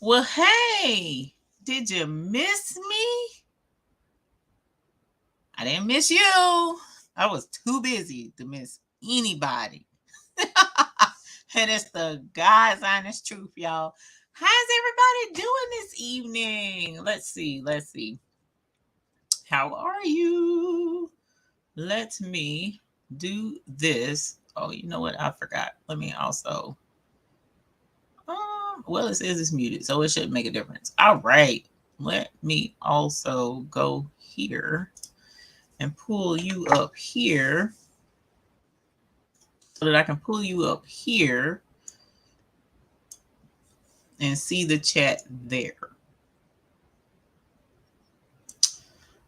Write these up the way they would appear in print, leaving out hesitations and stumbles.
Well, hey, did you miss me? I didn't miss you. I was too busy to miss anybody. And it's the God's honest truth, y'all. How's everybody doing this evening? Let's see. How are you? Let me do this. Oh, you know what? I forgot. Let me also. Well, it says it's muted, so it shouldn't make a difference. All right. Let me also go here and pull you up here so that I can pull you up here and see the chat there.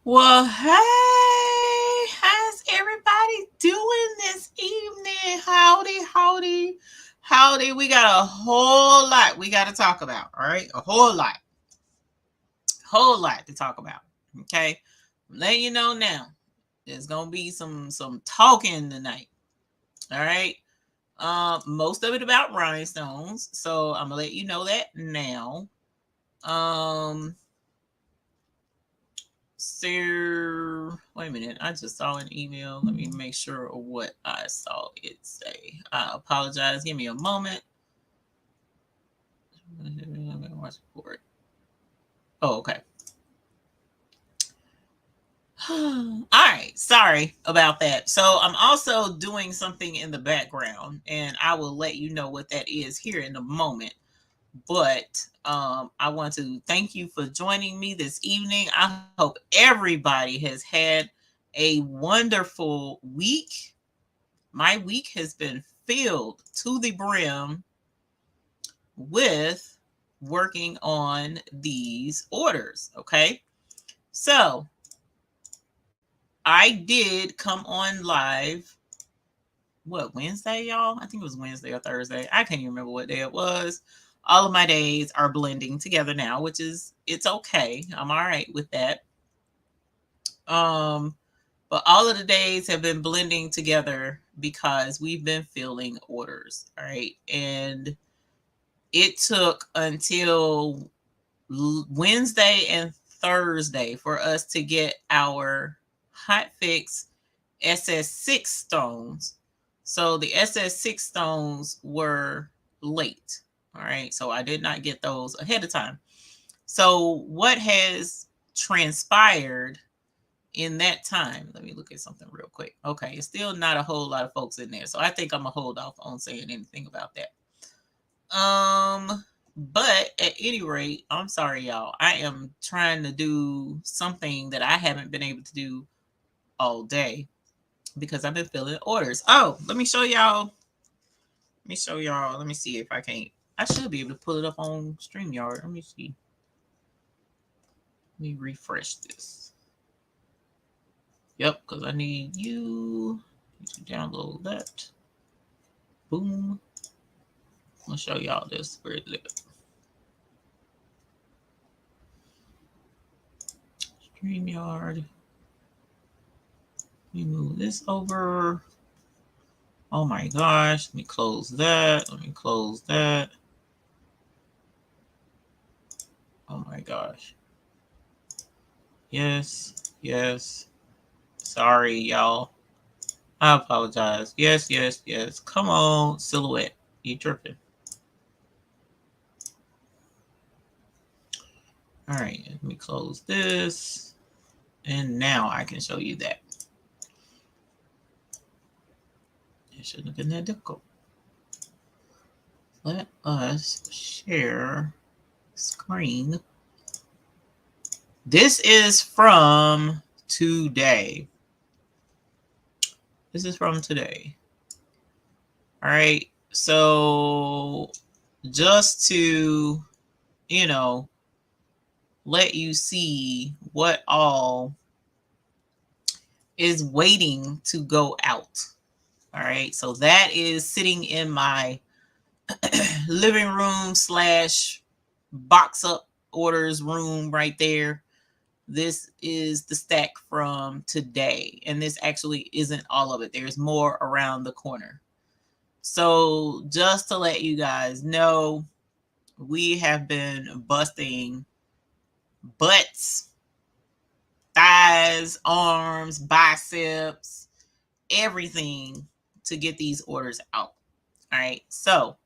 Well, hey, how's everybody doing this evening? Howdy, howdy, howdy. We got a whole lot we got to talk about, all right? A whole lot to talk about, okay? I'm letting you know now. There's going to be some talking tonight, all right? Most of it about rhinestones, so I'm gonna let you know that now. Um, so wait a minute, I just saw an email. Let me make sure of what I saw it say. I apologize. Give me a moment. Oh, okay. All right, sorry about that. So I'm also doing something in the background, and I will let you know what that is here in a moment. But I want to thank you for joining me this evening. I hope everybody has had a wonderful week. My week has been filled to the brim with working on these orders. Okay. So I did come on live. What, Wednesday, y'all? I think it was Wednesday or Thursday. I can't even remember what day it was. All of my days are blending together now, which is it's okay. I'm all right with that. Um, but all of the days have been blending together because we've been filling orders. All right. And it took until Wednesday and Thursday for us to get our hotfix SS6 stones. So the SS6 stones were late. All right. So I did not get those ahead of time. So what has transpired in that time? Let me look at something real quick. Okay. It's still not a whole lot of folks in there. So I think I'm going to hold off on saying anything about that. But at any rate, I'm sorry, y'all. I am trying to do something that I haven't been able to do all day because I've been filling orders. Oh, let me show y'all. Let me show y'all. Let me see if I can't. I should be able to pull it up on StreamYard. Let me see. Let me refresh this. Yep, because I need you to download that. Boom. I'm going to show y'all this. Where is it? StreamYard. Let me move this over. Oh my gosh. Let me close that. Let me close that. Oh my gosh. Yes, yes. Sorry, y'all. I apologize. Yes, yes, yes. Come on, Silhouette. You tripping. All right, let me close this. And now I can show you that. It shouldn't have been that difficult. Let us share screen. This is from today. This is from today. All right. So just to, you know, let you see what all is waiting to go out. All right. So that is sitting in my living room slash box up orders room right there. This is the stack from today. And this actually isn't all of it. There's more around the corner. So just to let you guys know, we have been busting butts, thighs, arms, biceps, everything to get these orders out. All right. So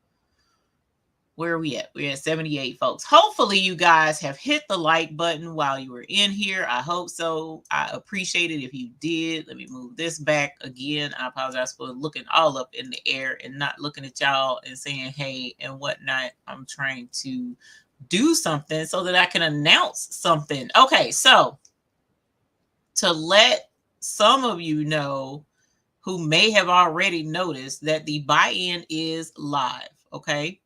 where are we at? We're at 78 folks. Hopefully you guys have hit the like button while you were in here. I hope so. I appreciate it if you did. Let me move this back again. I apologize for looking all up in the air and not looking at y'all and saying hey and whatnot. I'm trying to do something so that I can announce something. Okay, so to let some of you know who may have already noticed that the buy-in is live. Okay.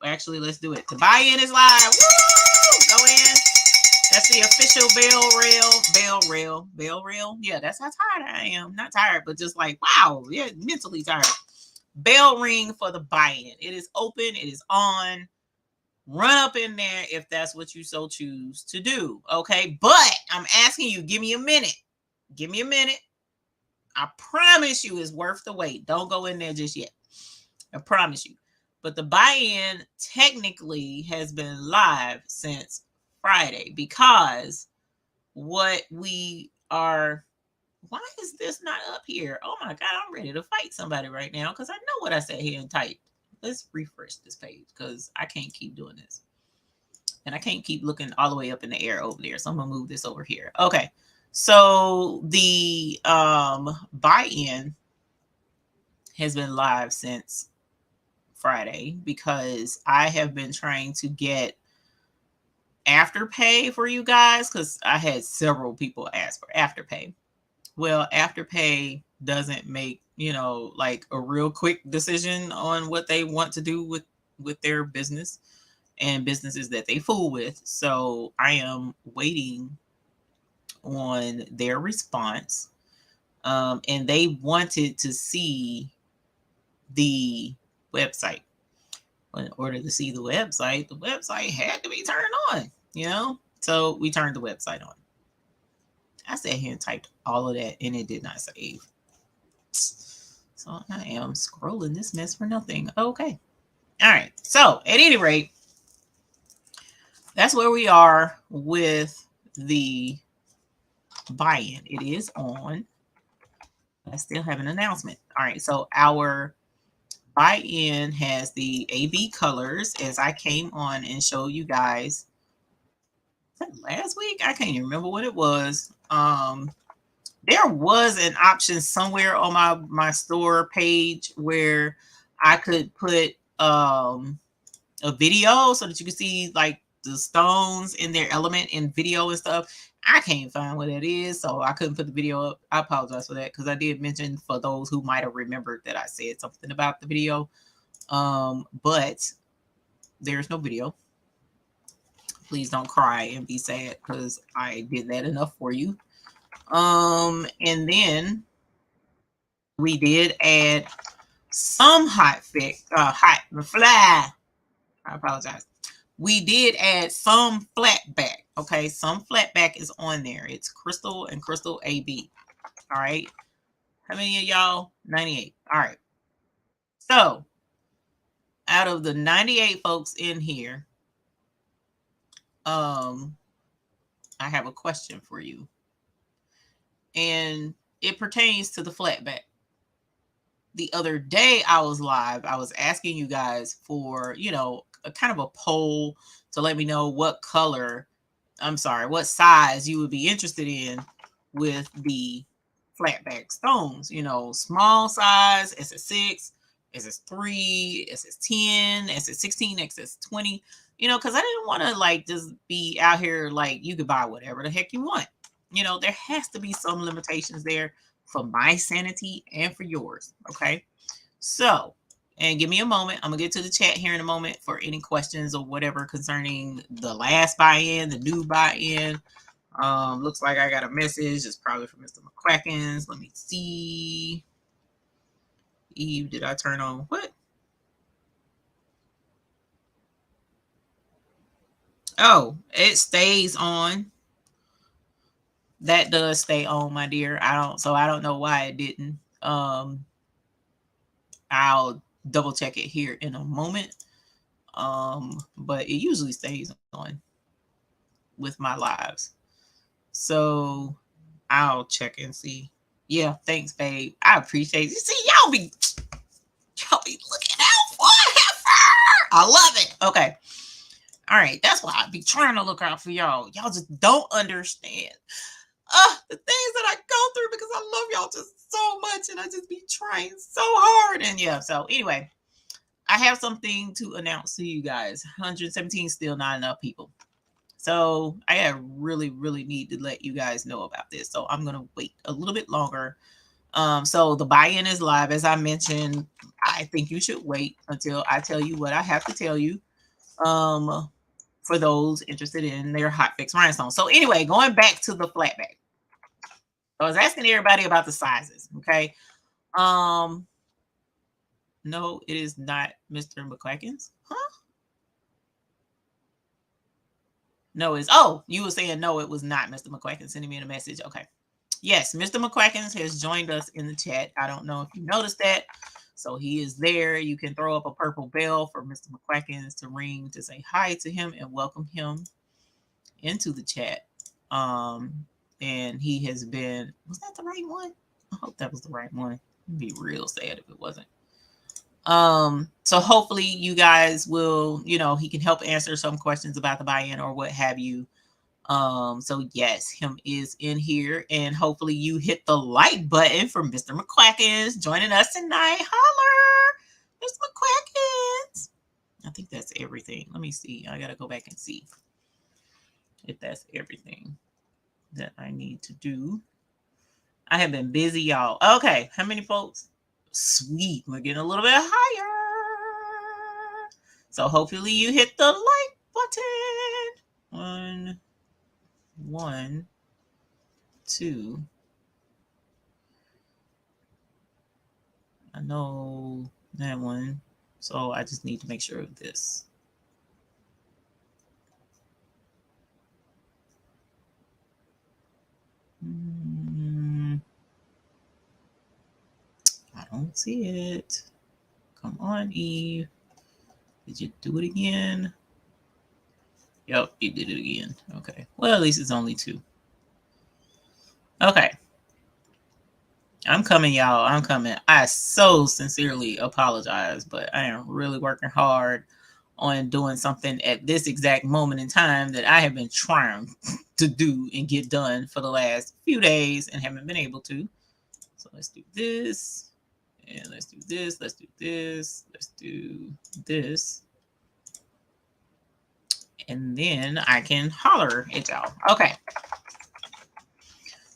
Actually, let's do it. The buy-in is live. Woo! Go in. That's the official bell rail. Yeah, that's how tired I am. Not tired, but just like, wow. Yeah, mentally tired. Bell ring for the buy-in. It is open. It is on. Run up in there if that's what you so choose to do. Okay. But I'm asking you, give me a minute. Give me a minute. I promise you it's worth the wait. Don't go in there just yet. I promise you. But the buy-in technically has been live since Friday because what we are, why is this not up here? Oh my God, I'm ready to fight somebody right now because I know what I said here and typed. Let's refresh this page because I can't keep doing this. And I can't keep looking all the way up in the air over there. So I'm going to move this over here. Okay. So the buy-in has been live since Friday because I have been trying to get Afterpay for you guys because I had several people ask for Afterpay. Well, Afterpay doesn't make, like a real quick decision on what they want to do with their business and businesses that they fool with. So I am waiting on their response. And they wanted to see the website. In order to see the website had to be turned on, So we turned the website on. I sat here and typed all of that and it did not save. So I am scrolling this mess for nothing. Okay. All right. So at any rate, that's where we are with the buy-in. It is on. I still have an announcement. All right. So our buy-in has the AB colors as I came on and showed you guys last week. I can't even remember what it was. There was an option somewhere on my store page where I could put a video so that you can see like the stones in their element in video and stuff. I can't find what that is, so I couldn't put the video up. I apologize for that because I did mention for those who might have remembered that I said something about the video. But there's no video. Please don't cry and be sad because I did that enough for you. And then we did add some I apologize. We did add some flatback. Okay, some flatback is on there. It's Crystal and Crystal AB. All right. How many of y'all? 98. All right. So out of the 98 folks in here, I have a question for you. And it pertains to the flatback. The other day I was live, I was asking you guys for, a kind of a poll to let me know what size you would be interested in with the flatback stones, small size, SS6, SS3, SS10, SS16, SS20, because I didn't want to like just be out here like you could buy whatever the heck you want. There has to be some limitations there for my sanity and for yours. Okay. So, and give me a moment. I'm going to get to the chat here in a moment for any questions or whatever concerning the last buy-in, the new buy-in. Looks like I got a message. It's probably from Mr. McQuackins. Let me see. Eve, did I turn on what? Oh, it stays on. That does stay on, my dear. I don't know why it didn't. I'll double check it here in a moment. But it usually stays on with my lives. So I'll check and see. Yeah, thanks, babe. I appreciate it. You see, y'all be looking out for heifer. I love it. Okay. All right. That's why I be trying to look out for y'all. Y'all just don't understand the things that I go through because I love y'all just so much and I just be trying so hard. And yeah, so anyway, I have something to announce to you guys. 117 still not enough people. So I really need to let you guys know about this. So I'm going to wait a little bit longer. So the buy-in is live. As I mentioned, I think you should wait until I tell you what I have to tell you. For those interested in their Hotfix Rhinestones. So anyway, going back to the flatback. I was asking everybody about the sizes. Okay. No, it is not Mr. McQuacken's. Huh? No, it's you were saying no, it was not Mr. McQuacken sending me a message. Okay. Yes, Mr. McQuacken has joined us in the chat. I don't know if you noticed that. So he is there. You can throw up a purple bell for Mr. McQuacken to ring to say hi to him and welcome him into the chat. And he has been, was that the right one? I hope that was the right one. It'd be real sad if it wasn't. So hopefully you guys will, he can help answer some questions about the buy-in or what have you. So yes, him is in here, and hopefully you hit the like button for Mr. McQuackens joining us tonight. Holler, Mr. McQuackens. I think that's everything. Let me see. I gotta go back and see if that's everything that I need to do. I have been busy, y'all. Okay, how many folks? Sweet, we're getting a little bit higher. So hopefully you hit the like button. 1, 2. I know that one. So I just need to make sure of this. I don't see it. Come on, Eve. Did you do it again? Yep, you did it again. Okay. Well, at least it's only 2. Okay. I'm coming, y'all. I'm coming. I so sincerely apologize, but I am really working hard on doing something at this exact moment in time that I have been trying to do and get done for the last few days and haven't been able to. So let's do this. And let's do this. Let's do this. Let's do this. And then I can holler at y'all. Okay.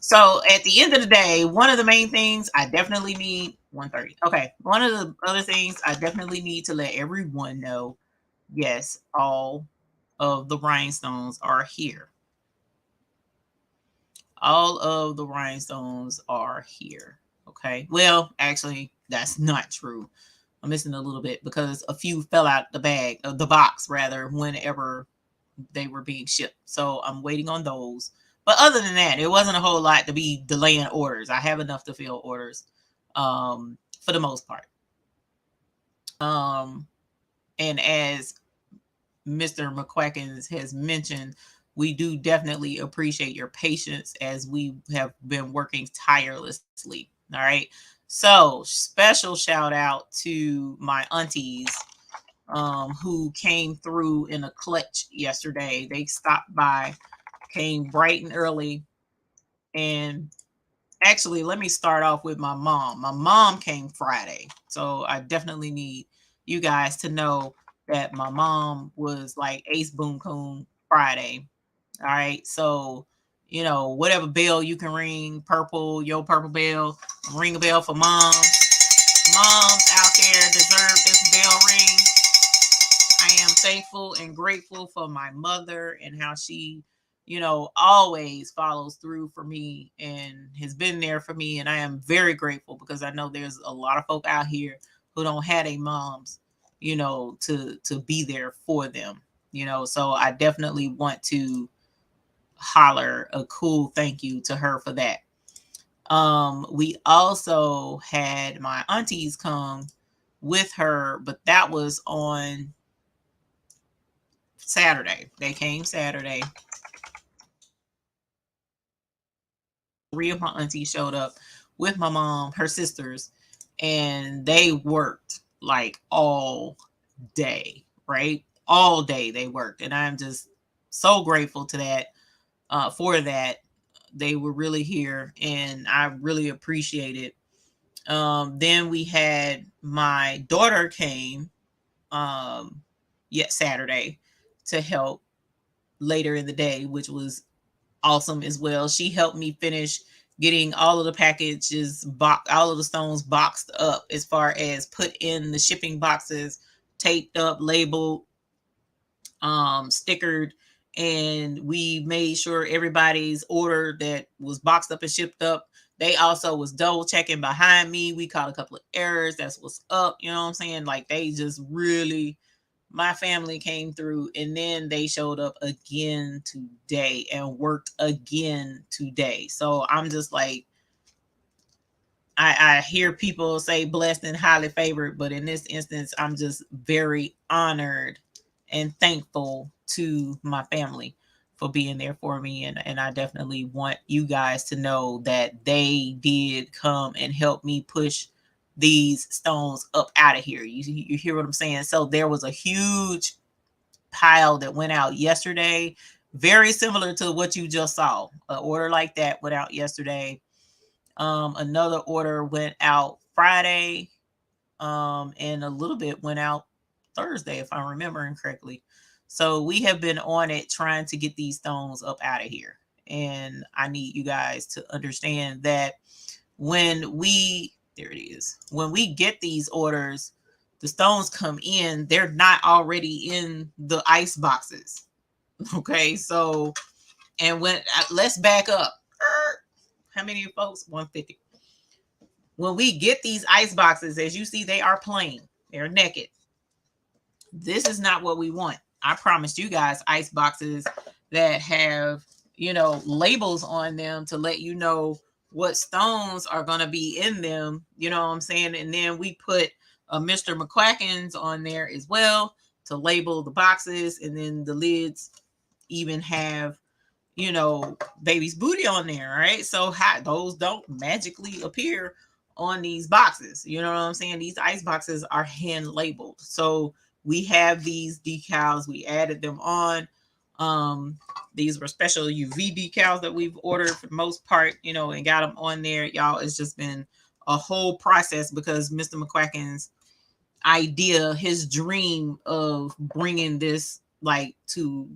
So at the end of the day, one of the main things I definitely need 1:30. Okay. One of the other things I definitely need to let everyone know, yes, all of the rhinestones are here. All of the rhinestones are here. Okay. Well, actually, that's not true. I'm missing a little bit because a few fell out the box rather, whenever they were being shipped. So I'm waiting on those. But other than that, it wasn't a whole lot to be delaying orders. I have enough to fill orders for the most part. And as Mr. McQuacken has mentioned, we do definitely appreciate your patience as we have been working tirelessly. All right. So special shout out to my aunties who came through in a clutch yesterday. They stopped by, came bright and early. And actually, let me start off with my mom. My mom came Friday. So I definitely need you guys to know that my mom was like Ace Boom Coon Friday. All right. So, whatever bell you can ring, your purple bell, ring a bell for mom. Moms out there deserve this bell ring. I am thankful and grateful for my mother and how she, always follows through for me and has been there for me. And I am very grateful because I know there's a lot of folk out here who don't have a moms, to be there for them, So I definitely want to holler a cool thank you to her for that. We also had my aunties come with her, but that was on Saturday. They came Saturday. 3 of my aunties showed up with my mom, her sisters, and they worked like all day, right? All day they worked. And I'm just so grateful to that, for that. They were really here and I really appreciate it. Then we had my daughter came, Saturday to help later in the day, which was awesome as well. She helped me finish getting all of the packages, all of the stones boxed up, as far as put in the shipping boxes, taped up, labeled, stickered, and we made sure everybody's order that was boxed up and shipped up. They also was double checking behind me. We caught a couple of errors. That's what's up. You know what I'm saying? Like, they just really, my family came through, and then they showed up again today and worked again today. So I'm just like, I hear people say blessed and highly favored, but in this instance, I'm just very honored and thankful to my family for being there for me. And I definitely want you guys to know that they did come and help me push these stones up out of here. You hear what I'm saying? So there was a huge pile that went out yesterday, very similar to what you just saw. An order like that went out yesterday. Another order went out Friday, and a little bit went out Thursday, if I'm remembering correctly. So we have been on it trying to get these stones up out of here. And I need you guys to understand that there it is, when we get these orders, the stones come in, they're not already in the ice boxes. Okay, so, and when, let's back up. How many folks? 150. When we get these ice boxes, as you see, they are plain. They're naked. This is not what we want. I promised you guys ice boxes that have, labels on them to let you know what stones are going to be in them. You know what I'm saying? And then we put Mr. McQuacken's on there as well to label the boxes. And then the lids even have, baby's booty on there, right? So those don't magically appear on these boxes. You know what I'm saying? These ice boxes are hand labeled. So we have these decals. We added them on. These were special UV decals that we've ordered for the most part, and got them on there. Y'all, it's just been a whole process because Mr. McQuacken's idea, his dream of bringing this like to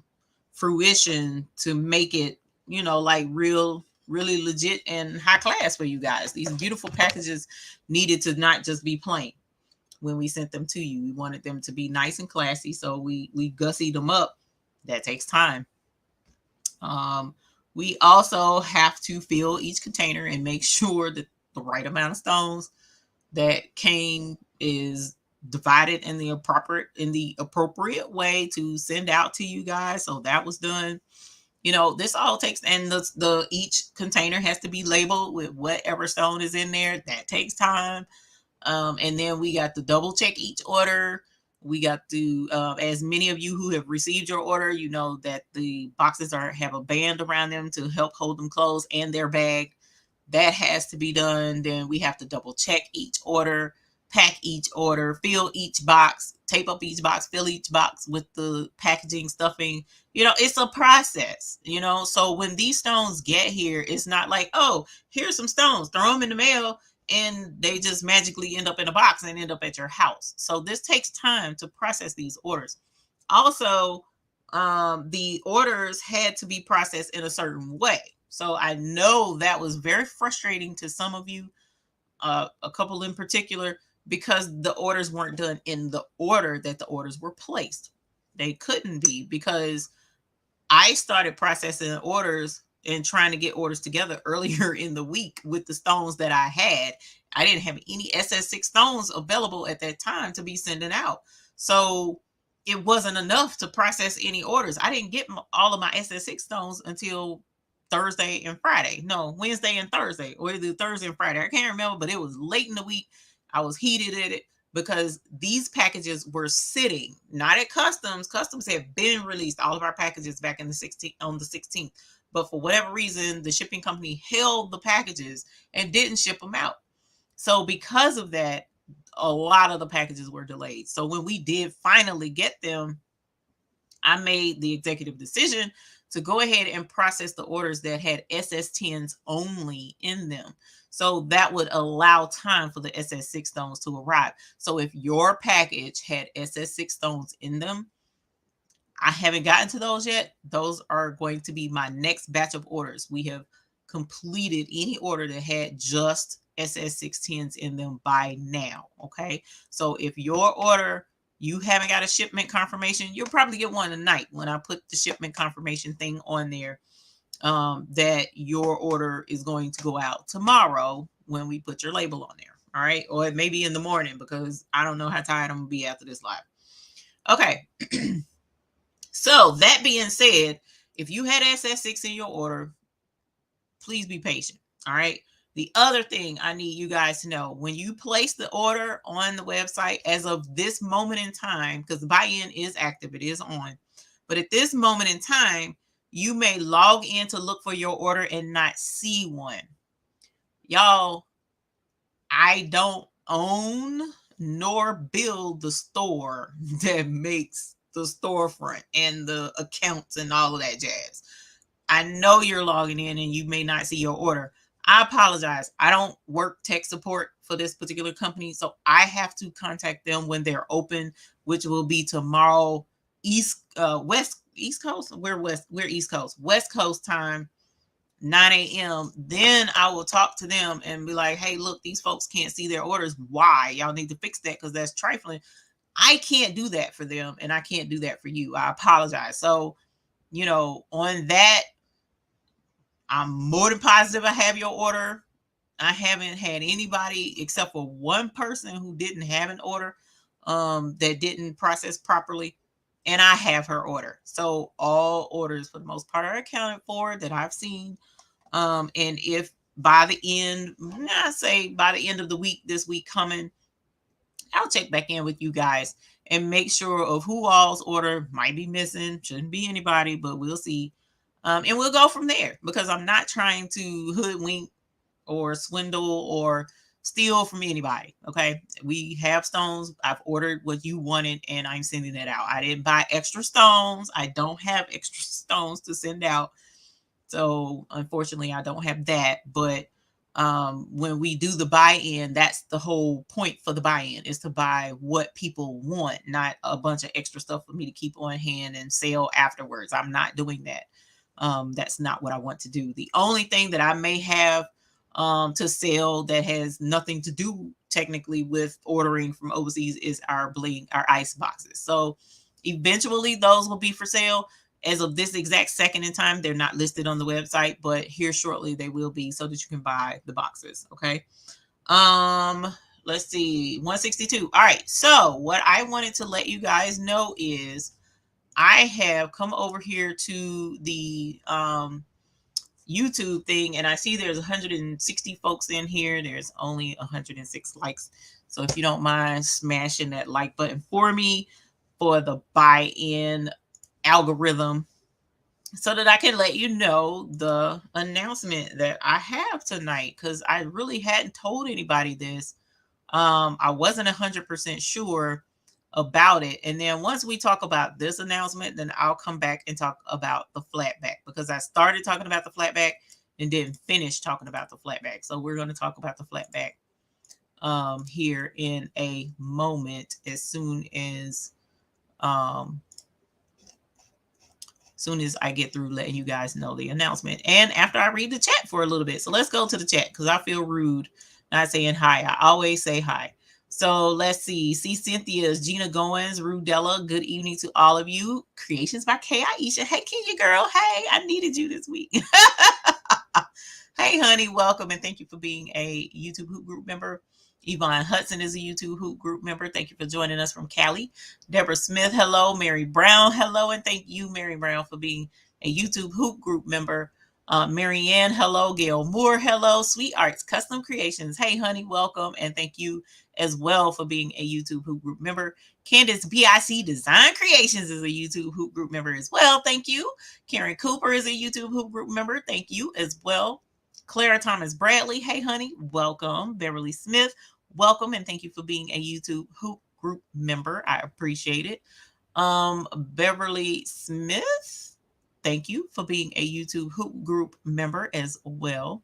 fruition to make it, like really legit and high class for you guys. These beautiful packages needed to not just be plain when we sent them to you. We wanted them to be nice and classy, so we gussied them up. That takes time. We also have to fill each container and make sure that the right amount of stones that came is divided in the appropriate way to send out to you guys. So that was done. This all takes, and the each container has to be labeled with whatever stone is in there. That takes time. And then we got to double check each order. We got to, as many of you who have received your order, you know that the boxes have a band around them to help hold them closed, and they're bagged. That has to be done. Then we have to double check each order, pack each order, fill each box, tape up each box, fill each box with the packaging, stuffing. It's a process, so when these stones get here, it's not like, oh, here's some stones, throw them in the mail, and they just magically end up in a box and end up at your house. So this takes time to process these orders. Also, the orders had to be processed in a certain way. So I know that was very frustrating to some of you, a couple in particular, because the orders weren't done in the order that the orders were placed. They couldn't be, because I started processing orders and trying to get orders together earlier in the week with the stones that I had. I didn't have any SS6 stones available at that time to be sending out. So it wasn't enough to process any orders. I didn't get all of my SS6 stones until Thursday and Friday. No, Wednesday and Thursday, or either Thursday and Friday. I can't remember, but it was late in the week. I was heated at it. because these packages were sitting, not at customs. Customs had been released all of our packages back in the 16th, on the 16th. But for whatever reason, the shipping company held the packages and didn't ship them out. So because of that, a lot of the packages were delayed. So when we did finally get them, I made the executive decision to go ahead and process the orders that had SS10s only in them. So that would allow time for the SS6 stones to arrive. So if your package had SS6 stones in them, I haven't gotten to those yet. Those are going to be my next batch of orders. We have completed any order that had just SS610s in them by now. Okay. So if your order, you haven't got a shipment confirmation, you'll probably get one tonight when I put the shipment confirmation thing on there, that your order is going to go out tomorrow when we put your label on there. All right. Or it may be in the morning because I don't know how tired I'm going to be after this live. Okay. So that being said, if you had SS6 in your order, please be patient. All right. The other thing I need you guys to know, when you place the order on the website, as of this moment in time, because the buy-in is active, it is on, but at this moment in time, you may log in to look for your order and not see one. Y'all, I don't own nor build the store that makes the storefront and the accounts and all of that jazz. I know you're logging in and you may not see your order. I apologize. I don't work tech support for this particular company, so I have to contact them when they're open, which will be tomorrow, East Coast. We're East Coast, West Coast time, 9 a.m. Then I will talk to them and be like, hey, look, these folks can't see their orders. Why? Y'all need to fix that because that's trifling. I can't do that for them and I can't do that for you. I apologize. So, on that, I'm more than positive I have your order. I haven't had anybody except for one person who didn't have an order, that didn't process properly. And I have her order. So all orders for the most part are accounted for that I've seen. And if by the end, I say by the end of the week, this week coming, I'll check back in with you guys and make sure of who all's order might be missing. Shouldn't be anybody, but we'll see. And we'll go from there because I'm not trying to hoodwink or swindle or steal from anybody. Okay. We have stones. I've ordered what you wanted and I'm sending that out. I didn't buy extra stones. I don't have extra stones to send out. So unfortunately I don't have that, but when we do the buy-in, that's the whole point for the buy-in, is to buy what people want, not a bunch of extra stuff for me to keep on hand and sell afterwards. I'm not doing that. That's not what I want to do. The only thing that I may have to sell that has nothing to do technically with ordering from overseas is our ice boxes. So eventually those will be for sale. As of this exact second in time, they're not listed on the website, but here shortly they will be so that you can buy the boxes. Okay. Let's see, 162. All right. So what I wanted to let you guys know is I have come over here to the YouTube thing, and I see there's 160 folks in here. There's only 106 likes. So if you don't mind smashing that like button for me for the buy-in algorithm, so that I can let you know the announcement that I have tonight, because I really hadn't told anybody this. I wasn't 100% sure about it. And then once we talk about this announcement, then I'll come back and talk about the flatback, because I started talking about the flatback and didn't finish talking about the flatback. So we're going to talk about the flatback here in a moment, as soon as I get through letting you guys know the announcement, and after I read the chat for a little bit. So let's go to the chat, because I feel rude not saying hi. I always say hi. So let's see. Cynthia's, Gina Goins, Rudella. Good evening to all of you. Creations by K. Aisha. Hey, Kenya girl. Hey, I needed you this week. Hey, honey. Welcome, and thank you for being a YouTube Hoop Group member. Yvonne Hudson is a YouTube Hoop Group member. Thank you for joining us from Cali. Deborah Smith, hello. Mary Brown, hello. And thank you, Mary Brown, for being a YouTube Hoop Group member. Marianne, hello. Gail Moore, hello. Sweet Arts Custom Creations, hey honey, welcome, and thank you as well for being a YouTube Hoop Group member. Candace BIC Design Creations is a YouTube Hoop Group member as well. Thank you. Karen Cooper is a YouTube Hoop Group member. Thank you as well. Clara Thomas Bradley, hey honey, welcome. Beverly Smith, welcome, and thank you for being a YouTube Hoop Group member. I appreciate it. Beverly Smith, thank you for being a YouTube Hoop Group member as well.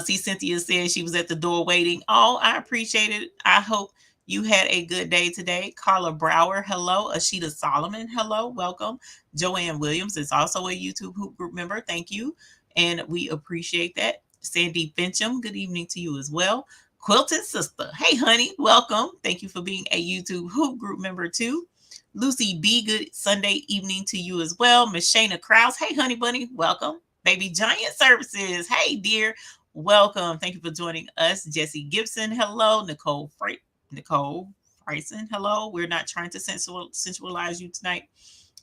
See, Cynthia said she was at the door waiting. Oh, I appreciate it. I hope you had a good day today. Carla Brower, hello. Ashita Solomon, hello. Welcome. Joanne Williams is also a YouTube Hoop Group member. Thank you. And we appreciate that. Sandy Fincham, good evening to you as well. Quilted Sister, hey, honey. Welcome. Thank you for being a YouTube Hoop Group member too. Lucy B, good Sunday evening to you as well. Miss Shayna Krause, hey, honey bunny. Welcome. Baby Giant Services, hey, dear. Welcome. Thank you for joining us. Jesse Gibson, hello. Nicole Freisen, hello. We're not trying to sensualize you tonight.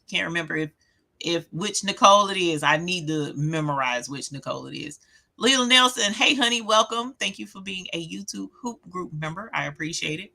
Can't remember if which Nicole it is. I need to memorize which Nicole it is. Lil Nelson, hey honey, welcome. Thank you for being a YouTube Hoop Group member. I appreciate it.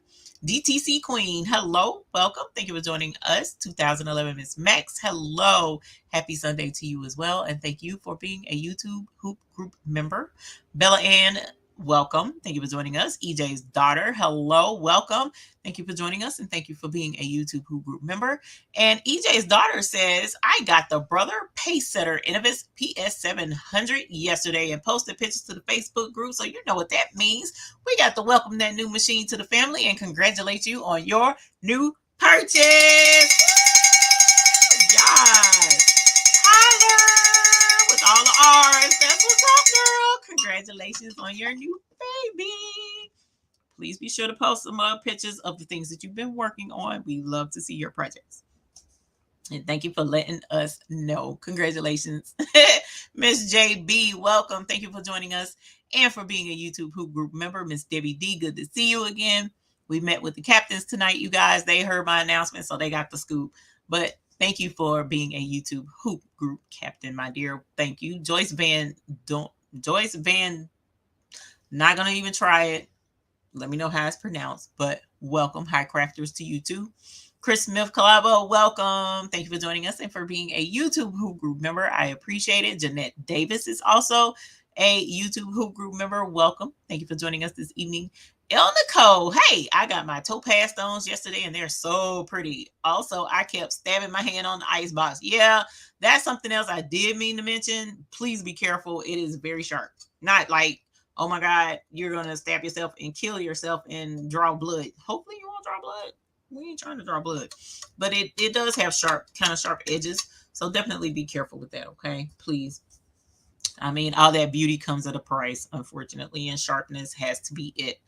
DTC Queen, hello, welcome. Thank you for joining us. 2011 Miss Max, hello. Happy Sunday to you as well. And thank you for being a YouTube Hoop Group member. Bella Ann, welcome. Thank you for joining us. EJ's daughter, hello, welcome. Thank you for joining us. And thank you for being a YouTube Hoop Group member. And EJ's daughter says, I got the Brother Pace Setter Innovis PS700 yesterday and posted pictures to the Facebook group. So you know what that means. We got to welcome that new machine to the family and congratulate you on your new purchase. Yes. Holler with all the R's. That's what's up, girl. Congratulations on your new baby. Please be sure to post some pictures of the things that you've been working on. We love to see your projects. And thank you for letting us know. Congratulations. Miss JB, welcome. Thank you for joining us and for being a YouTube Hoop Group member. Miss Debbie D, good to see you again. We met with the captains tonight, you guys. They heard my announcement, so they got the scoop. But thank you for being a YouTube Hoop Group captain, my dear. Thank you. Joyce Van, not going to even try it. Let me know how it's pronounced, but welcome, High Crafters, to you too. Chris Smith Collabo, welcome. Thank you for joining us and for being a YouTube Hoop Group member. I appreciate it. Jeanette Davis is also a YouTube Hoop Group member. Welcome. Thank you for joining us this evening. El Nicole, hey, I got my topaz stones yesterday and they're so pretty. Also, I kept stabbing my hand on the ice box. Yeah, that's something else I did mean to mention. Please be careful. It is very sharp. Not like, oh my God, you're going to stab yourself and kill yourself and draw blood. Hopefully you won't draw blood. We ain't trying to draw blood. But it does have kind of sharp edges. So definitely be careful with that, okay? Please. I mean, all that beauty comes at a price, unfortunately, and sharpness has to be it.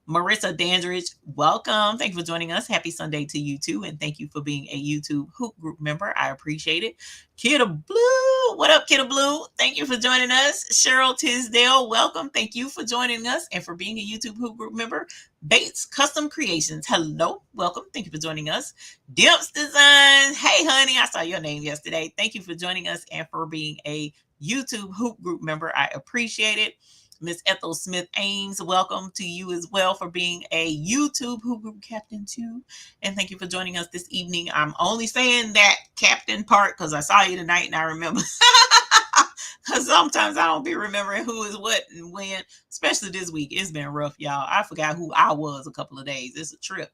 Marissa Dandridge, welcome. Thank you for joining us. Happy Sunday to you too. And thank you for being a YouTube Hoop Group member. I appreciate it. Kidda Blue, what up, Kidda Blue? Thank you for joining us. Cheryl Tisdale, welcome. Thank you for joining us and for being a YouTube Hoop Group member. Bates Custom Creations, hello, welcome. Thank you for joining us. Dimps Design, hey honey, I saw your name yesterday. Thank you for joining us and for being a YouTube Hoop Group member. I appreciate it. Miss Ethel Smith Ames, welcome to you as well for being a YouTube Hoop Group captain too. And thank you for joining us this evening. I'm only saying that captain part because I saw you tonight and I remember. Because sometimes I don't be remembering who is what and when, especially this week. It's been rough, y'all. I forgot who I was a couple of days. It's a trip.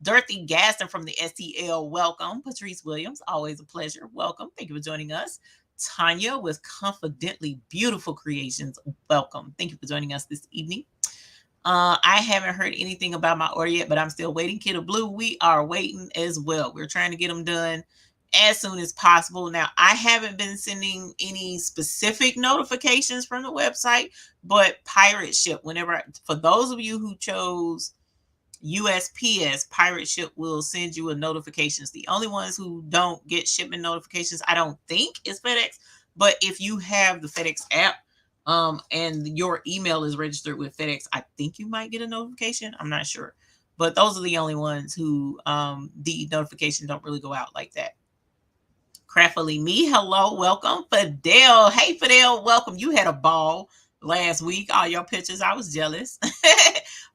Dorothy Gaston from the STL, welcome. Patrice Williams, always a pleasure. Welcome. Thank you for joining us. Tanya with Confidently Beautiful Creations, welcome. Thank you for joining us this evening. I haven't heard anything about my order yet, but I'm still waiting. Kidda Blue, we are waiting as well. We're trying to get them done as soon as possible. Now, I haven't been sending any specific notifications from the website, but Pirate Ship, for those of you who chose USPS, Pirate Ship will send you a notifications. The only ones who don't get shipment notifications, I don't think, is FedEx. But if you have the FedEx app and your email is registered with FedEx, I think you might get a notification. I'm not sure. But those are the only ones who the notification don't really go out like that. Craftily Me, hello, welcome. Fidel, hey Fidel, welcome. You had a ball last week. All your pictures, I was jealous.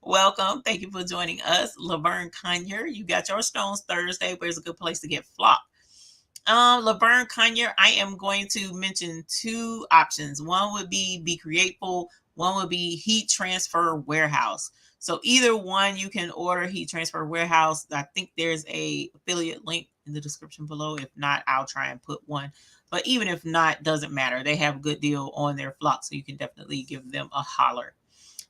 Welcome. Thank you for joining us. Laverne Conyer, you got your stones Thursday. Where's a good place to get flocked? Laverne Conyer, I am going to mention two options. One would be Createful. One would be Heat Transfer Warehouse. So either one, you can order Heat Transfer Warehouse. I think there's a affiliate link in the description below. If not, I'll try and put one. But even if not, doesn't matter. They have a good deal on their flock, so you can definitely give them a holler.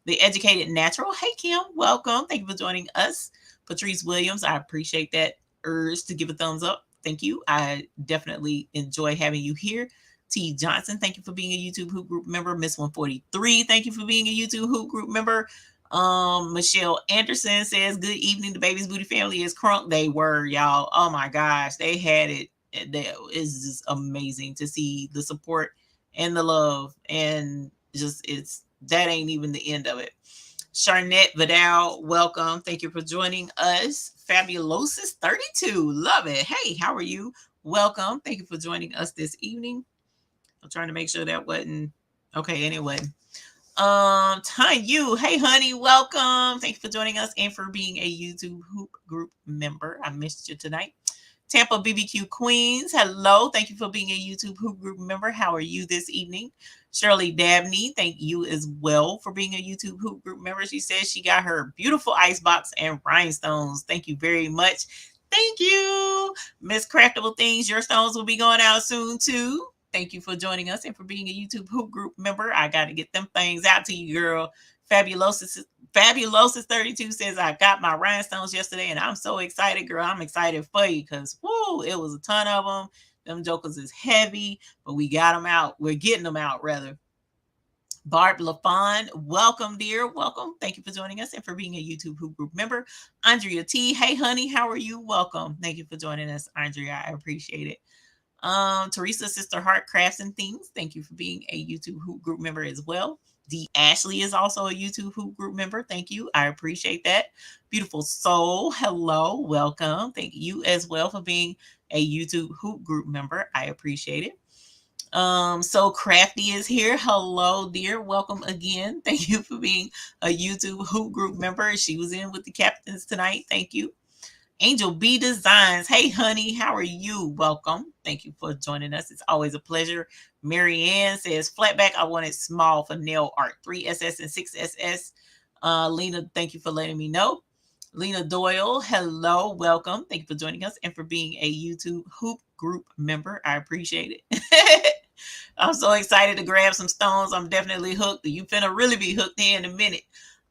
The Educated Natural, hey Kim, welcome. Thank you for joining us. Patrice Williams, I appreciate that urge to give a thumbs up. Thank you. I definitely enjoy having you here. T. Johnson, thank you for being a YouTube Hoop Group member. Miss 143, thank you for being a YouTube Hoop Group member. Michelle Anderson says, good evening. The Baby's Booty family is crunk. They were, y'all. Oh my gosh, they had it. That is just amazing to see the support and the love, and just that ain't even the end of it. Charnette Vidal, welcome. Thank you for joining us. Fabulosis 32, love it. Hey, how are you? Welcome. Thank you for joining us this evening. I'm trying to make sure that wasn't okay. Anyway, Tanyu, hey honey, welcome. Thank you for joining us and for being a YouTube Hoop Group member. I missed you tonight. Tampa BBQ Queens, hello. Thank you for being a YouTube Hoop Group member. How are you this evening? Shirley Dabney, thank you as well for being a YouTube Hoop Group member. She says she got her beautiful icebox and rhinestones. Thank you very much. Thank you. Miss Craftable Things, your stones will be going out soon too. Thank you for joining us and for being a YouTube Hoop Group member. I got to get them things out to you, girl. Fabulosis 32 says, I got my rhinestones yesterday and I'm so excited, girl. I'm excited for you because, woo, it was a ton of them. Them jokers is heavy, but we got them out. We're getting them out, rather. Barb LaFon, welcome, dear. Welcome. Thank you for joining us and for being a YouTube Hoop Group member. Andrea T, hey, honey, how are you? Welcome. Thank you for joining us, Andrea. I appreciate it. Teresa, Sister Heart Crafts and Things, thank you for being a YouTube Hoop Group member as well. D. Ashley is also a YouTube Hoop Group member. Thank you. I appreciate that. Beautiful Soul, hello, welcome. Thank you as well for being a YouTube Hoop Group member. I appreciate it. So Crafty is here. Hello, dear. Welcome again. Thank you for being a YouTube Hoop Group member. She was in with the captains tonight. Thank you. Angel B Designs. Hey, honey, how are you? Welcome. Thank you for joining us. It's always a pleasure. Marianne says, flatback, I want it small for nail art. 3SS and 6SS. Lena, thank you for letting me know. Lena Doyle, hello, welcome. Thank you for joining us and for being a YouTube Hoop Group member. I appreciate it. I'm so excited to grab some stones. I'm definitely hooked. You finna really be hooked in a minute.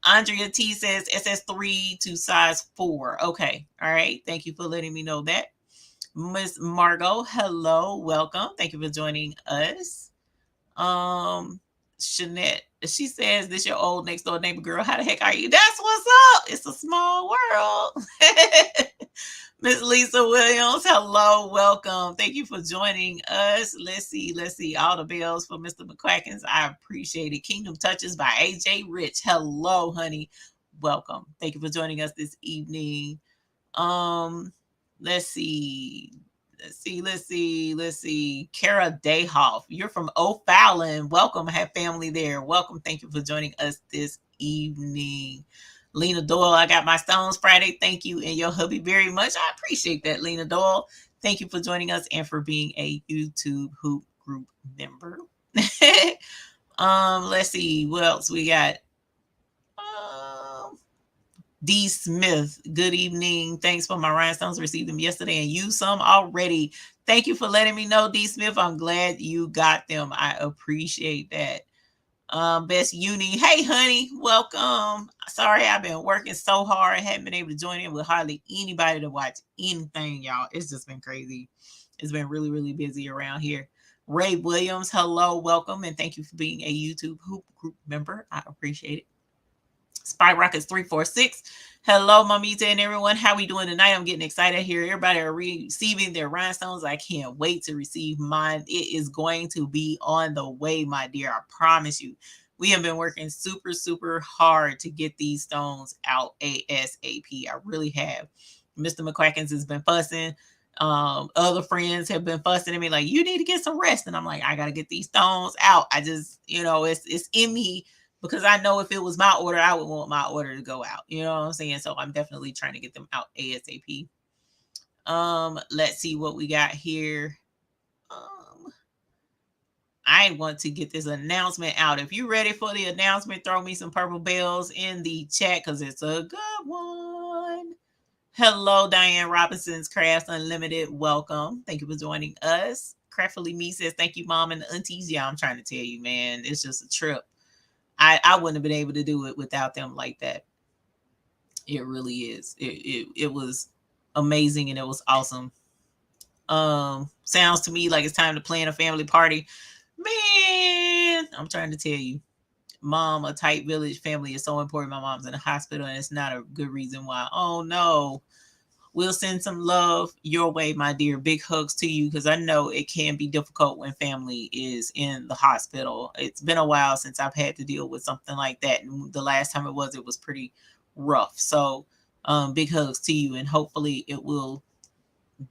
Andrea T says SS3 to size 4. Okay. All right. Thank you for letting me know that. Miss Margot, hello. Welcome. Thank you for joining us. Shanette, she says, this your old next door neighbor girl. How the heck are you? That's what's up. It's a small world. Miss Lisa Williams, hello, welcome. Thank you for joining us. Let's see. All the bells for Mr. McQuackins. I appreciate it. Kingdom Touches by AJ Rich. Hello, honey. Welcome. Thank you for joining us this evening. Let's see. Kara Dayhoff, you're from O'Fallon. Welcome. I have family there. Welcome. Thank you for joining us this evening. Lena Doyle, I got my stones Friday. Thank you and your hubby very much. I appreciate that, Lena Doyle. Thank you for joining us and for being a YouTube Hoop Group member. Let's see what else we got. D. Smith, good evening. Thanks for my rhinestones. Received them yesterday and used some already. Thank you for letting me know, D. Smith. I'm glad you got them. I appreciate that. Best Uni, hey honey, welcome. Sorry, I've been working so hard. I haven't been able to join in with hardly anybody to watch anything, y'all. It's just been crazy. It's been really, really busy around here. Ray Williams, hello, welcome, and thank you for being a YouTube Hoop Group member. I appreciate it. Spy Rockets 346. Hello, Mamita and everyone. How we doing tonight? I'm getting excited here. Everybody are receiving their rhinestones. I can't wait to receive mine. It is going to be on the way, my dear. I promise you. We have been working super, super hard to get these stones out ASAP. I really have. Mr. McQuackins has been fussing. Other friends have been fussing at me like, you need to get some rest. And I'm like, I got to get these stones out. I just, it's in me, because I know if it was my order, I would want my order to go out. You know what I'm saying? So I'm definitely trying to get them out ASAP. Let's see what we got here. I want to get this announcement out. If you're ready for the announcement, throw me some purple bells in the chat, because it's a good one. Hello, Diane Robinson's Crafts Unlimited. Welcome. Thank you for joining us. Craftily Me says, thank you, Mom and the aunties. Yeah, I'm trying to tell you, man, it's just a trip. I wouldn't have been able to do it without them like that. It really is. It was amazing, and it was awesome. Sounds to me like it's time to plan a family party. Man, I'm trying to tell you. Mom, a tight village family is so important. My mom's in the hospital, and it's not a good reason why. Oh, no. We'll send some love your way, my dear. Big hugs to you, because I know it can be difficult when family is in the hospital. It's been a while since I've had to deal with something like that. And the last time it was pretty rough. So big hugs to you, and hopefully it will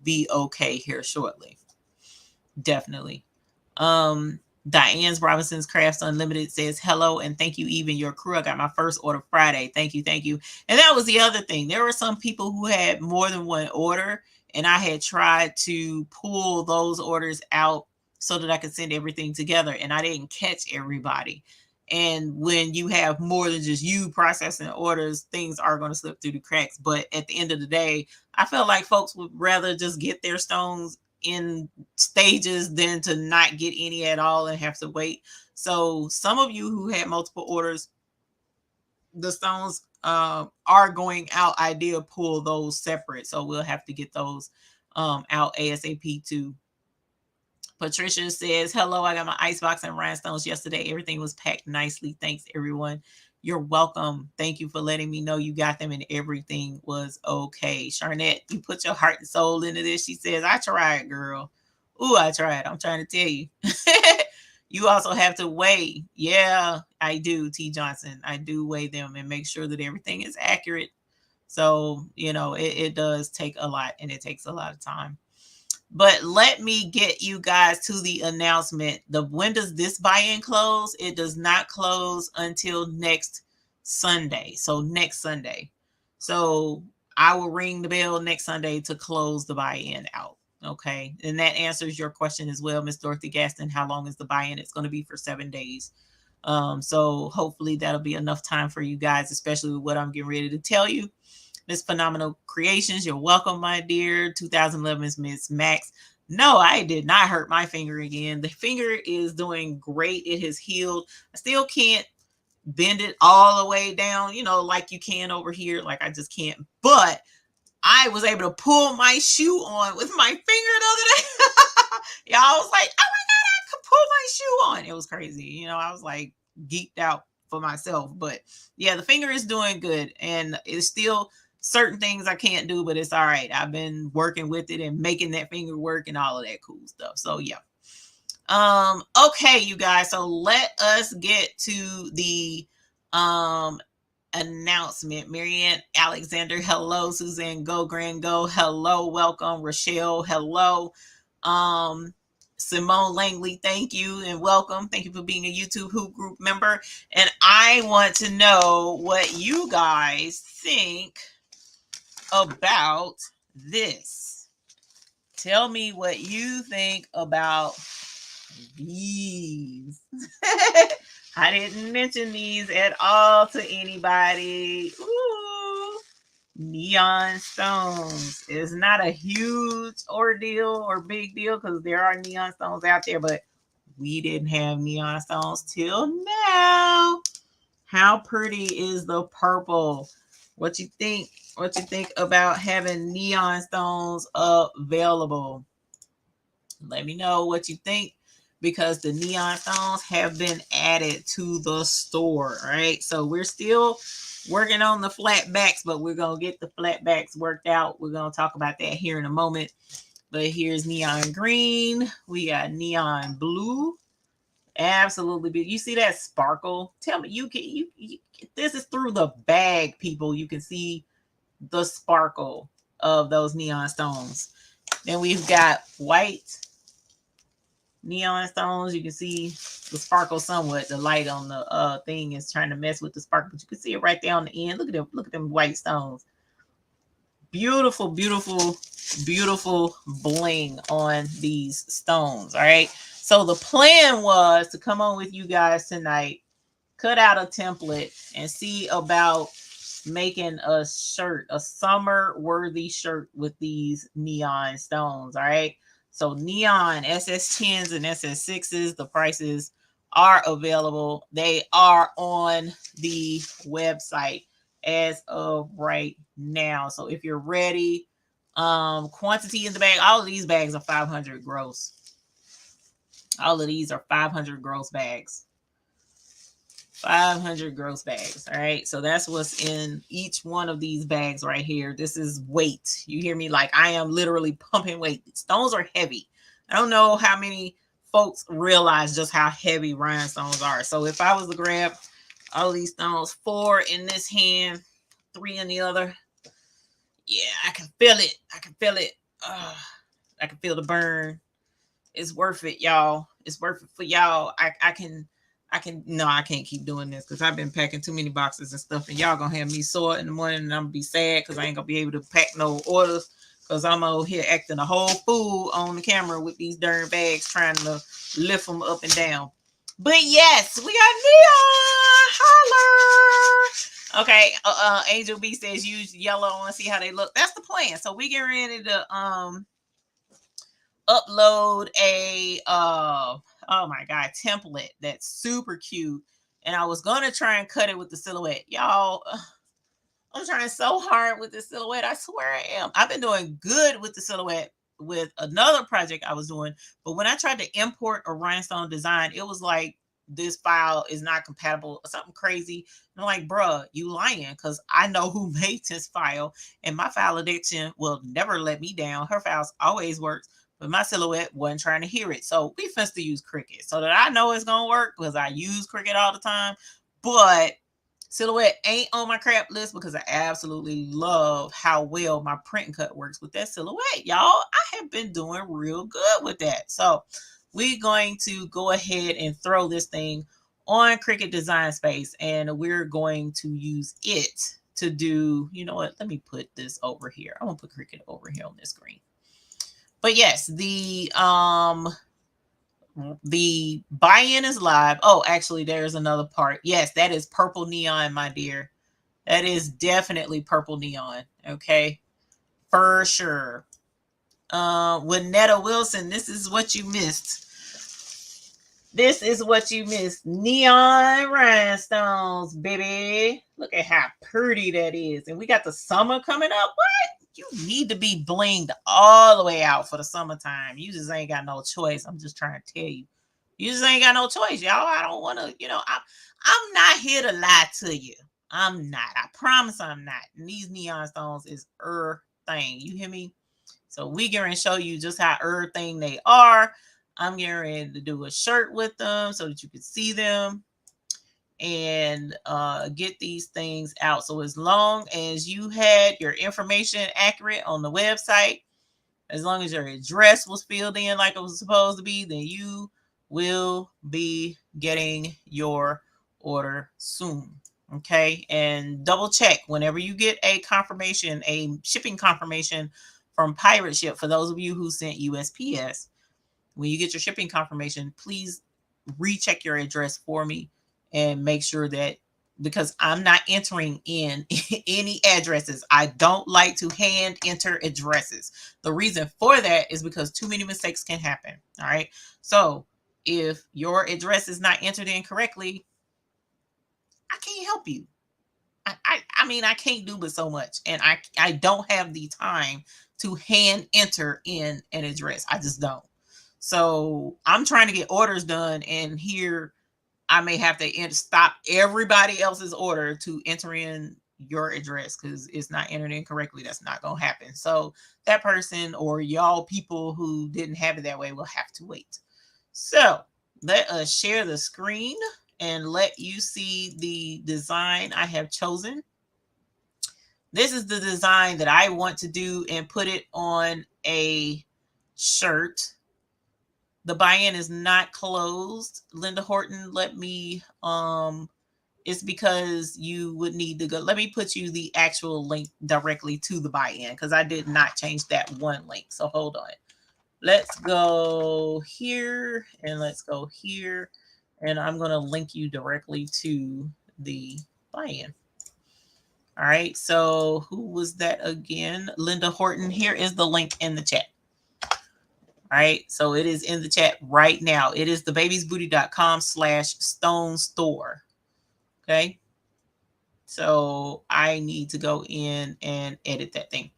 be okay here shortly. Definitely. Diane's Robinson's Crafts Unlimited says, hello and thank you, even your crew. I got my first order Friday. Thank you. And that was the other thing. There were some people who had more than one order, and I had tried to pull those orders out so that I could send everything together, and I didn't catch everybody. And when you have more than just you processing orders, things are going to slip through the cracks. But at the end of the day, I felt like folks would rather just get their stones in stages than to not get any at all and have to wait. So some of you who had multiple orders, the stones are going out. I did pull those separate, so we'll have to get those out ASAP too. Patricia says, hello, I got my icebox and rhinestones yesterday. Everything was packed nicely. Thanks, everyone. You're welcome. Thank you for letting me know you got them and everything was okay. Charnette, you put your heart and soul into this. She says, I tried, girl. Ooh, I tried. I'm trying to tell you. You also have to weigh. Yeah, I do, T. Johnson. I do weigh them and make sure that everything is accurate. So, it does take a lot, and it takes a lot of time. But let me get you guys to the announcement. When does this buy-in close? It does not close until next Sunday. So next Sunday. So I will ring the bell next Sunday to close the buy-in out. Okay. And that answers your question as well, Miss Dorothy Gaston. How long is the buy-in? It's going to be for 7 days. So hopefully that'll be enough time for you guys, especially with what I'm getting ready to tell you. Miss Phenomenal Creations, you're welcome, my dear. 2011 is Miss Max. No, I did not hurt my finger again. The finger is doing great. It has healed. I still can't bend it all the way down, like you can over here. Like I just can't. But I was able to pull my shoe on with my finger the other day. Y'all was like, oh my God, I could pull my shoe on. It was crazy. I was like geeked out for myself. But yeah, the finger is doing good. And it's still certain things I can't do, but it's all right. I've been working with it and making that finger work and all of that cool stuff. So yeah. Okay, you guys. So let us get to the announcement. Marianne Alexander, hello. Suzanne Go Grand Go, hello. Welcome. Rochelle, hello. Simone Langley, thank you and welcome. Thank you for being a YouTube Hoop Group member. And I want to know what you guys think about this. Tell me what you think about these. I didn't mention these at all to anybody. Ooh, neon stones. It's not a huge ordeal or big deal because there are neon stones out there, but we didn't have neon stones till now. How pretty is the purple? What you think? What you think about having neon stones available? Let me know what you think, because the neon stones have been added to the store. All right. So we're still working on the flatbacks, but we're going to get the flatbacks worked out. We're going to talk about that here in a moment. But here's neon green. We got neon blue. Absolutely beautiful. You see that sparkle? Tell me, you this is through the bag, people. You can see the sparkle of those neon stones. Then we've got white neon stones. You can see the sparkle somewhat. The light on the thing is trying to mess with the sparkle, but you can see it right there on the end. Look at them. Look at them white stones. Beautiful, beautiful, beautiful bling on these stones. All right. So the plan was to come on with you guys tonight, cut out a template, and see about making a shirt, a summer worthy shirt with these neon stones. All right. So neon SS10s and SS6s, the prices are available. They are on the website as of right now. So if you're ready, quantity in the bag, all of these bags are 500 gross. All of these are 500 gross bags. 500 gross bags. All right. So that's what's in each one of these bags right here. This is weight. You hear me? Like I am literally pumping weight. Stones are heavy. I don't know how many folks realize just how heavy rhinestones are. So if I was to grab all these stones, 4 in this hand, 3 in the other, yeah, I can feel it. I can feel it. I can feel the burn. It's worth it, y'all. It's worth it for y'all. No, I can't keep doing this because I've been packing too many boxes and stuff, and y'all gonna have me sore in the morning, and I'm gonna be sad because I ain't gonna be able to pack no orders because I'm over here acting a whole fool on the camera with these darn bags trying to lift them up and down. But yes, we got neon. Holler. Okay, Angel B says use yellow. I want to see how they look. That's the plan. So we get ready to upload a oh my god, template that's super cute, and I was gonna try and cut it with the silhouette. Y'all, I'm trying so hard with the silhouette. I swear I am. I've been doing good with the silhouette with another project I was doing, but when I tried to import a rhinestone design, it was like this file is not compatible or something crazy. And I'm like, bruh, you lying, because I know who made this file, and my file addiction will never let me down. Her files always works, but my silhouette wasn't trying to hear it. So we finna use Cricut so that I know it's gonna work because I use Cricut all the time. But silhouette ain't on my crap list because I absolutely love how well my print and cut works with that silhouette. Y'all, I have been doing real good with that. So we're going to go ahead and throw this thing on Cricut Design Space, and we're going to use it to do, you know what, let me put this over here. I'm gonna put Cricut over here on this screen. But yes, the buy-in is live. Oh, actually, there's another part. Yes, that is purple neon, my dear. That is definitely purple neon. Okay, for sure. Winetta Wilson, this is what you missed. This is what you missed. Neon rhinestones, baby. Look at how pretty that is. And we got the summer coming up. What? You need to be blinged all the way out for the summertime. You just ain't got no choice. I'm just trying to tell you. You just ain't got no choice, y'all. I don't want to, I'm not here to lie to you. I'm not. I promise I'm not. And these neon stones is thing. You hear me? So we gonna show you just how thing they are. I'm getting ready to do a shirt with them so that you can see them and get these things out. So as long as you had your information accurate on the website, as long as your address was filled in like it was supposed to be, then you will be getting your order soon. Okay, and double check whenever you get a confirmation, a shipping confirmation from Pirate Ship. For those of you who sent USPS, when you get your shipping confirmation, please recheck your address for me and make sure that, because I'm not entering in any addresses. I don't like to hand enter addresses. The reason for that is because too many mistakes can happen. All right. So if your address is not entered in correctly, I can't help you. I mean, I can't do but so much. And I don't have the time to hand enter in an address. I just don't. So I'm trying to get orders done, and here I may have to stop everybody else's order to enter in your address because it's not entered in correctly. That's not going to happen. So that person or y'all people who didn't have it that way will have to wait. So let us share the screen and let you see the design I have chosen. This is the design that I want to do and put it on a shirt. The buy-in is not closed. Linda Horton, let me it's because you would need to go. Let me put you the actual link directly to the buy-in because I did not change that one link. So hold on. Let's go here and let's go here. And I'm going to link you directly to the buy-in. All right. So who was that again? Linda Horton. Here is the link in the chat. All right. So it is in the chat right now. It is thebabiesbooty.com/stone store. Okay. So I need to go in and edit that thing.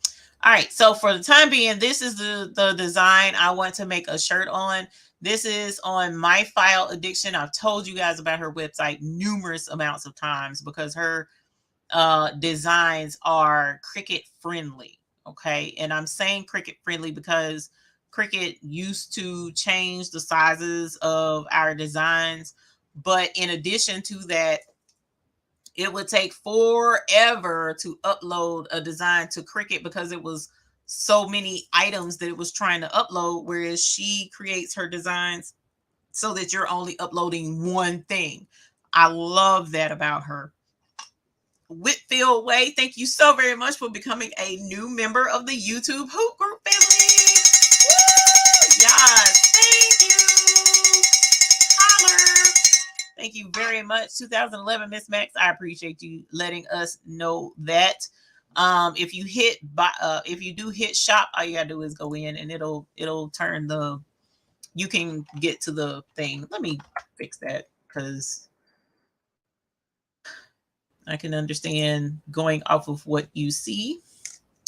All right. So for the time being, this is the design I want to make a shirt on. This is on My File Addiction. I've told you guys about her website numerous amounts of times because her designs are Cricut friendly. Okay. And I'm saying Cricut friendly because Cricut used to change the sizes of our designs. But in addition to that, it would take forever to upload a design to Cricut because it was so many items that it was trying to upload, whereas she creates her designs so that you're only uploading one thing. I love that about her. Whitfield Way, thank you so very much for becoming a new member of the YouTube Hoop Group family. Woo! Yes, thank you. Holler. Thank you very much. 2011, Miss Max. I appreciate you letting us know that. If you do hit shop, all you gotta do is go in and it'll turn the. You can get to the thing. Let me fix that because I can understand going off of what you see.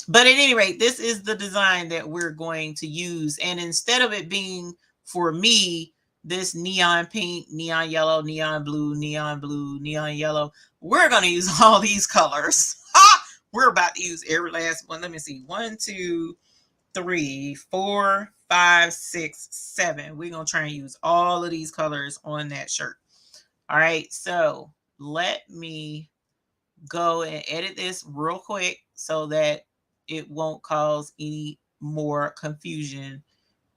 But at any rate, this is the design that we're going to use. And instead of it being for me, this neon pink, neon yellow, neon blue, neon yellow, we're going to use all these colors. We're about to use every last one. Let me see. 1, 2, 3, 4, 5, 6, 7. We're going to try and use all of these colors on that shirt. All right. So let me go and edit this real quick so that it won't cause any more confusion.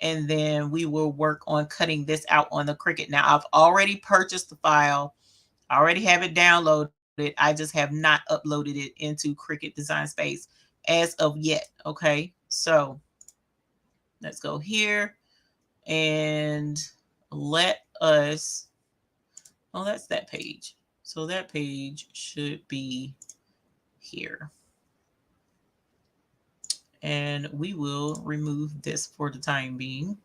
And then we will work on cutting this out on the Cricut. Now, I've already purchased the file. I already have it downloaded. I just have not uploaded it into Cricut Design Space as of yet. Okay, so let's go here and let us, oh, that's that page. So that page should be here. And we will remove this for the time being.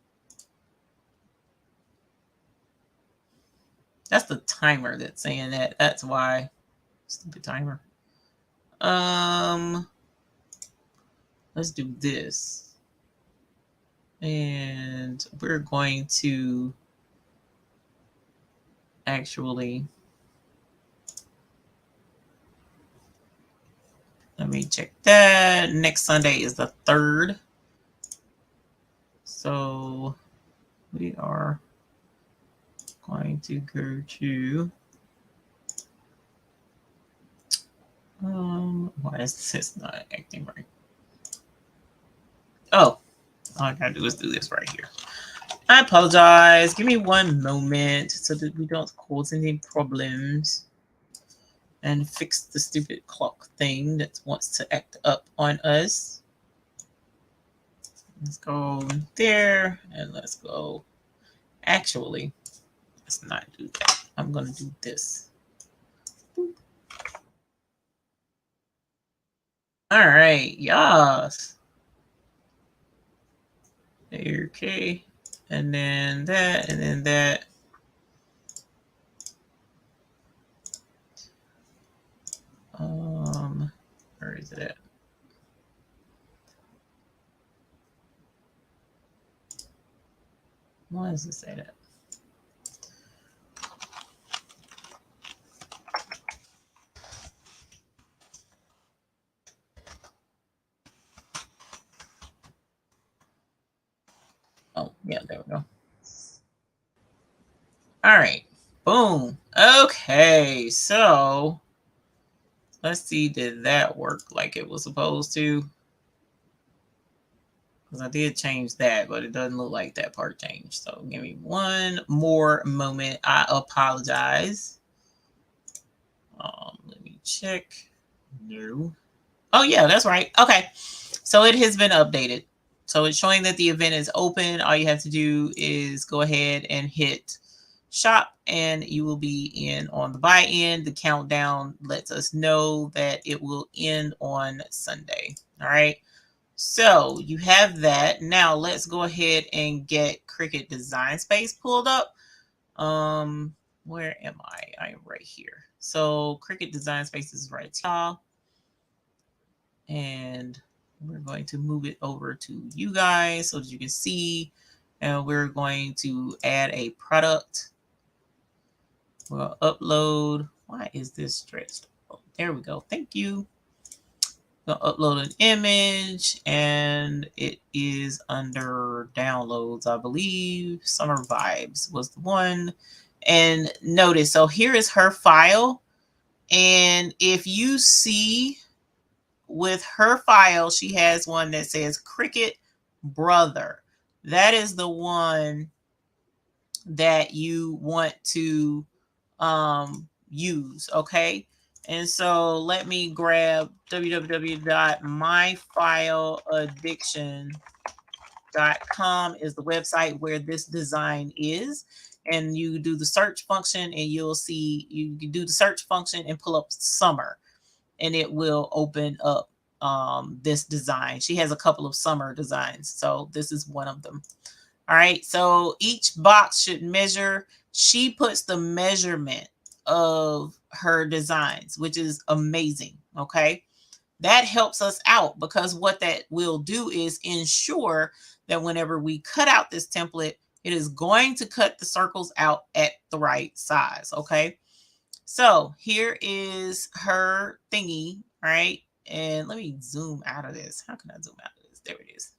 That's the timer that's saying that. That's why. Stupid timer. Let's do this. And we're going to actually, let me check that. Next Sunday is the 3rd. So we are going to go to, why is this not acting right? Oh, all I gotta do is do this right here. I apologize. Give me one moment so that we don't cause any problems and fix the stupid clock thing that wants to act up on us. Let's go there and let's go. Actually, let's not do that. I'm going to do this. All right, yes. Okay, and then that, and then that. Where is it at? Why does it say that? Oh, yeah, there we go. All right, boom. Okay, so let's see, did that work like it was supposed to? because I did change that, but it doesn't look like that part changed. So give me one more moment. I apologize. Let me check. No. Oh yeah, that's right. Okay. So it has been updated. So it's showing that the event is open. All you have to do is go ahead and hit shop and you will be in on the buy in. The countdown lets us know that it will end on Sunday. All right. So you have that. Now let's go ahead and get Cricut Design Space pulled up. Where am I? I am right here. So Cricut Design Space is right here. And we're going to move it over to you guys so that you can see. And we're going to add a product. We'll upload. Why is this stretched? Oh, there we go. Thank you. We'll upload an image and it is under downloads, I believe. Summer Vibes was the one. And notice, so here is her file. And if you see with her file, she has one that says Cricut Brother. That is the one that you want to use, okay? And so let me grab www.myfileaddiction.com is the website where this design is. And you do the search function and you'll see, you can do the search function and pull up summer and it will open up this design. She has a couple of summer designs. So this is one of them. All right. So each box should measure. She puts the measurement of her designs, which is amazing. Okay. That helps us out because what that will do is ensure that whenever we cut out this template, it is going to cut the circles out at the right size. Okay. So here is her thingy. All right. And let me zoom out of this. How can I zoom out of this? There it is.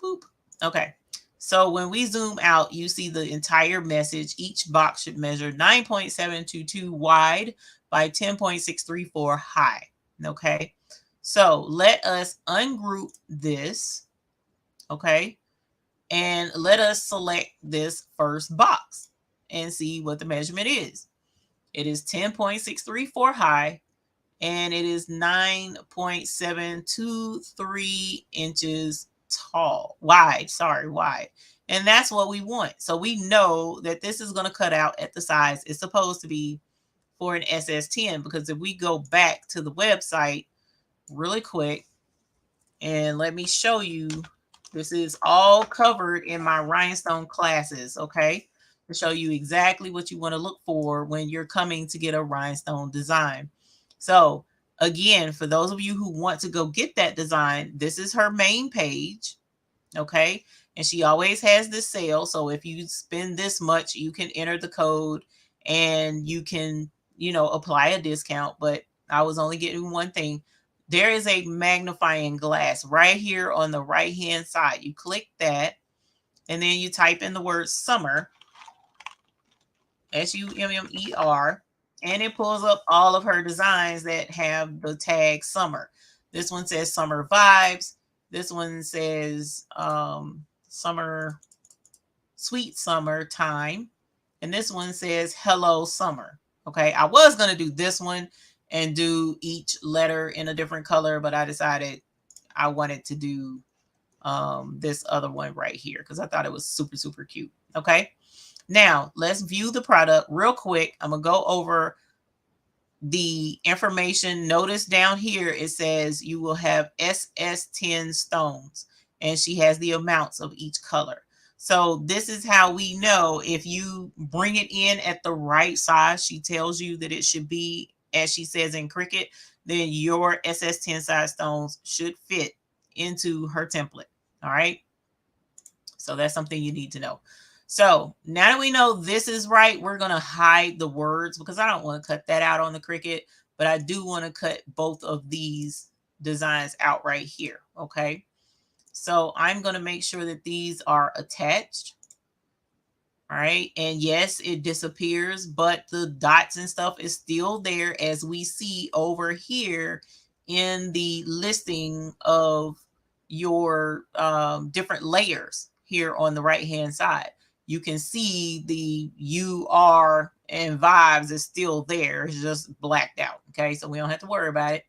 Boop. Okay. So when we zoom out, you see the entire message. Each box should measure 9.722 wide by 10.634 high. Okay. So let us ungroup this. Okay. And let us select this first box and see what the measurement is. It is 10.634 high and it is 9.723 inches wide. And that's what we want. So we know that this is going to cut out at the size it's supposed to be for an SS10, because if we go back to the website really quick and let me show you, this is all covered in my Rhinestone classes, okay? To show you exactly what you want to look for when you're coming to get a Rhinestone design. So again, for those of you who want to go get that design, this is her main page, okay? And she always has this sale. So if you spend this much, you can enter the code and you can, you know, apply a discount. But I was only getting one thing. There is a magnifying glass right here on the right-hand side. You click that and then you type in the word summer, SUMMER, and it pulls up all of her designs that have the tag summer. This one says Summer Vibes. This one says Summer, Sweet Summer Time. And this one says Hello Summer. Okay, I was going to do this one and do each letter in a different color, but I decided I wanted to do this other one right here because I thought it was super, super cute. Okay. Now, let's view the product real quick. I'm going to go over the information. Notice down here, it says you will have SS10 stones, and she has the amounts of each color. So this is how we know if you bring it in at the right size. She tells you that it should be, as she says in Cricut, then your SS10 size stones should fit into her template. All right. So that's something you need to know. So now that we know this is right, we're going to hide the words because I don't want to cut that out on the Cricut, but I do want to cut both of these designs out right here. Okay. So I'm going to make sure that these are attached. All right. And yes, it disappears, but the dots and stuff is still there, as we see over here in the listing of, your different layers here on the right hand side. You can see the UR and vibes is still there. It's just blacked out. Okay, so we don't have to worry about it.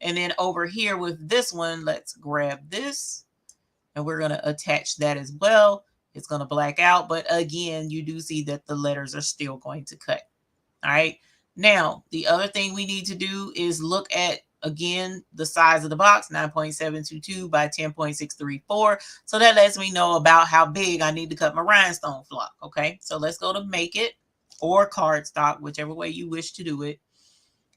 And then over here with this one, let's grab this and we're going to attach that as well. It's going to black out, but again, you do see that the letters are still going to cut. All right. Now, the other thing we need to do is look at, again, the size of the box, 9.722 by 10.634. So that lets me know about how big I need to cut my rhinestone flock. Okay. So let's go to make it or cardstock, whichever way you wish to do it.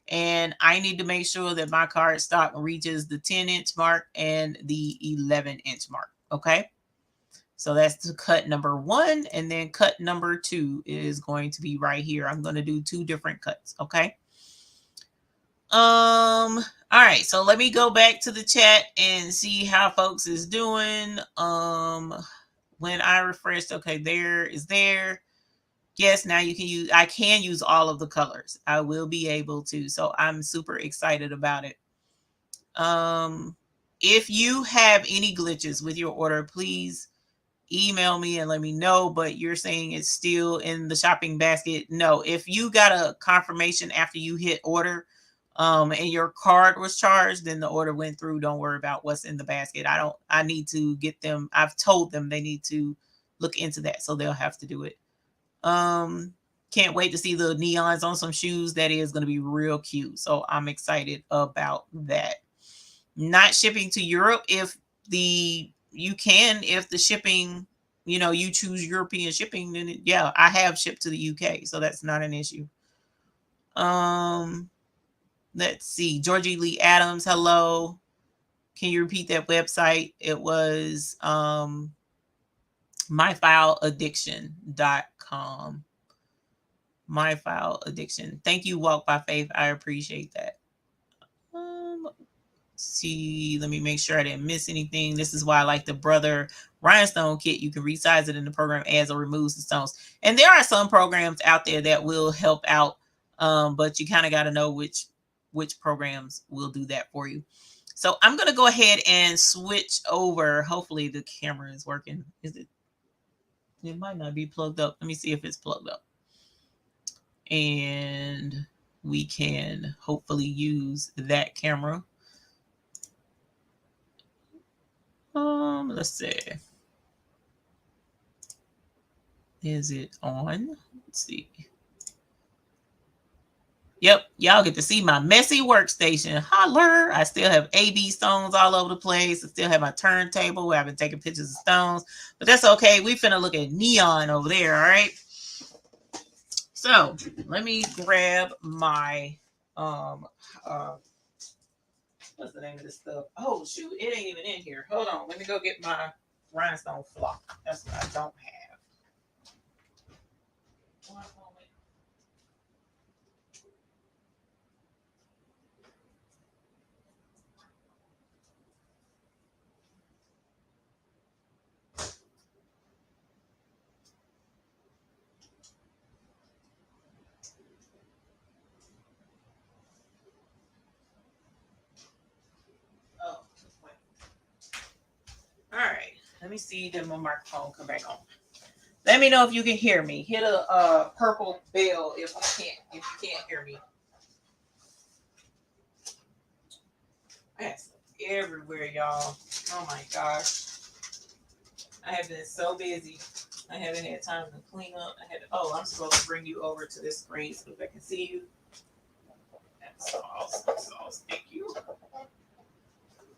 And I need to make sure that my cardstock reaches the 10-inch mark and the 11-inch mark. Okay. So that's the cut number 1. And then cut number 2 is going to be right here. I'm going to do 2 different cuts. Okay. All right. So let me go back to the chat and see how folks is doing. When I refreshed, okay, there is there. Yes, now you can use, I can use all of the colors. I will be able to. So I'm super excited about it. If you have any glitches with your order, please email me and let me know. But you're saying it's still in the shopping basket. No, if you got a confirmation after you hit order, and your card was charged, then the order went through. Don't worry about what's in the basket. I need to get them. I've told them they need to look into that. So they'll have to do it. Can't wait to see the neons on some shoes. That is going to be real cute. So I'm excited about that. Not shipping to Europe. If the shipping, you choose European shipping, then yeah, I have shipped to the UK. So that's not an issue. Let's see. Georgie Lee Adams. Hello. Can you repeat that website? It was, myfileaddiction.com. myfileaddiction. Thank you, Walk by Faith. I appreciate that. See, let me make sure I didn't miss anything. This is why I like the Brother Rhinestone kit. You can resize it in the program, adds or removes the stones. And there are some programs out there that will help out, but you kind of got to know which programs will do that for you. So I'm going to go ahead and switch over. Hopefully the camera is working. Is it? It might not be plugged up. Let me see if it's plugged up. And we can hopefully use that camera. Let's see. Is it on? Let's see. Yep, y'all get to see my messy workstation. Holler! I still have AB stones all over the place. I still have my turntable where I've been taking pictures of stones, but that's okay. We finna look at neon over there, all right? So let me grab my what's the name of this stuff? Oh shoot, it ain't even in here. Hold on, let me go get my rhinestone flock. That's what I don't have. One moment. Oh, all right. Let me see. Did my microphone come back on? Let me know if you can hear me. Hit a purple bell if you can't hear me. That's everywhere, y'all. Oh my gosh. I have been so busy. I haven't had time to clean up. I'm supposed to bring you over to this screen so that I can see you. That's awesome. Thank you.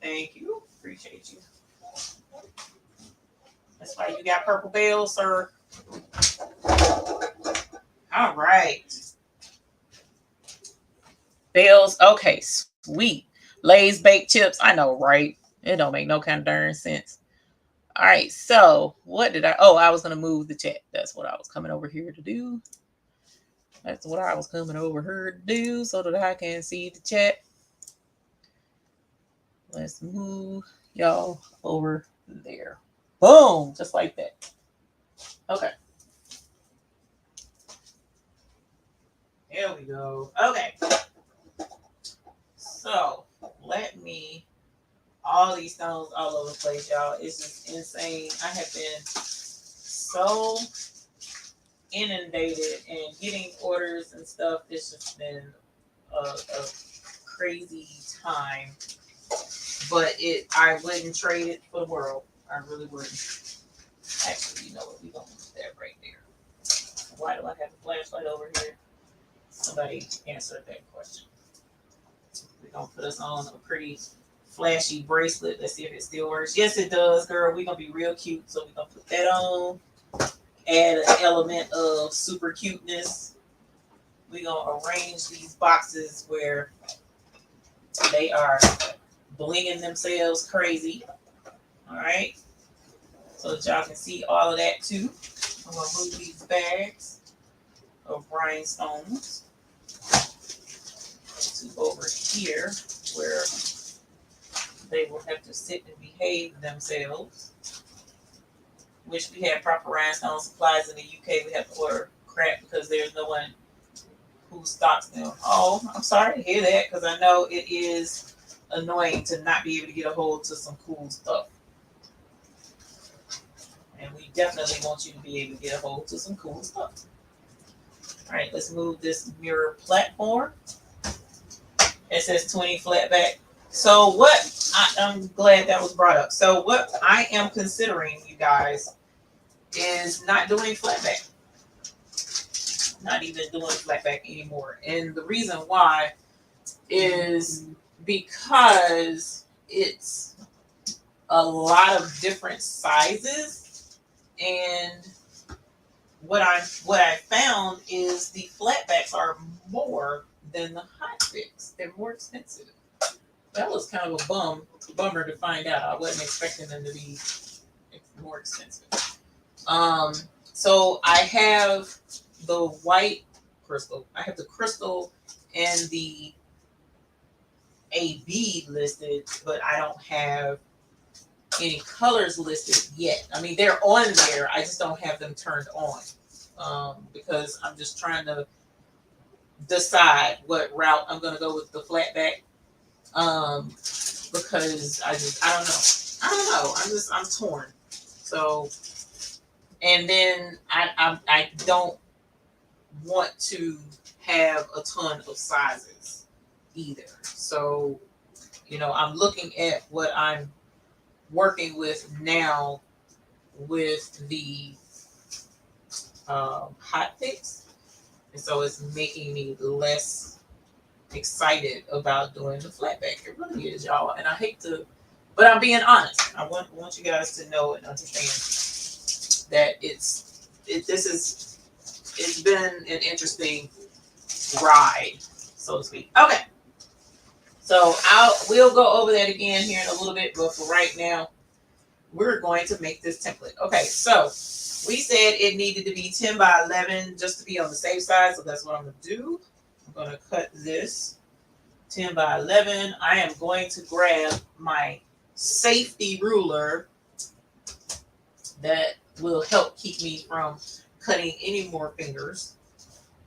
Thank you. Appreciate you. That's why you got purple bells, sir. All right. Bells. Okay, sweet. Lay's baked chips. I know, right? It don't make no kind of darn sense. All right, so what did I was going to move the chat. That's what I was coming over here to do. So that I can see the chat. Let's move y'all over there. Boom, just like that. Okay. There we go. Okay. So let me all these stones all over the place, y'all. It's just insane. I have been so inundated and getting orders and stuff. It's just been a crazy time. But I wouldn't trade it for the world. I really wouldn't. Actually, you know what? We're going to leave that right there. Why do I have a flashlight over here? Somebody answered that question. We're going to put us on a pretty flashy bracelet. Let's see if it still works. Yes, it does, girl. We're going to be real cute. So we're going to put that on. Add an element of super cuteness. We're going to arrange these boxes where they are blinging themselves crazy. All right. So that y'all can see all of that too. I'm going to move these bags of rhinestones to over here where they will have to sit and behave themselves. Wish we had proper rhinestone supplies in the UK. We have to order crap because there's no one who stocks them. Oh, I'm sorry to hear that because I know it is annoying to not be able to get a hold to some cool stuff. And we definitely want you to be able to get a hold to some cool stuff. All right, let's move this mirror platform. It says 20 flatback. So what, I'm glad that was brought up. So what I am considering, you guys, is not doing flatback. Not even doing flatback anymore. And the reason why is because it's a lot of different sizes. And what I found is the flatbacks are more than the Hotfix. They're more expensive. That was kind of a bummer to find out. I wasn't expecting them to be more expensive. So I have the white crystal. I have the crystal and the AB listed, but I don't have any colors listed yet. I mean, they're on there. I just don't have them turned on because I'm just trying to decide what route I'm going to go with the flatback. Because I don't know. I'm torn. So, and then I don't want to have a ton of sizes either. So, you know, I'm looking at what I'm working with now with the Hotfix, and so it's making me less excited about doing the flatback. It really is, y'all. And I hate to, but I'm being honest. I want you guys to know and understand that it's been an interesting ride, so to speak. Okay. So we'll go over that again here in a little bit, but for right now, we're going to make this template. Okay, so we said it needed to be 10 by 11 just to be on the safe side, so that's what I'm going to do. I'm going to cut this 10 by 11. I am going to grab my safety ruler that will help keep me from cutting any more fingers.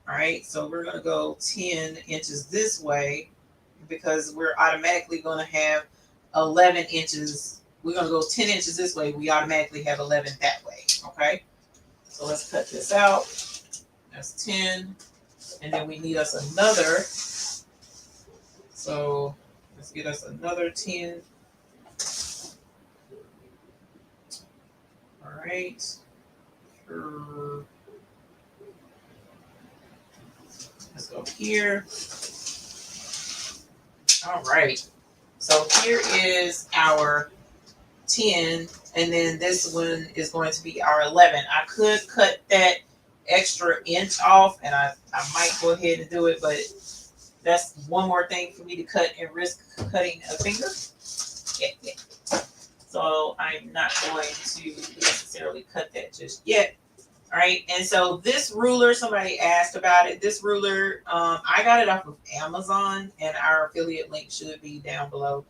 All right, so we're going to go 10 inches this way because we're automatically going to have 11 inches. We're going to go 10 inches this way. We automatically have 11 that way. Okay, so let's cut this out. That's 10. And then we need us another. So let's get us another 10. All right. Let's go here. All right. So here is our 10, and then this one is going to be our 11. I could cut that extra inch off, and I might go ahead and do it, but that's one more thing for me to cut and risk cutting a finger. Yeah. So I'm not going to necessarily cut that just yet. All right, and so this ruler, somebody asked about it. This ruler, I got it off of Amazon, and our affiliate link should be down below.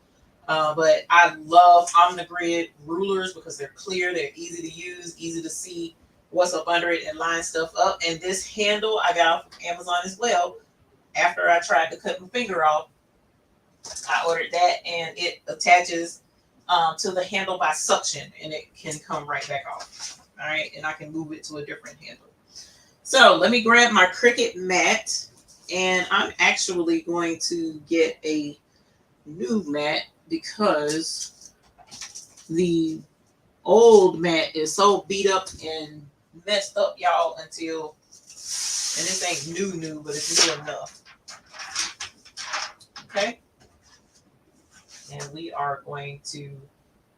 But I love Omnigrid rulers because they're clear, they're easy to use, easy to see what's up under it and line stuff up. And this handle I got off of Amazon as well. After I tried to cut my finger off, I ordered that, and it attaches to the handle by suction, and it can come right back off. All right, and I can move it to a different handle. So let me grab my Cricut mat, and I'm actually going to get a new mat because the old mat is so beat up and messed up, y'all, until, and this ain't new, but it's new enough. Okay. And we are going to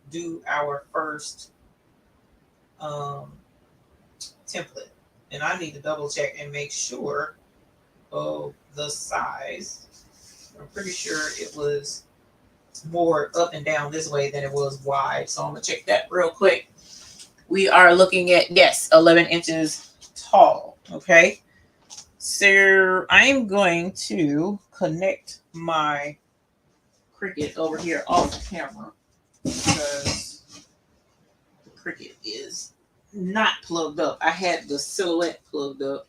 do our first template. And I need to double check and make sure of the size. I'm pretty sure it was more up and down this way than it was wide. So I'm going to check that real quick. We are looking at, yes, 11 inches tall. Okay. So I'm going to connect my Cricut over here off camera because the Cricut is not plugged up. I had the silhouette plugged up.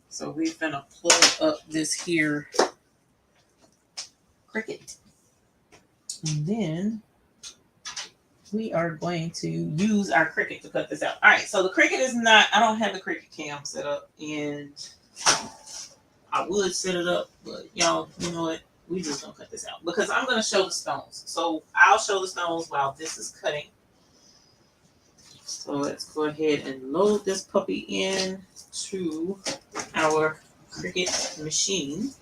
So we're gonna plug up this here Cricut. And then we are going to use our Cricut to cut this out. All right, so the Cricut is not, I don't have the Cricut cam set up, and I would set it up, but y'all, you know what? We just gonna cut this out because I'm gonna show the stones. So I'll show the stones while this is cutting. So let's go ahead and load this puppy in to our Cricut machine.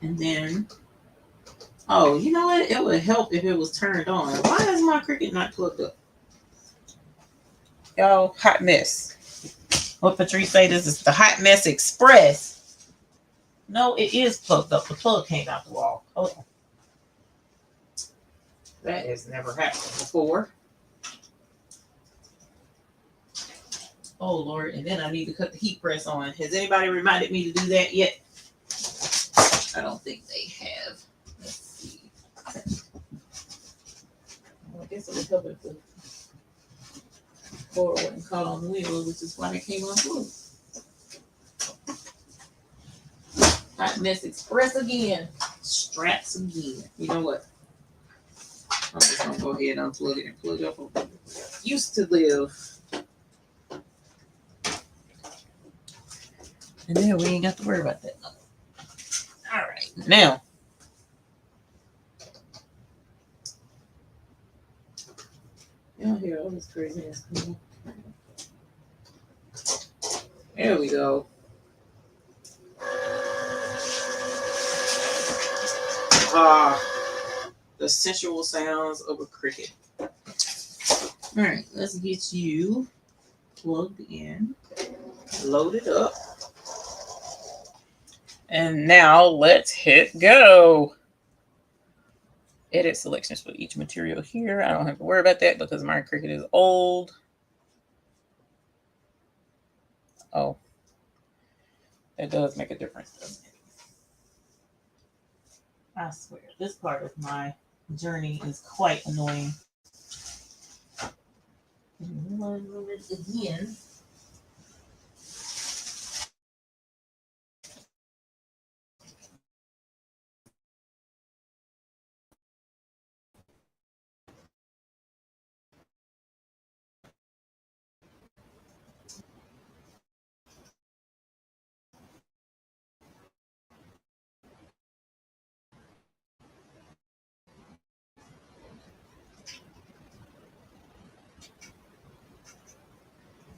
And then, oh, you know what? It would help if it was turned on. Why is my Cricut not plugged up? Y'all, hot mess. What Patrice say, this is the Hot Mess Express. No, it is plugged up. The plug came out the wall. Hold on. That has never happened before. Oh, Lord. And then I need to cut the heat press on. Has anybody reminded me to do that yet? I don't think they have. Let's see. Well, I guess it would help if the cord wasn't caught on the wheel, which is why it came unglued. Hot Mess Express again. Straps again. You know what? I'm just going to go ahead and unplug it and plug it up. Used to live. And then we ain't got to worry about that. All right. Now, y'all hear all this craziness coming up. There we go. The sensual sounds of a Cricut. All right, let's get you plugged in, loaded up. And now let's hit go. Edit selections for each material here. I don't have to worry about that because my Cricut is old. Oh, that does make a difference, doesn't it? I swear, this part of my journey is quite annoying. One moment again.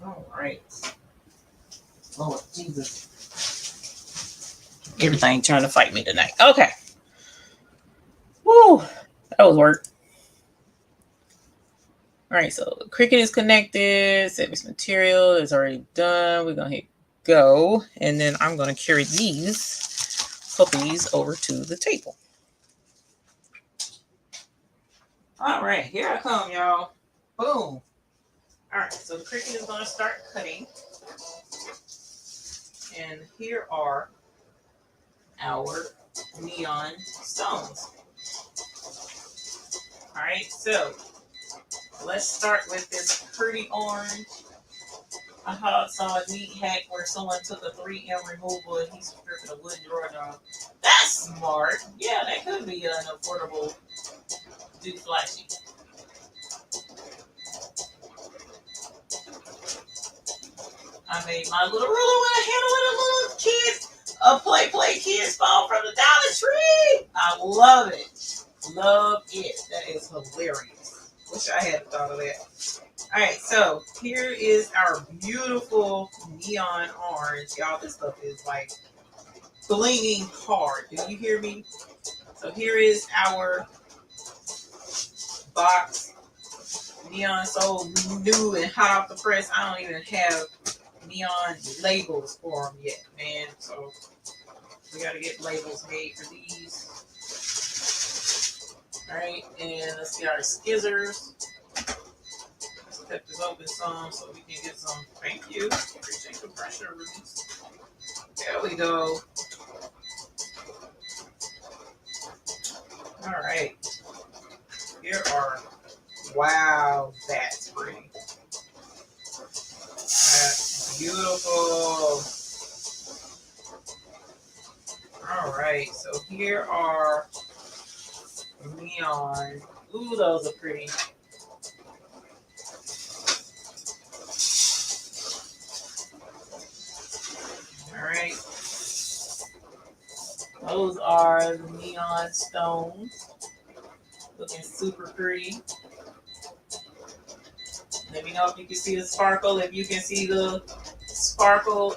All right. Oh, Jesus. Everything trying to fight me tonight. Okay. Woo. That was work. All right. So Cricut is connected. Service material is already done. We're going to hit go. And then I'm going to carry these puppies over to the table. All right. Here I come, y'all. Boom. All right. So the Cricut is going to start cutting. And here are our neon stones. All right, so let's start with this pretty orange. I saw a neat hack where someone took a 3M removal and he stripped a wooden door down. That's Smart. Yeah, that could be an affordable do flashy. I made my little ruler with a handle with a little kids, a play kids phone from the Dollar Tree. I love it. Love it. That is hilarious. Wish I had thought of that. All right, so here is our beautiful neon orange. Y'all, this stuff is like blinging hard. Do you hear me? So here is our box. Neon so new and hot off the press. I don't even have neon labels for them yet, man. So we got to get labels made for these. All right, and let's get our skizzers. Let's cut this open some so we can get some. Thank you. Appreciate the pressure release. There we go. All right. Here are, wow, that's pretty. That's beautiful. All right, so here are neon. Ooh, those are pretty. All right. Those are the neon stones. Looking super pretty. Let me know if you can see the sparkle. If you can see the sparkle,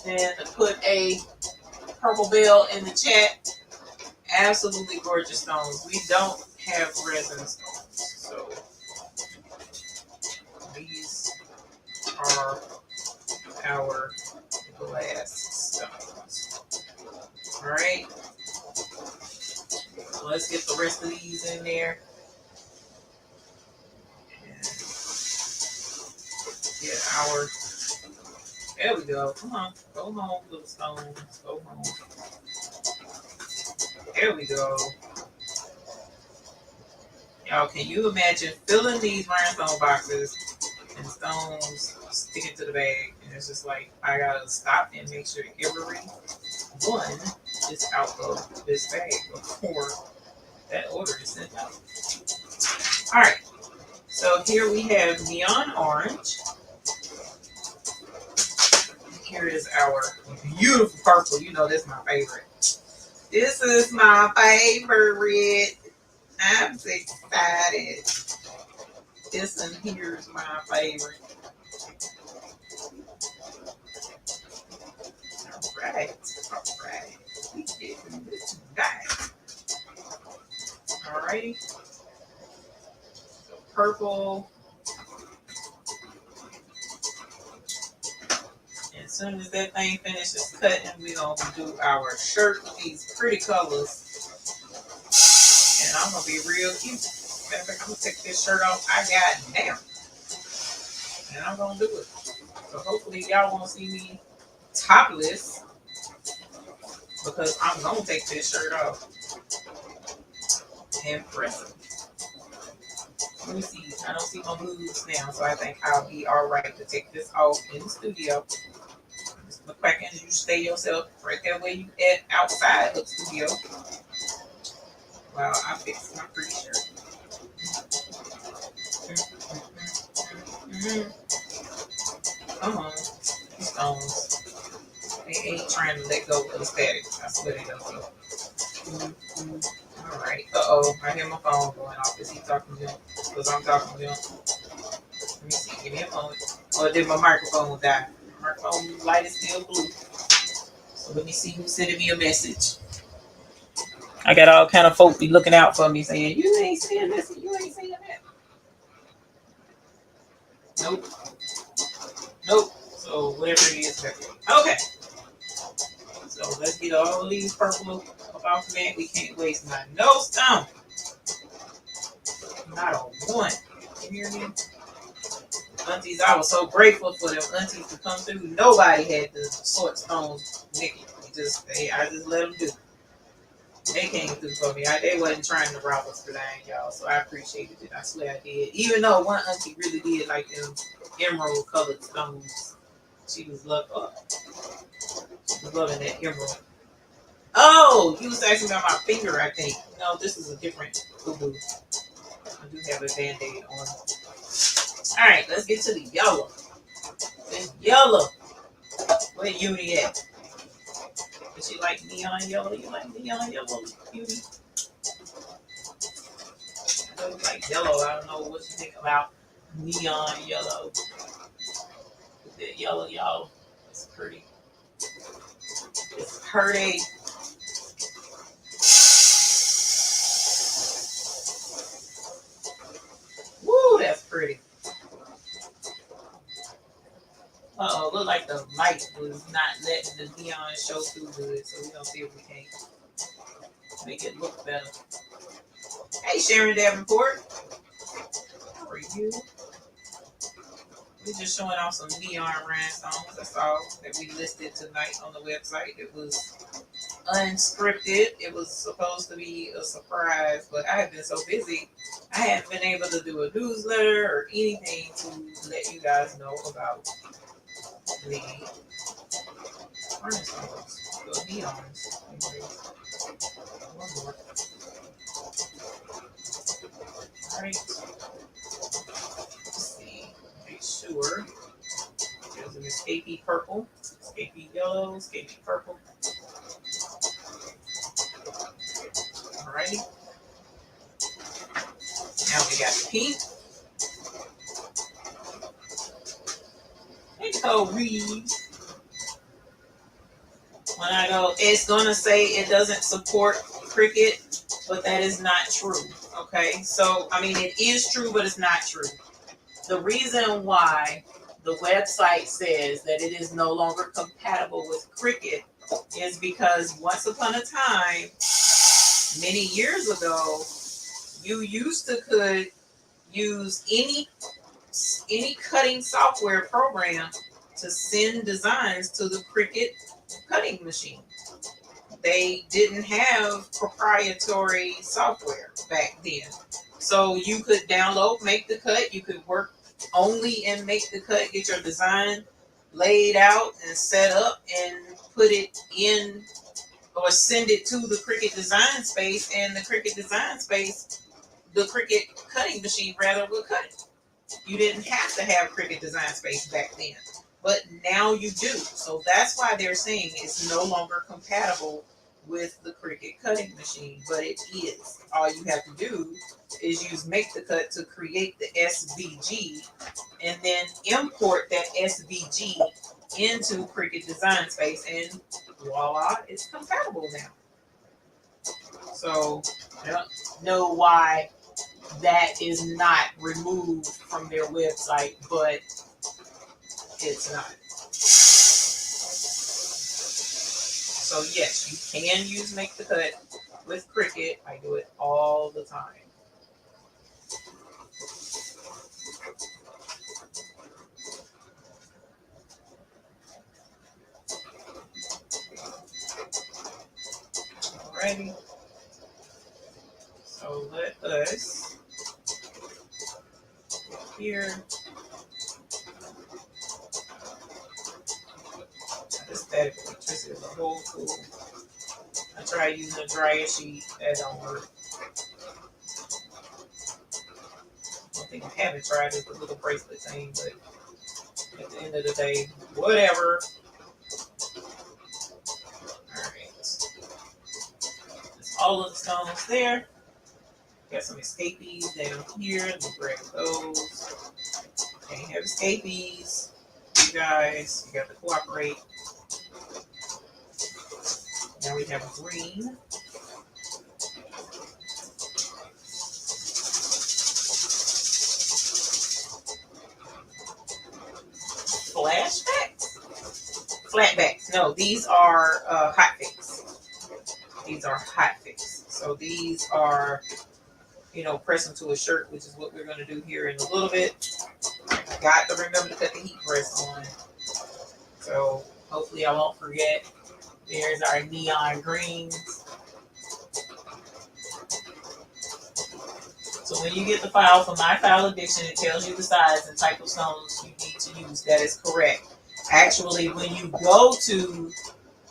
then put a purple bell in the chat. Absolutely gorgeous stones. We don't have resin stones, so these are our glass stones. All right. So let's get the rest of these in there. And get our, there we go. Come on. Go home, little stones. Go home. There we go. Y'all, can you imagine filling these rhinestone boxes and stones sticking to the bag? And it's just like, I gotta stop and make sure every one is out of this bag before that order is sent out. All right, so here we have neon orange. Here is our beautiful purple. You know, this is my favorite. This is my favorite. I'm so excited. This one here is my favorite. All right. We getting this back. All righty. So purple. And as soon as that thing finishes cutting, we're going to do our shirt with these pretty colors. And I'm going to be real cute. Matter of fact, I'm going to take this shirt off I got now. And I'm going to do it. So hopefully y'all won't see me topless, because I'm going to take this shirt off and press it. Let me see. I don't see my moves now, so I think I'll be all right to take this off in the studio. Just look back and you stay yourself right there where you at outside of the studio. Wow, I fixed my pretty shirt. Come on, these stones. They ain't trying to let go of the static. I swear they don't. All right. Uh-oh, I hear my phone going off. Is he talking to them? Because I'm talking to them. Let me see. Give me a moment. Or did my microphone die? My microphone light is still blue. So let me see who's sending me a message. I got all kind of folk be looking out for me saying, you ain't saying this and you ain't saying that. Nope. Nope. So whatever it is. Okay. So let's get all of these purple up off the mat. We can't waste no stone. Not a one. You hear me? Aunties, I was so grateful for them aunties to come through. Nobody had to sort stones naked. I just let them do it. They came through for me. They wasn't trying to rob us for that, y'all. So I appreciated it. I swear I did. Even though one auntie really did like them emerald colored stones. She was loving that emerald. Oh, you was asking about my finger, I think. No, this is a different boo-boo. I do have a band-aid on. Alright, let's get to the yellow. This yellow. Where Uni at? Does she like neon yellow? You like neon yellow, Uni? I know you like yellow. I don't know what you think about neon yellow. That yellow, y'all. It's pretty. It's pretty. Woo, that's pretty. Uh-oh, look like the light was not letting the neon show through good, so we're gonna see if we can make it look better. Hey, Sharon Davenport. How are you? We're just showing off some neon rhinestones. That's all that we listed tonight on the website. It was unscripted. It was supposed to be a surprise, but I have been so busy, I haven't been able to do a newsletter or anything to let you guys know about the rhinestones, the neons. One more. All right. Let's see. Make sure there's an escapee purple, escapee yellow, escapee purple. Alrighty. Now we got pink. Nicole Reeves. When I go, it's gonna say it doesn't support Cricut, but that is not true. Okay, so I mean it is true, but it's not true. The reason why the website says that it is no longer compatible with Cricut is because once upon a time, many years ago, you used to could use any cutting software program to send designs to the Cricut cutting machine. They didn't have proprietary software back then. So you could download Make the Cut, you could work only in Make the Cut, get your design laid out and set up and put it in or send it to the Cricut design space, and the Cricut design space, the Cricut cutting machine rather will cut it. You didn't have to have Cricut design space back then, but now you do. So that's why they're saying it's no longer compatible with the Cricut cutting machine, but it is. All you have to do is use Make the Cut to create the SVG and then import that SVG into Cricut design space, and voila, it's compatible now. So I don't know why that is not removed from their website, but it's not. So yes, you can use Make the Cut with Cricut. I do it all the time. Alrighty. So let us here. This static electricity is a whole tool. I tried using a dryer sheet, that don't work. One thing I haven't tried is the little bracelet thing, but at the end of the day, whatever. Alright. That's all of the stones there. Got some escapees down here. Let me grab those. Can't have escapees. You guys, you got to cooperate. Now we have green. Flashbacks? Flatbacks. No, these are hotfix. These are hotfix. So these are, press into a shirt, which is what we're going to do here in a little bit. Got to remember to put the heat press on. So hopefully I won't forget. There's our neon greens. So when you get the file from My File Addiction, it tells you the size and type of stones you need to use. That is correct. Actually, when you go to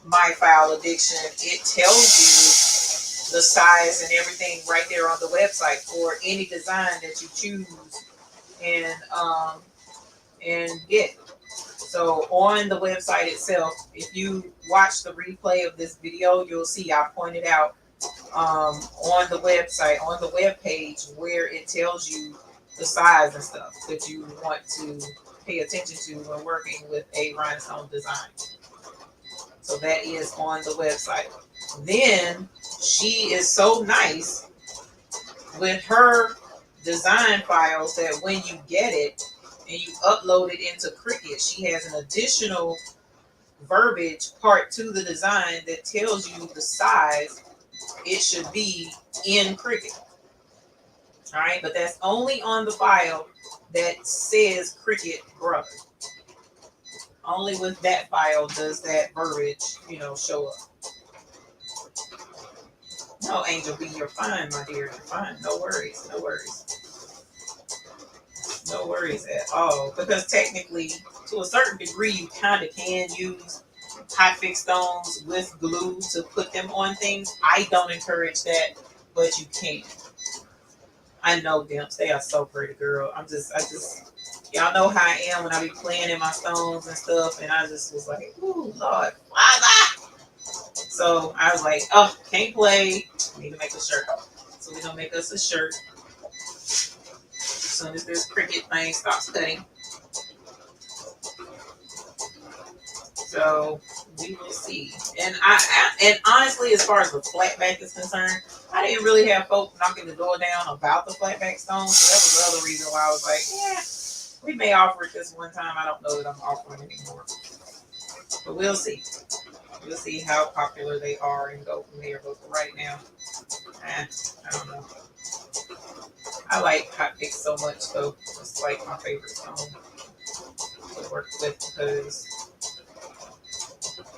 My File Addiction, it tells you the size and everything right there on the website for any design that you choose and get. So on the website itself, if you watch the replay of this video, you'll see I pointed out on the website, on the web page, where it tells you the size and stuff that you want to pay attention to when working with a rhinestone design. So that is on the website. Then she is so nice with her design files that when you get it and you upload it into Cricut, she has an additional verbiage part to the design that tells you the size it should be in Cricut. All right, but that's only on the file that says Cricut Brother. Only with that file does that verbiage, show up. No, Angel B, you're fine, my dear. You're fine. No worries. No worries. No worries at all. Because technically, to a certain degree, you kind of can use Hotfix stones with glue to put them on things. I don't encourage that, but you can. I know them. They are so pretty, girl. Y'all know how I am when I be playing in my stones and stuff, and I just was like, ooh, Lord, Father. So I was like, oh, can't play. Need to make a shirt. So we're gonna make us a shirt as soon as this Cricut thing stops cutting. So we will see. And and honestly, as far as the flatback is concerned, I didn't really have folks knocking the door down about the flatback stone. So that was the other reason why I was like, yeah, we may offer it this one time. I don't know that I'm offering it anymore. But we'll see. We'll see how popular they are and go from there. But for right now, I don't know. I like Hotfix so much though. It's like my favorite stone to work with because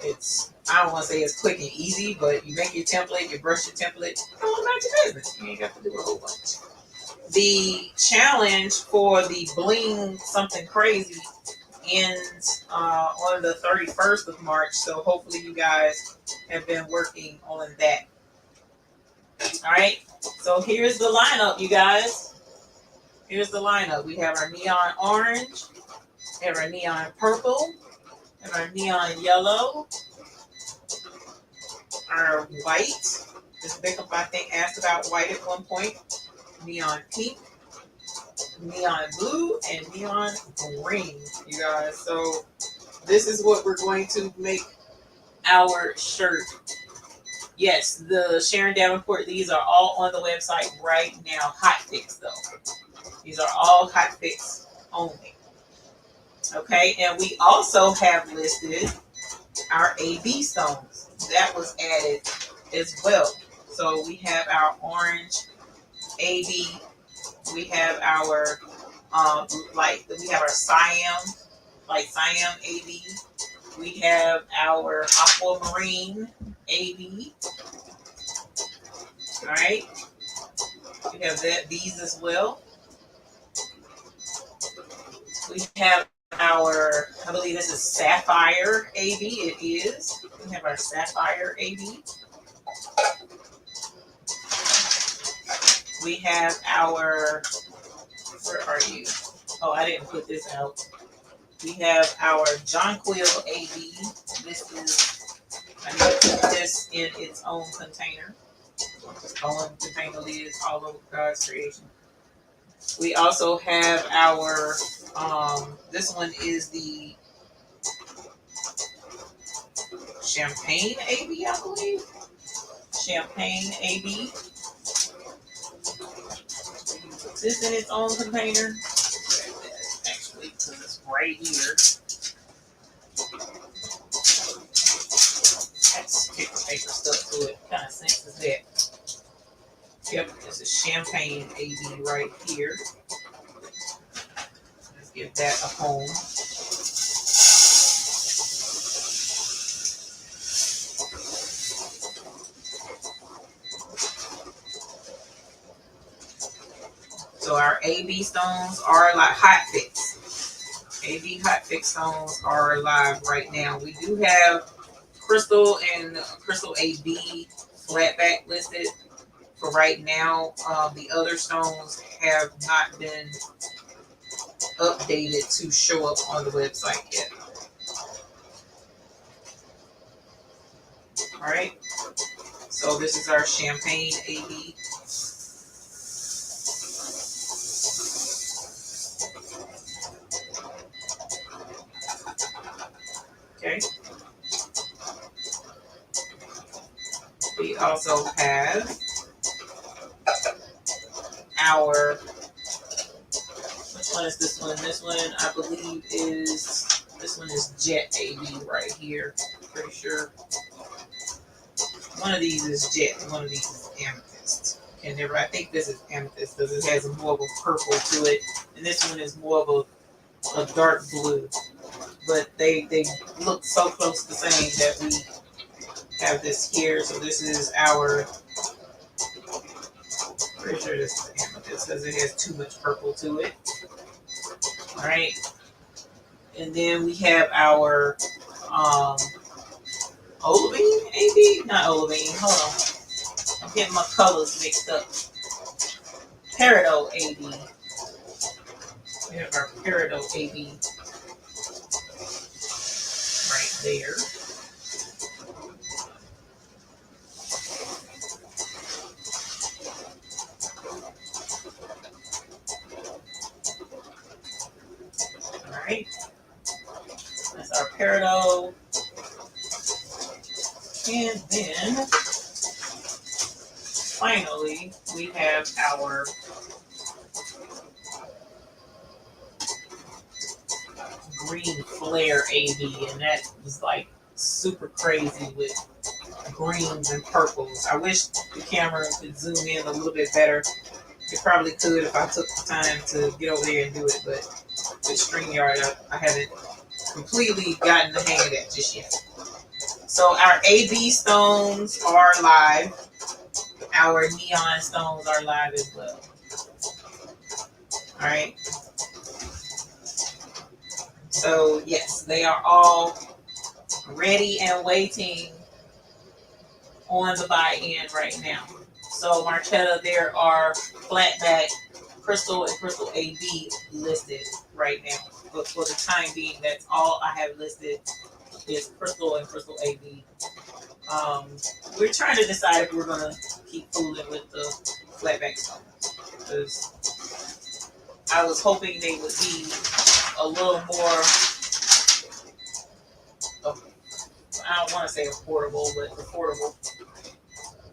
I don't want to say it's quick and easy, but you make your template, you brush your template, go about your business. You ain't got to do a whole bunch. The challenge for the Bling Something Crazy ends on the 31st of March, so hopefully you guys have been working on that. All right, so here's the lineup, you guys. Here's the lineup. We have our neon orange, we have our neon purple, we have our neon yellow, our white. This Bickham, I think, asked about white at one point. Neon pink, neon blue, and neon green, you guys. So this is what we're going to make our shirt. Yes, the Sharon Davenport, these are all on the website right now. Hotfix, though. These are all Hotfix only. Okay, and we also have listed our AB stones. That was added as well. So we have our orange AB. We have our we have our cyan, like cyan AB. We have our aquamarine AB. All right. We have these as well. We have our, I believe this is sapphire AB. It is. We have our sapphire AB. We have our, where are you? Oh, I didn't put this out. We have our Jonquil AB. This is, I need to put this in its own container. Just throwing container lids all over God's creation. We also have our, this one is the Champagne AB, I believe. Champagne AB. Put this in its own container. Actually, because it's right here. That's paper stuck to it. What kind of sense is that? Yep, this is Champagne AB right here. Let's give that a home. So our AB stones are like Hotfix. AB Hotfix stones are live right now. We do have Crystal and Crystal AB flatback listed for right now. The other stones have not been updated to show up on the website yet. All right. So this is our champagne AB. Okay. We also have our, which one is this one? This one, I believe, is, this one is Jet AB right here. Pretty sure. One of these is Jet, and one of these is Amethyst. And never, I think this is Amethyst because it has more of a purple to it, and this one is more of a dark blue. But they look so close the same that we have this here. So this is our, pretty sure this is Amethyst because it has too much purple to it. All right. And then we have our Olivine AB? Not Olivine. Hold on. I'm getting my colors mixed up. Peridot AB. We have our Peridot AB right there. All right. That's our Peridot. And then finally, we have our green flare AB, and that was like super crazy with greens and purples. I wish the camera could zoom in a little bit better. It probably could if I took the time to get over there and do it, but with StreamYard, I haven't completely gotten the hang of that just yet. So our AB stones are live. Our neon stones are live as well. All right. So yes, they are all ready and waiting on the buy-in right now. So Marchetta, there are flatback Crystal and Crystal AB listed right now. But for the time being, that's all I have listed is Crystal and Crystal AB. We're trying to decide if we're gonna keep fooling with the flatback stones, because I was hoping they would be a little more, I don't want to say affordable, but affordable.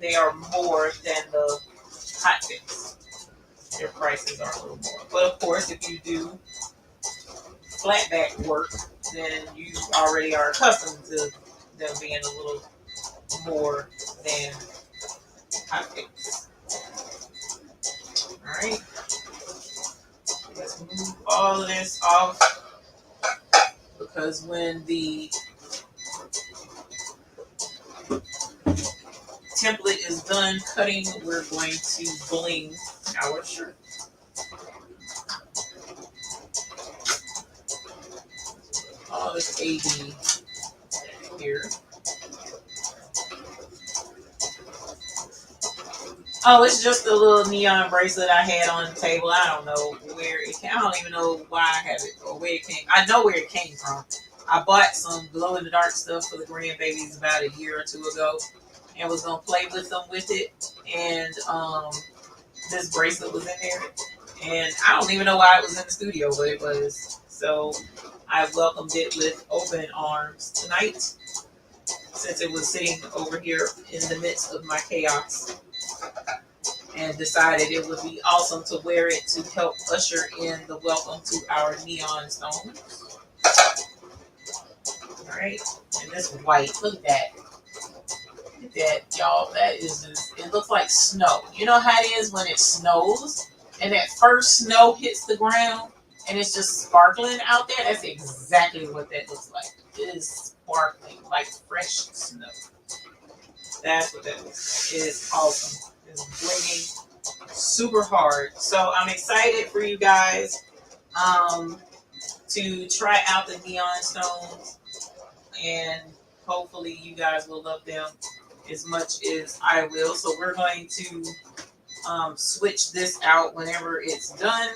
They are more than the Hotfix. Their prices are a little more. But of course, if you do flatback work, then you already are accustomed to them being a little more than Hotfix. All right. Let's move all of this off, because when the template is done cutting, we're going to bling our shirt. All this AB here. Oh, it's just a little neon bracelet I had on the table. I don't know where it came. I don't even know why I have it or where it came. I know where it came from. I bought some glow in the dark stuff for the grandbabies about a year or two ago, and was gonna play with them with it. And this bracelet was in there, and I don't even know why it was in the studio, but it was. So I welcomed it with open arms tonight, since it was sitting over here in the midst of my chaos, and decided it would be awesome to wear it to help usher in the welcome to our neon stones. All right, and this white, look at that. Look at that, y'all. That is just, it looks like snow. You know how it is when it snows and that first snow hits the ground and it's just sparkling out there? That's exactly what that looks like. It is sparkling like fresh snow. That's what that looks like. It is awesome. It's blinging super hard. So I'm excited for you guys to try out the neon stones and hopefully you guys will love them as much as I will. So we're going to switch this out whenever it's done.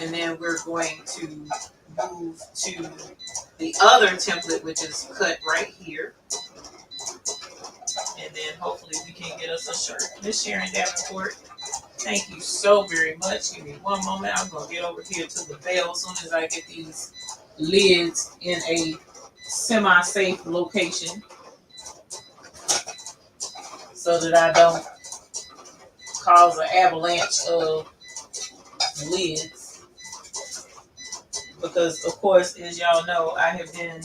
And then we're going to move to the other template, which is cut right here. And then hopefully we can get us a shirt. Miss Sharon Davenport, thank you so very much. Give me one moment. I'm going to get over here to the bell as soon as I get these lids in a semi-safe location so that I don't cause an avalanche of lids. Because, of course, as y'all know, I have been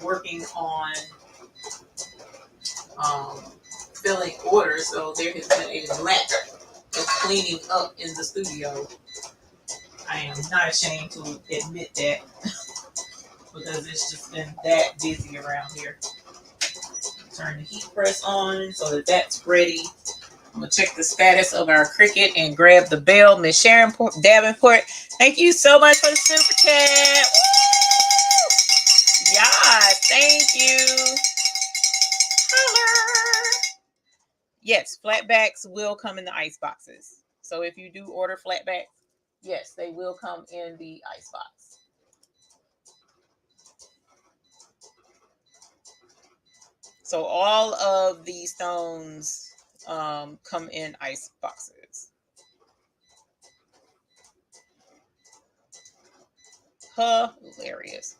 working on filling orders, so there has been a lack of cleaning up in the studio. I am not ashamed to admit that because it's just been that busy around here. Turn the heat press on so that that's ready. I'm gonna check the status of our Cricut and grab the bell. Miss Sharon Davenport, thank you so much for the super chat. Woo! Yeah, thank you. Yes, flatbacks will come in the ice boxes. So if you do order flatbacks, yes, they will come in the ice box. So all of these stones come in ice boxes. Hilarious.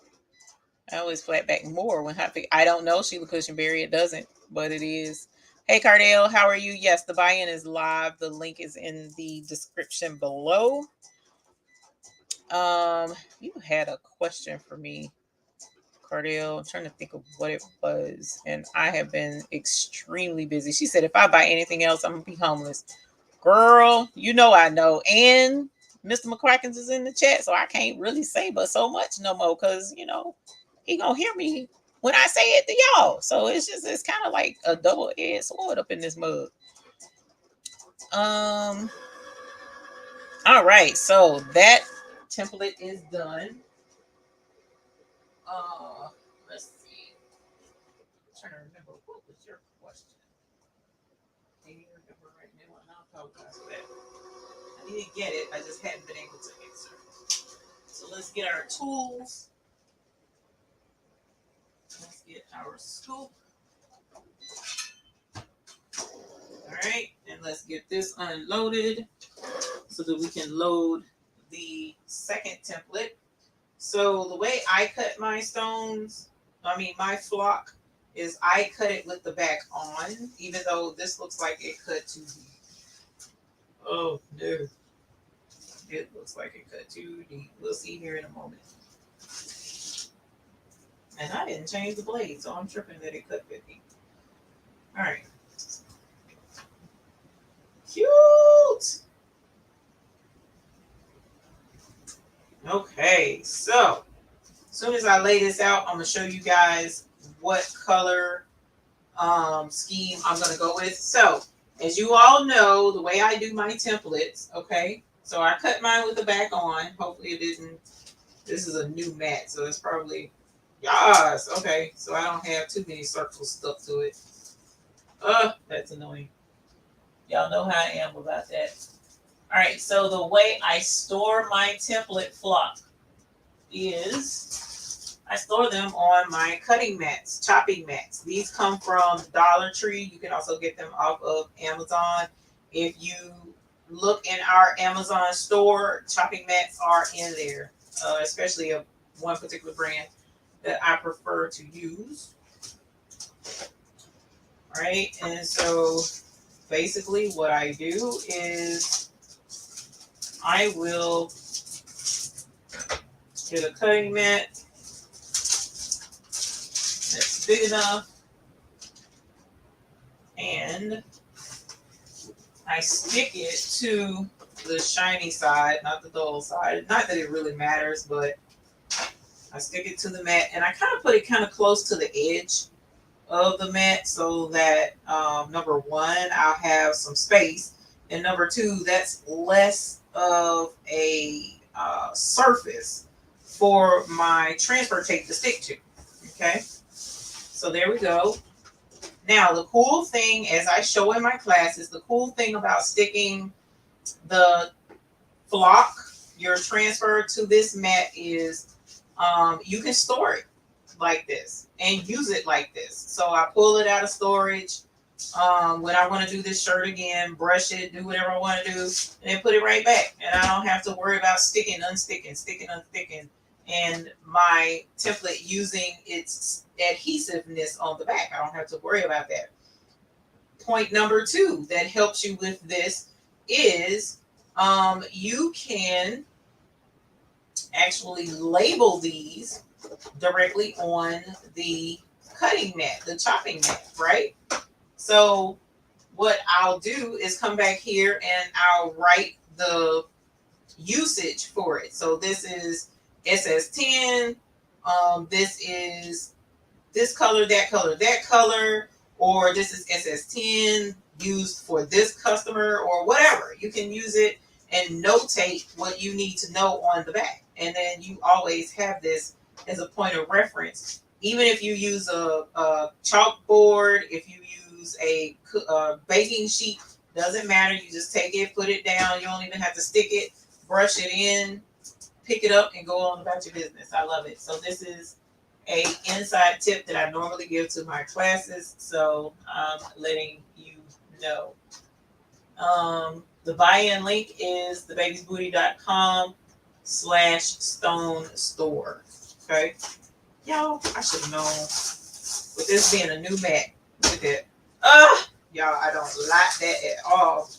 I always flatback more when Hotfix. I don't know, Sheila Cushionberry. It doesn't, but it is. Hey, Cardell, how are you? Yes, the buy-in is live. The link is in the description below. You had a question for me, Cardell. I'm trying to think of what it was, and I have been extremely busy. She said, if I buy anything else, I'm gonna be homeless. Girl, you know I know. And Mr. McCrackens is in the chat, so I can't really say but so much no more, because you know he gonna hear me when I say it to y'all. So it's kind of like a double-edged sword up in this mug. All right, so that template is done. Let's see. I'm trying to remember, what was your question? Can you remember right now? And I'll apologize for that. I didn't get it. I just hadn't been able to answer. So let's get our tools. Let's get our scoop. All right, and let's get this unloaded so that we can load the second template. So the way I cut my stones, my flock, is I cut it with the back on, even though this looks like it cut too deep. Oh, no. It looks like it cut too deep. We'll see here in a moment. And I didn't change the blade, so I'm tripping that it cut 50. All right. Cute. Okay, so as soon as I lay this out, I'm going to show you guys what color scheme I'm going to go with. So as you all know, the way I do my templates, okay, so I cut mine with the back on. Hopefully it didn't. This is a new mat, so it's probably, yes, okay, so I don't have too many circles stuck to it. That's annoying. Y'all know how I am about that. All right, so the way I store my template flock is I store them on my cutting mats, chopping mats. These come from Dollar Tree. You can also get them off of Amazon. If you look in our Amazon store, chopping mats are in there, especially of one particular brand that I prefer to use. All right, and so basically what I do is I will get a cutting mat that's big enough, and I stick it to the shiny side, not the dull side. Not that it really matters, but I stick it to the mat, and I kind of put it kind of close to the edge of the mat so that number one, I'll have some space, and number two, that's less of a surface for my transfer tape to stick to. Okay, So there we go. Now, the cool thing, as I show in my classes, the cool thing about sticking the flock, your transfer to this mat is you can store it like this and use it like this. So I pull it out of storage when I want to do this shirt again, brush it, do whatever I want to do, and then put it right back. And I don't have to worry about sticking, unsticking, and my template using its adhesiveness on the back. I don't have to worry about that. Point number 2 that helps you with this is you can actually label these directly on the cutting mat, the chopping mat, right? So what I'll do is come back here and I'll write the usage for it. So this is SS10. This is this color, that color, or this is SS10 used for this customer or whatever. You can use it and notate what you need to know on the back. And then you always have this as a point of reference. Even if you use a chalkboard, if you use a baking sheet, doesn't matter. You just take it, put it down. You don't even have to stick it, brush it in, pick it up, and go on about your business. I love it. So this is a inside tip that I normally give to my classes. So I'm letting you know. The buy-in link is thebabiesbooty.com/stone store. Okay. Y'all, I should have known. With this being a new mat, look at that. Y'all, I don't like that at all.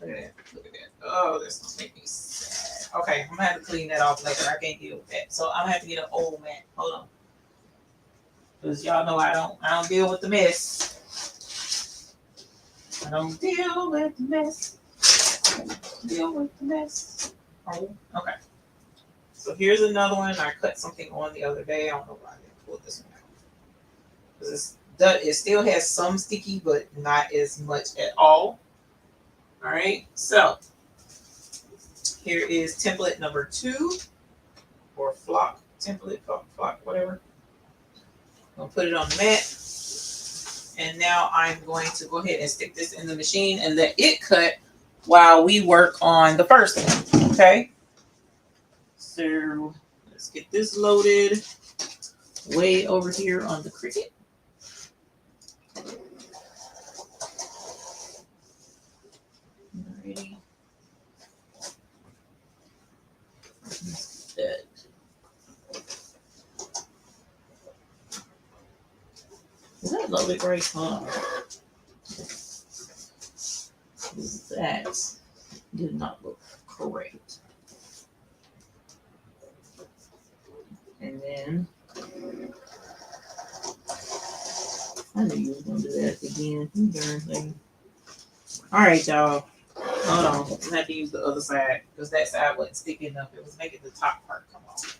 Look at that. Look at that. Oh, that's gonna make me sad. Okay, I'm gonna have to clean that off later. I can't deal with that. So I'm gonna have to get an old mat. Hold on. Because y'all know I don't deal with the mess. I don't deal with the mess. Deal with the mess. Oh, okay. So here's another one. I cut something on the other day. I don't know why I didn't pull this one out. Because it still has some sticky, but not as much at all. All right. So here is template number 2, or flock template, flock, whatever. I'm going to put it on the mat. And now I'm going to go ahead and stick this in the machine and let it cut while we work on the first one. Okay. So let's get this loaded way over here on the Cricut. Alrighty. Let's get that. Is that loaded right? That did not look correct. And then I knew you was gonna do that again. You darn thing. All right, y'all. Hold on. I had to use the other side because that side wasn't sticking enough. It was making the top part come off.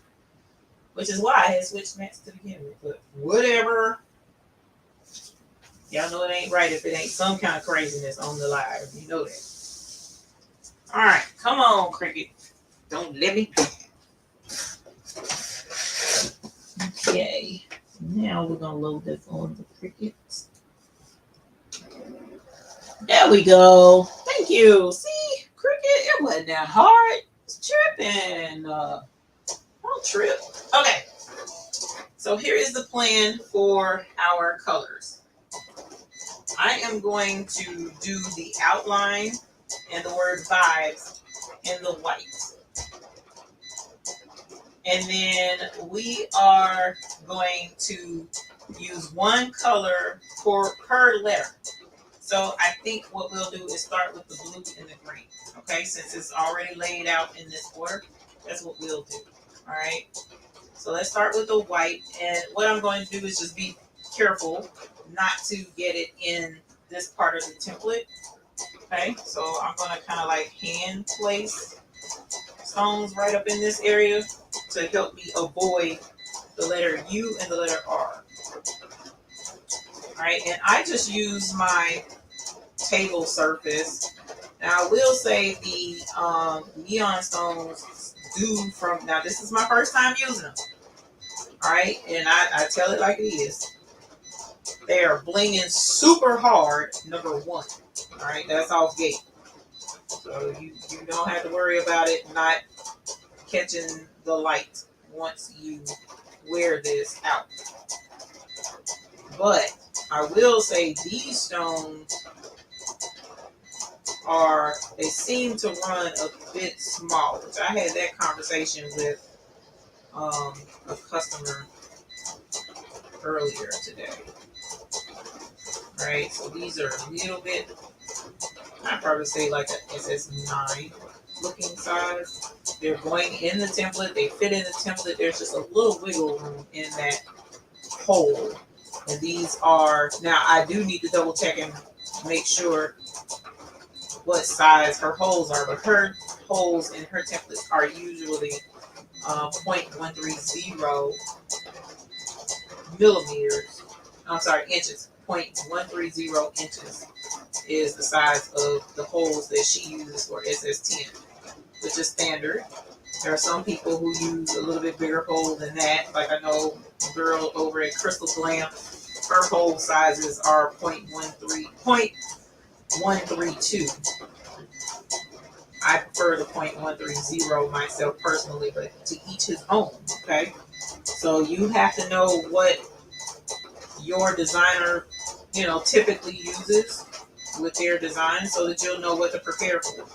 Which is why I had switched mats to begin with. But whatever. Y'all know it ain't right if it ain't some kind of craziness on the live. You know that. All right. Come on, Cricut. Don't let me. Okay. Now we're going to load this on the Cricut. There we go. Thank you. See, Cricut, it wasn't that hard. It's tripping. Don't trip. Okay. So here is the plan for our colors. I am going to do the outline and the word vibes in the white. And then we are going to use one color per letter. So I think what we'll do is start with the blue and the green. Okay, since it's already laid out in this order, that's what we'll do. All right. So let's start with the white. And what I'm going to do is just be careful not to get it in this part of the template. Okay, so I'm going to kind of like hand place stones right up in this area to help me avoid the letter U and the letter R. All right, and I just use my table surface. Now I will say the neon stones do from, now this is my first time using them. All right, and I tell it like it is. They are blinging super hard. Number one. All right, that's off gate. So you don't have to worry about it not catching the light once you wear this out. But I will say these stones they seem to run a bit small, which I had that conversation with a customer earlier today. Right, so these are a little bit, I'd probably say like a SS9 looking size. They're going in the template, they fit in the template, there's just a little wiggle room in that hole. And these are, now I do need to double check and make sure what size her holes are, but her holes in her templates are usually 0.130 millimeters. I'm sorry, inches. 0.130 inches is the size of the holes that she uses for SS10, which is standard. There are some people who use a little bit bigger hole than that. Like I know a girl over at Crystal Glam, her hole sizes are 0.132. I prefer the 0.130 myself personally, but to each his own, okay? So you have to know what your designer, typically uses with their design so that you'll know what to prepare for.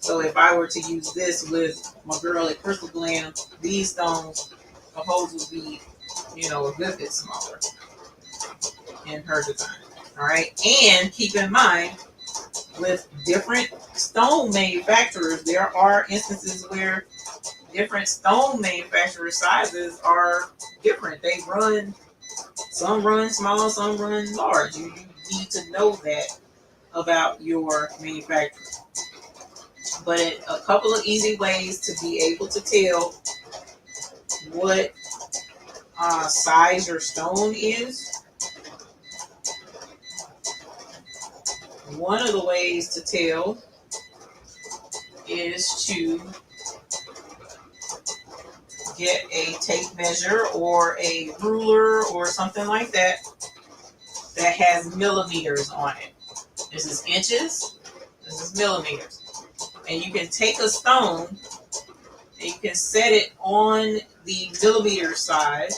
So if I were to use this with my girl at Crystal Glam, these stones, the holes would be, a good bit smaller in her design. All right. And keep in mind, with different stone manufacturers, there are instances where different stone manufacturer sizes are different. Some run small, some run large. You need to know that about your manufacturer. But a couple of easy ways to be able to tell what size your stone is. One of the ways to tell is to get a tape measure or a ruler or something like that that has millimeters on it. This is inches, this is millimeters. And you can take a stone and you can set it on the millimeter side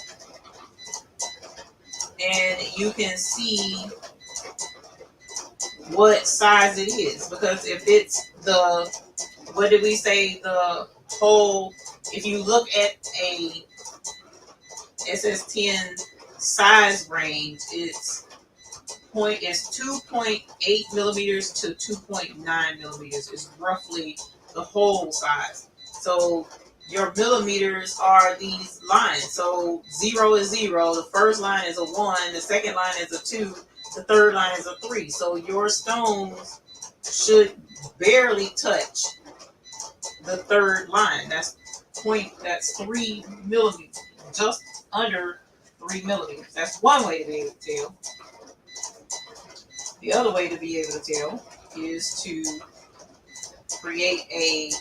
and you can see what size it is. Because if it's what did we say, the whole, if you look at a SS10 size range, it's 2.8 millimeters to 2.9 millimeters is roughly the whole size. So your millimeters are these lines. So 0 is 0, the first line is a 1, the second line is a 2, the third line is a 3. So your stones should barely touch the third line. That's 3 millimeters, just under 3 millimeters. That's one way to be able to tell. The other way to be able to tell is to create a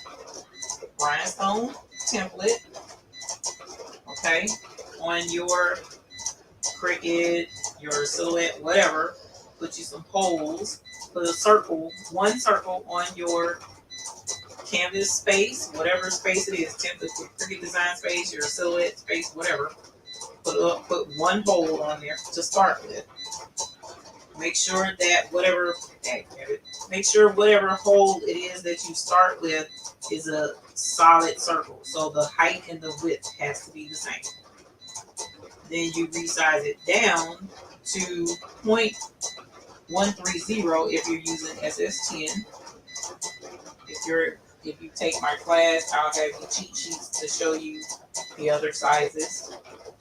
rhinestone template, okay, on your Cricut, your Silhouette, whatever. Put you some holes, put one circle on your canvas space, whatever space it is, template, Cricut design space, your Silhouette space, whatever. Put one hole on there to start with. Make sure that whatever hole it is that you start with is a solid circle. So the height and the width has to be the same. Then you resize it down to 0.130 if you're using SS10. If you take my class, I'll have you cheat sheets to show you the other sizes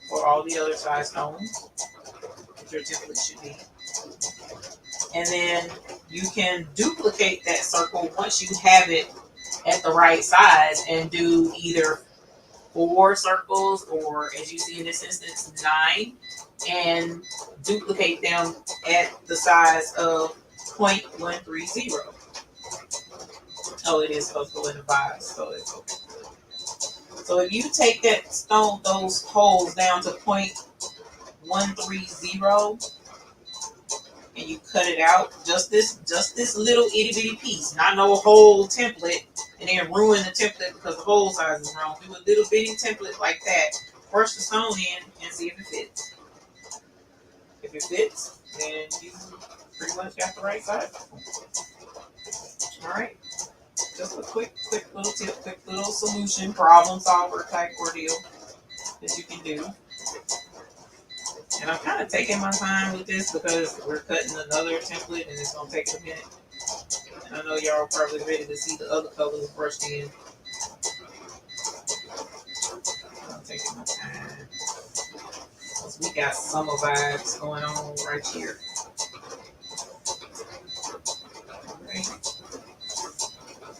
for all the other size stones that your template should be. And then you can duplicate that circle once you have it at the right size and do either 4 circles or, as you see in this instance, 9, and duplicate them at the size of 0.130. Oh, it is supposed to go in the box, so it's okay. So if you take that stone, those holes down to 0.130, and you cut it out, just this little itty bitty piece, not no whole template, and then ruin the template because the hole size is wrong. Do a little bitty template like that. Brush the stone in and see if it fits. If it fits, then you pretty much got the right size. All right. Just a quick little tip, quick little solution, problem solver type ordeal that you can do. And I'm kind of taking my time with this because we're cutting another template and it's going to take a minute. And I know y'all are probably ready to see the other colors brushed in. I'm taking my time because we got summer vibes going on right here. All right.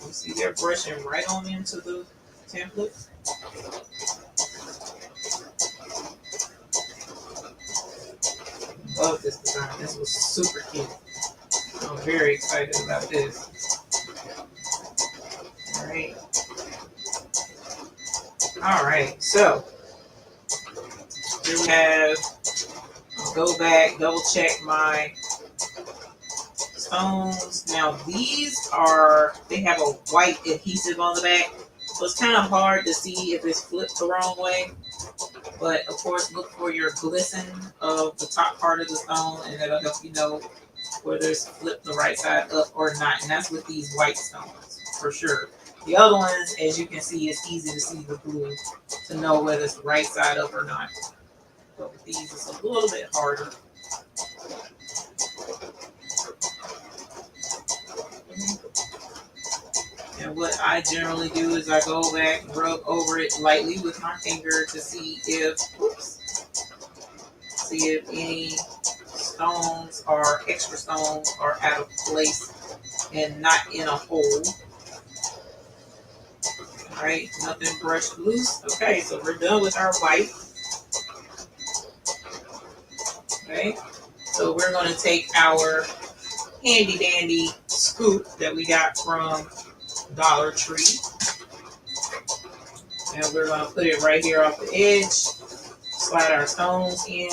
You see they're brushing right on into the template. Love this design. This was super cute. I'm very excited about this. Alright. Alright, so here we have, I'll go back, double check my stones. Now these are, they have a white adhesive on the back, so it's kind of hard to see if it's flipped the wrong way. But of course, look for your glisten of the top part of the stone, and that'll help you know whether it's flipped the right side up or not. And that's with these white stones for sure. The other ones, as you can see, it's easy to see the blue to know whether it's the right side up or not. But with these, it's a little bit harder. And what I generally do is I go back, rub over it lightly with my finger to see if, any stones or extra stones are out of place and not in a hole. All right, nothing brushed loose. Okay, so we're done with our white. Okay, so we're going to take our handy dandy scoop that we got from Dollar Tree, and we're going to put it right here off the edge, slide our stones in,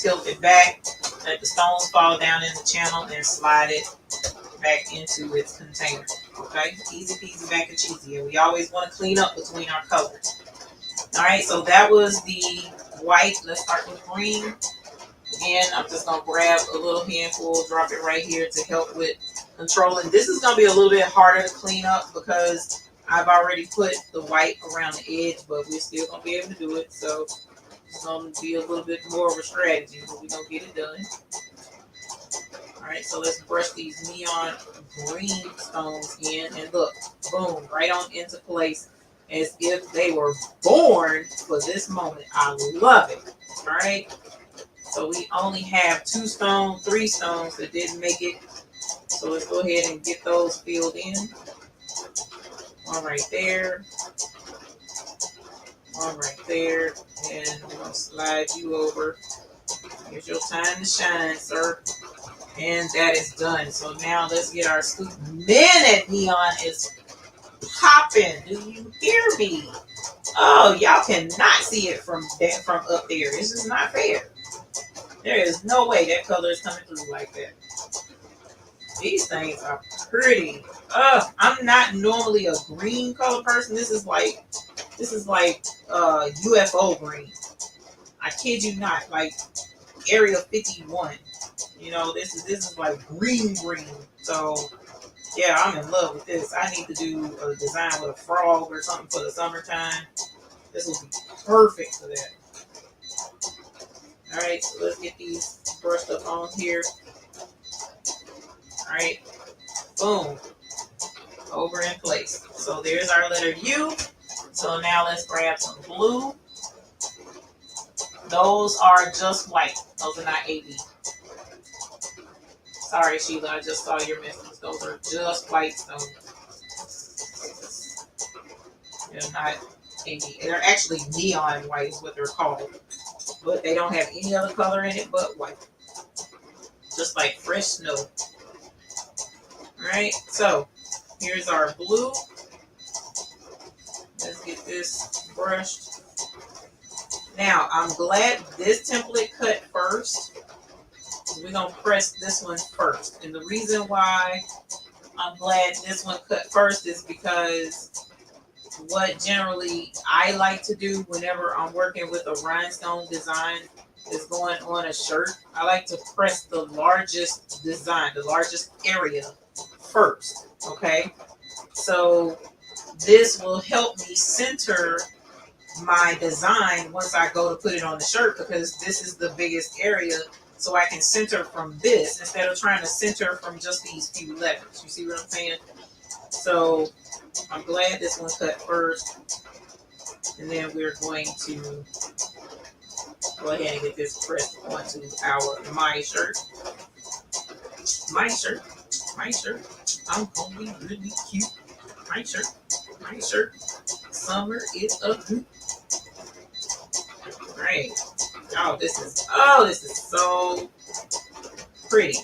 tilt it back, let the stones fall down in the channel, and slide it back into its container. Okay, easy peasy mac and cheesy. And we always want to clean up between our colors. All right, so that was the white. Let's start with green. Again, I'm just going to grab a little handful, drop it right here to help with controlling. This is going to be a little bit harder to clean up because I've already put the white around the edge, but we're still going to be able to do it. So it's going to be a little bit more of a strategy, but we're going to get it done. All right, so let's brush these neon green stones in, and look, boom, right on into place as if they were born for this moment. I love it. All right, so we only have 3 stones that didn't make it. So let's go ahead and get those filled in. One right there. One right there. And I'm going to slide you over. Here's your time to shine, sir. And that is done. So now let's get our scoop. Man, that neon is popping. Do you hear me? Oh, y'all cannot see it from up there. It's just not fair. There is no way that color is coming through like that. These things are pretty. I'm not normally a green color person. This is like UFO green. I kid you not, like Area 51. You know, this is like green. So yeah, I'm in love with this. I need to do a design with a frog or something for the summertime. This will be perfect for that. All right, so let's get these brushed up on here. All right, boom, over in place. So there's our letter U. So now let's grab some blue. Those are just white. Those are not AB. Sorry, Sheila, I just saw your message. Those are just white stones. They're not AB. They're actually neon white is what they're called. But they don't have any other color in it but white. Just like fresh snow. Alright, so here's our blue. Let's get this brushed. Now, I'm glad this template cut first. We're going to press this one first. And the reason why I'm glad this one cut first is because what generally I like to do whenever I'm working with a rhinestone design is going on a shirt. I like to press the largest design, the largest area first. Okay. So this will help me center my design once I go to put it on the shirt, because this is the biggest area, so I can center from this instead of trying to center from just these few letters. You see what I'm saying? So I'm glad this one cut first, and then we're going to go ahead and get this pressed onto my shirt. My shirt. I'm gonna be really cute. My shirt. Summer is a hoot. Right. Oh, this is so pretty.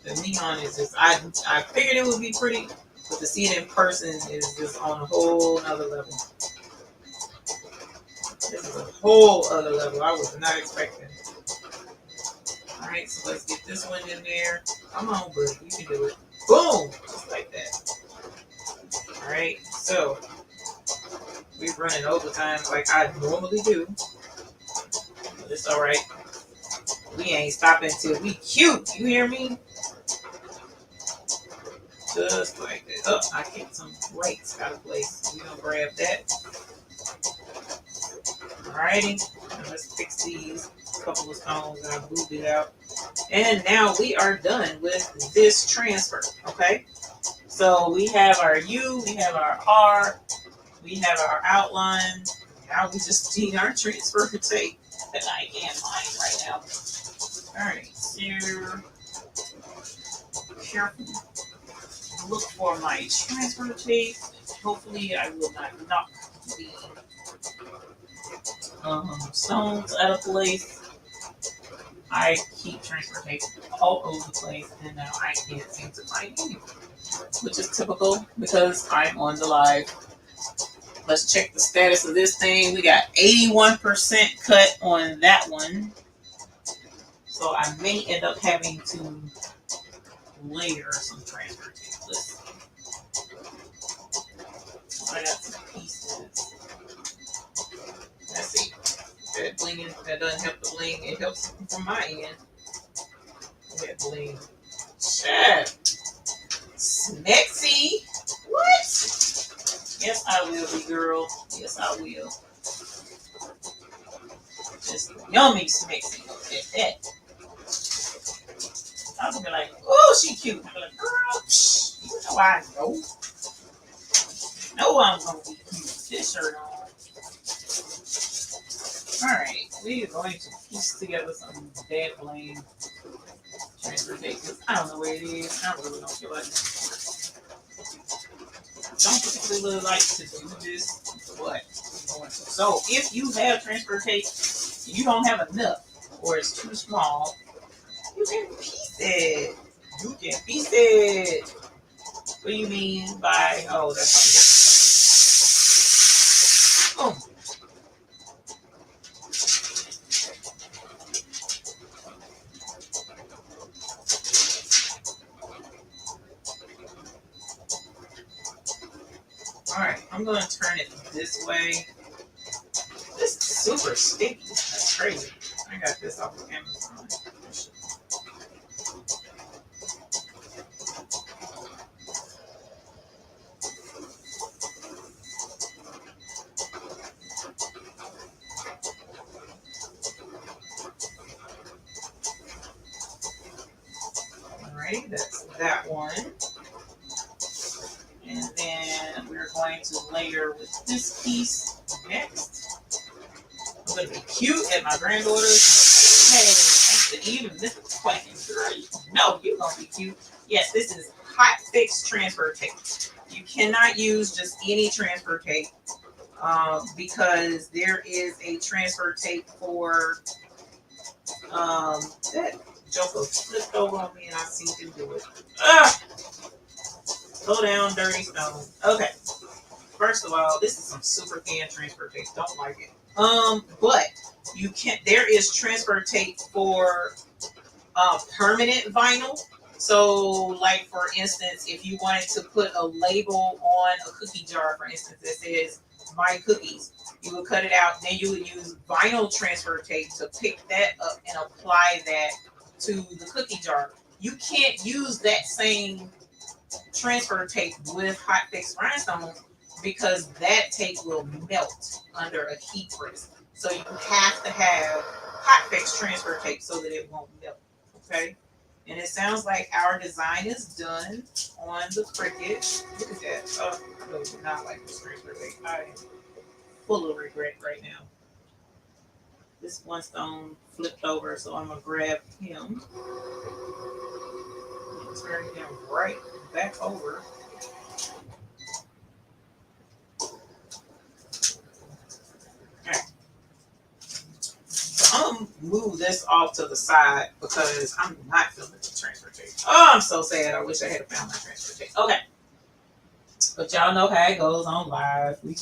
The neon is just, I figured it would be pretty, but to see it in person is just on a whole nother level. This is a whole other level. I was not expecting. All right, so let's get this one in there. Come on, bro, you can do it. Boom, just like that. All right, so we're running overtime like I normally do. But it's all right. We ain't stopping till we cute. You hear me? Just like that. Oh, I kicked some weights out of place. We're gonna grab that. Alrighty. Now let's fix these couple of stones that I moved it out. And now we are done with this transfer. Okay. So we have our U, we have our R, we have our outline. Now we just need our transfer tape that I can't find right now. Alright, so careful. Look for my transfer tape. Hopefully I will not knock the stones out of place. I keep transfer tape all over the place, and now I can't seem to find any, which is typical because I'm on the live. Let's check the status of this thing. We got 81% cut on that one. So I may end up having to layer some transfer tape. Let's see. I got some pieces. Let's see. That blinging, that doesn't help the bling. It helps from my end. That bling. Chat. Smexy. What? Yes, I will be, girl. Yes, I will. Just yummy Smexy. That. I'm gonna be like, oh, she cute. I'm gonna be like, girl, you know I know. No, I'm gonna be cute. This shirt on. Alright, we are going to piece together some dead blame transfer tape. I don't know where it is. I really don't feel like it. Don't particularly like to do this, but so if you have transfer tape, you don't have enough, or it's too small, you can piece it. You can piece it. What do you mean by, oh, that's oh. Alright, I'm going to turn it this way. This is super sticky. That's crazy. I got this off of Amazon. Alright, that's that one. And then we're going to layer with this piece next. I'm going to be cute at my granddaughter's. Hey, I even this is question, girl. No, you're going to be cute. Yes, this is Hotfix transfer tape. You cannot use just any transfer tape because there is a transfer tape for that Joko flipped over on me and I seen him do it. Slow down, dirty stone. Okay. first of all, this is some super thin transfer tape. Don't like it. But you can. There is transfer tape for permanent vinyl. So, like for instance, if you wanted to put a label on a cookie jar, for instance, that says "My Cookies," you would cut it out. Then you would use vinyl transfer tape to pick that up and apply that to the cookie jar. You can't use that same transfer tape with Hotfix Rhinestones because that tape will melt under a heat press. So you have to have Hotfix transfer tape so that it won't melt. Okay. And it sounds like our design is done on the Cricut. Look at that. Oh, I really do not like this transfer tape. I am full of regret right now. This one stone flipped over, so I'm gonna grab him and turn him right back over. I'm gonna move this off to the side because I'm not feeling the transfer tape. Oh, I'm so sad. I wish I had found my transfer tape. Okay. But y'all know how it goes on live. We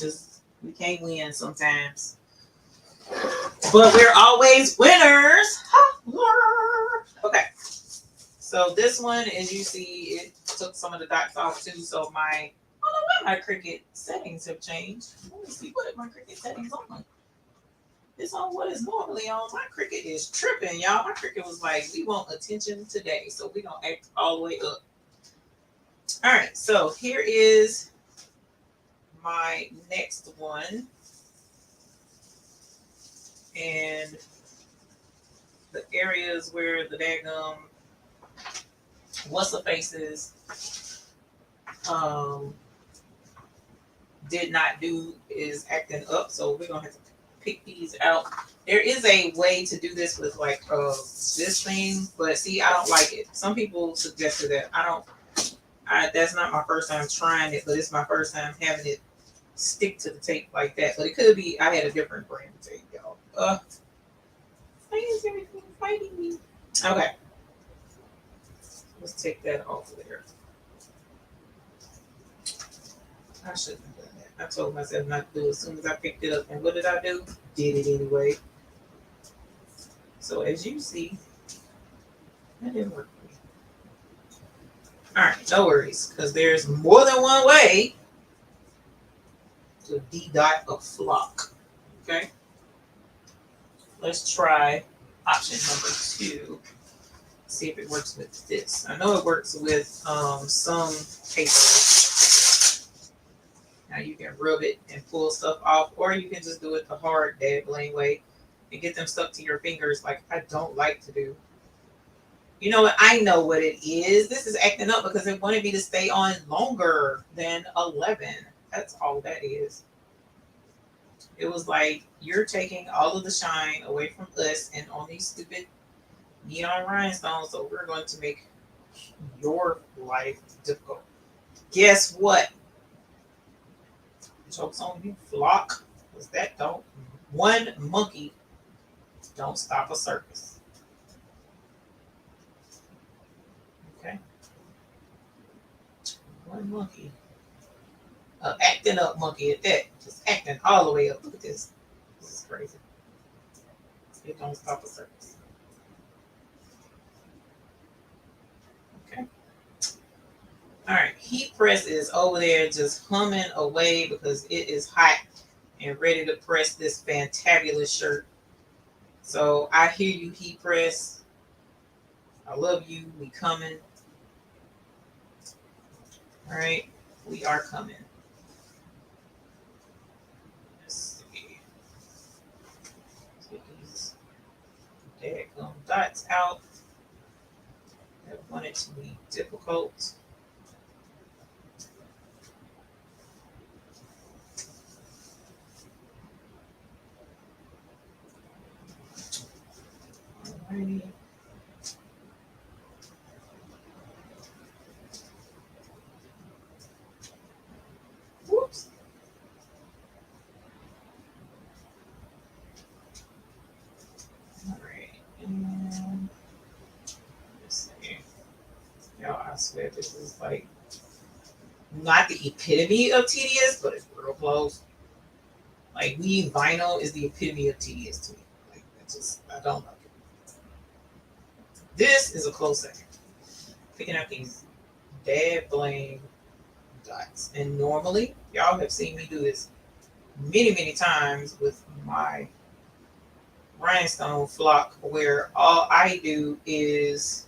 can't win sometimes. But we're always winners. Okay. So this one, as you see, it took some of the dots off too. So I don't know why my Cricut settings have changed. Let me see what my Cricut settings on. It's on what is normally on. My Cricut is tripping, y'all. My Cricut was like, we want attention today, so we gonna act all the way up. All right, so here is my next one, and the areas where the daggum what's the faces did not do is acting up, so we're gonna have to pick these out. There is a way to do this with like this thing, but see, I don't like it. Some people suggested that. That's not my first time trying it, but it's my first time having it stick to the tape like that. But it could be I had a different brand of tape, y'all. Why is everything fighting me? Okay, let's take that off of there. I shouldn't have done that. I told myself not to do it as soon as I picked it up. And what did I do? Did it anyway. So as you see, that didn't work for me. All right, no worries, because there's more than one way to de-dot a flock. Okay? Let's try option number 2. See if it works with this. I know it works with some papers. Now you can rub it and pull stuff off, or you can just do it the hard dabbling way and get them stuck to your fingers like I don't like to do. You know what? I know what it is. This is acting up because it wanted me to stay on longer than 11. That's all that is. It was like, you're taking all of the shine away from us and on these stupid neon rhinestones, so we're going to make your life difficult. Guess what? Joke's on you, flock. Because that don't. One monkey don't stop a circus. Okay? One monkey. Acting up monkey at that. Just acting all the way up. Look at this. This is crazy. It don't stop a circus. Okay. All right. Heat press is over there just humming away because it is hot and ready to press this fantabulous shirt. So I hear you, heat press. I love you. We coming. All right. We are coming. Let's see. Get these daggum dots out. I want it to be difficult. Alrighty. Whoops. Alright. And let's see. Y'all, I swear this is like not the epitome of tedious, but it's real close. Like weave vinyl is the epitome of tedious to me. Like I don't like it. This is a close second. Picking out these bad blame dots. And normally, y'all have seen me do this many, many times with my rhinestone flock, where all I do is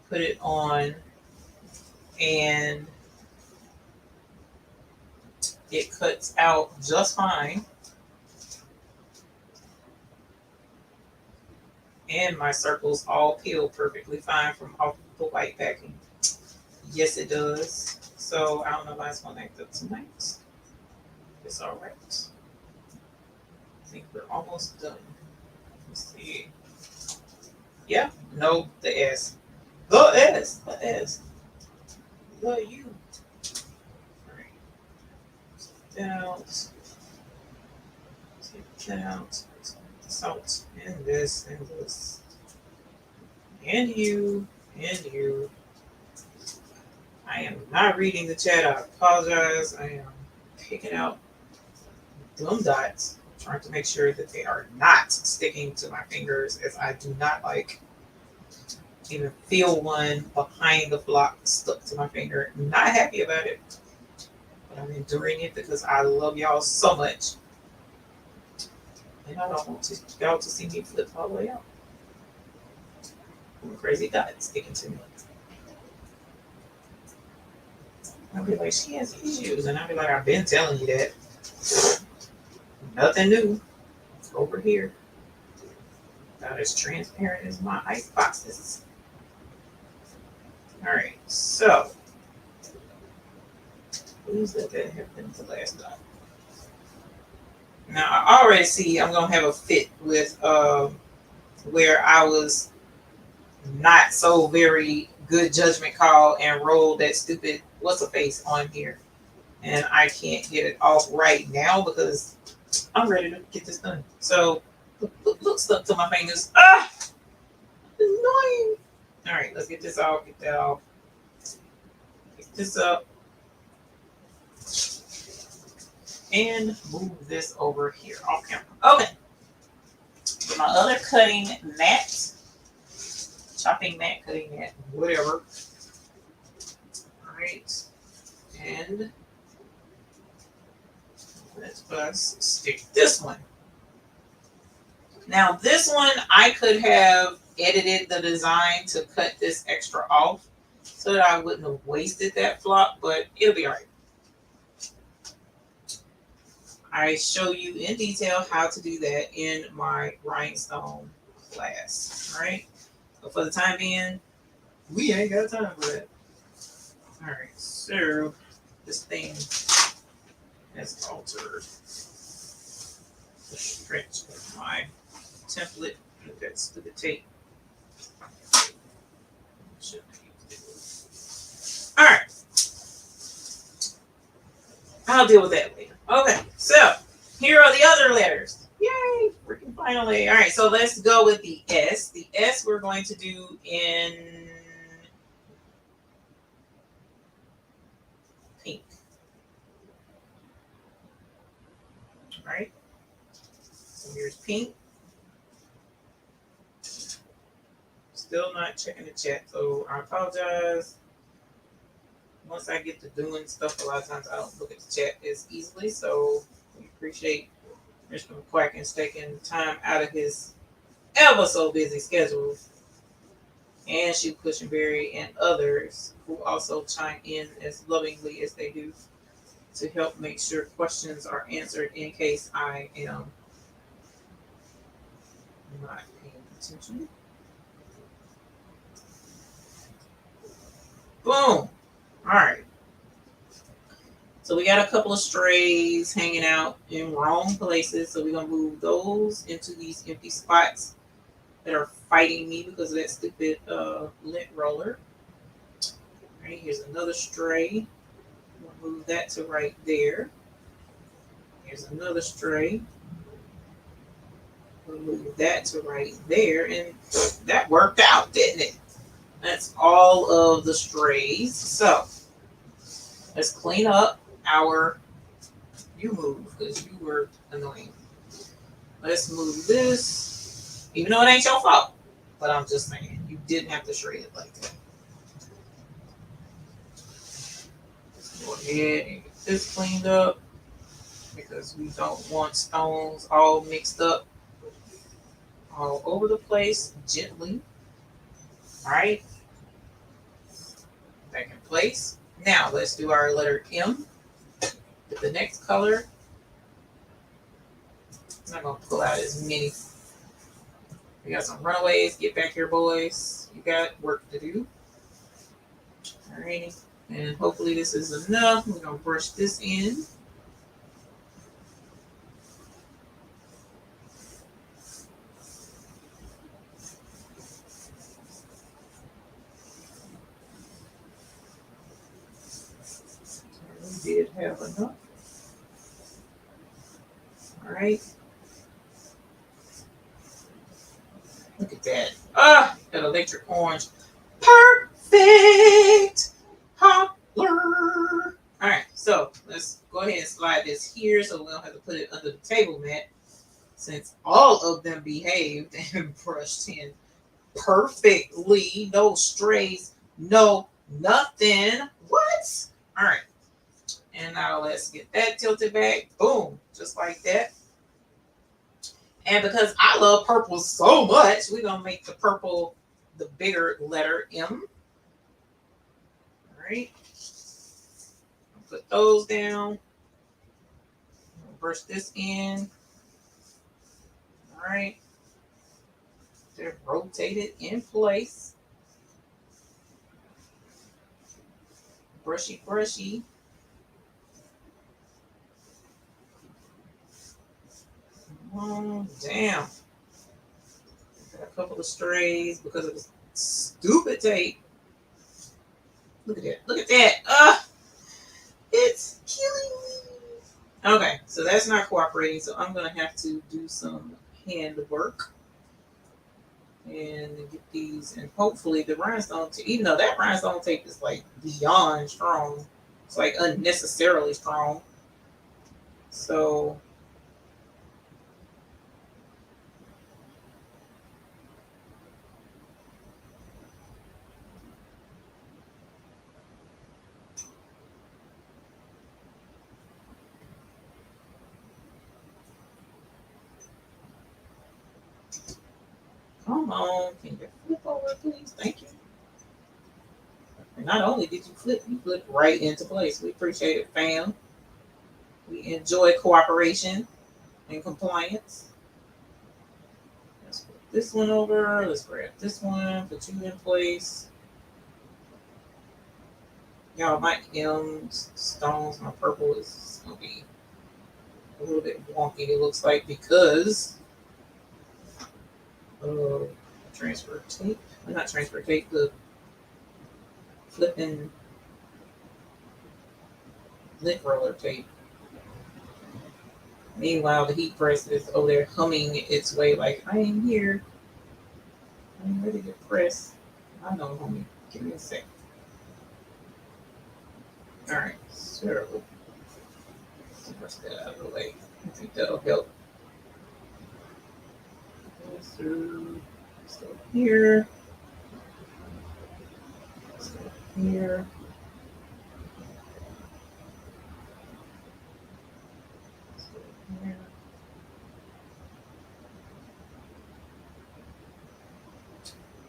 put it on and it cuts out just fine. And my circles all peel perfectly fine from off the white backing. Yes, it does. So I don't know why it's going to act up tonight. It's all right. I think we're almost done. Let's see. Yeah, no, the S. The S. The S. The U. All right. Down. Take it out. Salt. And this. And this. And you. And you. I am not reading the chat. I apologize. I am picking out them dots, trying to make sure that they are not sticking to my fingers, as I do not like even feel one behind the block stuck to my finger. Not happy about it, but I'm enduring it because I love y'all so much. And I don't want y'all to see me flip all the way out. Crazy dot sticking to me. I'll be like, she has issues. And I'll be like, I've been telling you that. Nothing new. It's over here. About as transparent as my ice boxes. All right, so please let that happen to the last dot. Now I already see I'm gonna have a fit with where I was not so very good judgment call and roll that stupid what's a face on here, and I can't get it off right now because I'm ready to get this done. So look stuck to my fingers. Ah, annoying. All right, let's get this off. Get that off. Pick this up and move this over here off camera. Okay. So my other cutting mat, chopping mat, cutting mat, whatever. All right, and let's us stick this one. Now this one I could have edited the design to cut this extra off so that I wouldn't have wasted that flock, but it'll be all right. I show you in detail how to do that in my rhinestone class. All right. But for the time being, we ain't got time for that. All right. So this thing has altered the stretch of my template with that stupid tape. All right. I'll deal with that later. Okay, so here are the other letters. Yay, freaking finally. All right, so let's go with the S. The S we're going to do in pink. All right, so here's pink. Still not checking the chat, so I apologize. Once I get to doing stuff, a lot of times I don't look at the chat as easily, so we appreciate Mr. McQuacken taking time out of his ever so busy schedule, and Shoe Cushionberry and others who also chime in as lovingly as they do to help make sure questions are answered in case I am not paying attention. Boom. All right. So we got a couple of strays hanging out in wrong places. So we're going to move those into these empty spots that are fighting me because of that stupid lint roller. All right, here's another stray. We'll move that to right there. Here's another stray. We'll move that to right there. And that worked out, didn't it? That's all of the strays. So Let's clean up our, you move because you were annoying. Let's move this, even though it ain't your fault. But I'm just saying, you didn't have to shred it like that. Let's go ahead and get this cleaned up because we don't want stones all mixed up all over the place. Gently. All right. Back in place. Now let's do our letter M. With the next color. I'm not going to pull out as many. We got some runaways. Get back here, boys. You got work to do. Alrighty. And hopefully this is enough. We're going to brush this in. We did have enough. Alright. Look at that. Ah, that electric orange. Perfect. Holler. Alright, so let's go ahead and slide this here so we don't have to put it under the table mat since all of them behaved and brushed in perfectly. No strays, no nothing. What? Alright. And now let's get that tilted back. Boom. Just like that. And because I love purple so much, we're going to make the purple the bigger letter M. All right. Put those down. Brush this in. All right. They're rotated in place. Brushy, brushy. Oh, damn. Got a couple of strays because of the stupid tape. Look at that. Look at that. It's killing me. Okay, so that's not cooperating. So I'm going to have to do some hand work. And get these. And hopefully the rhinestone tape, even though that rhinestone tape is like beyond strong. It's like unnecessarily strong. So come on, can you flip over, please? Thank you. And not only did you flip right into place. We appreciate it, fam. We enjoy cooperation and compliance. Let's put this one over. Let's grab this one, put you in place. Y'all, my M's stones, my purple is going to be a little bit wonky, it looks like, because transfer tape. Not transfer tape, the flipping lint roller tape. Meanwhile, the heat press is over there humming its way like, I am here. I'm ready to press. I know, homie. Give me a sec. All right, so let's brush that out of the way. I think that'll help. Go through. So here. So here. So here.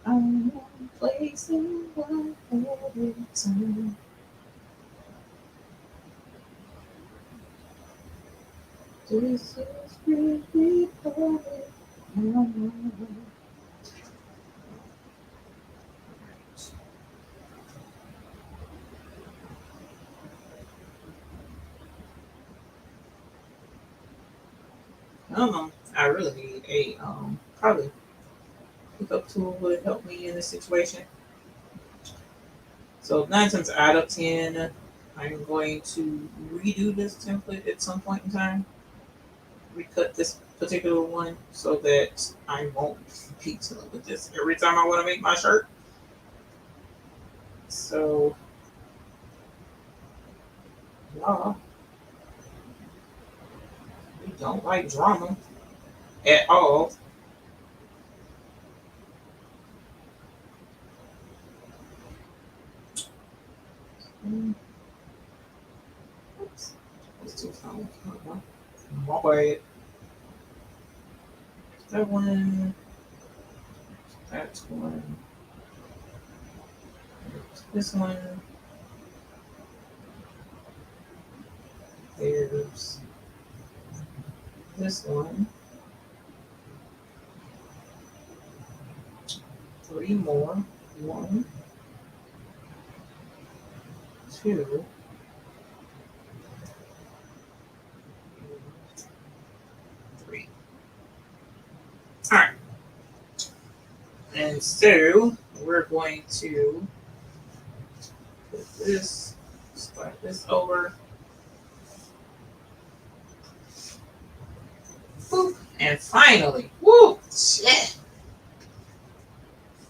I'm one place in one at a time. This is really hard. I really need a probably pickup tool would help me in this situation. So 9 times out of 10, I'm going to redo this template at some point in time. Recut this particular one so that I won't be dealing with this every time I want to make my shirt. So Y'all, we don't like drama at all. Oops. Let's do something. My bad. That one. That's one. This one. There's this one. Three more. One, two, three. All right. And so we're going to put this, slide this over. Boop. And finally, woo, shit.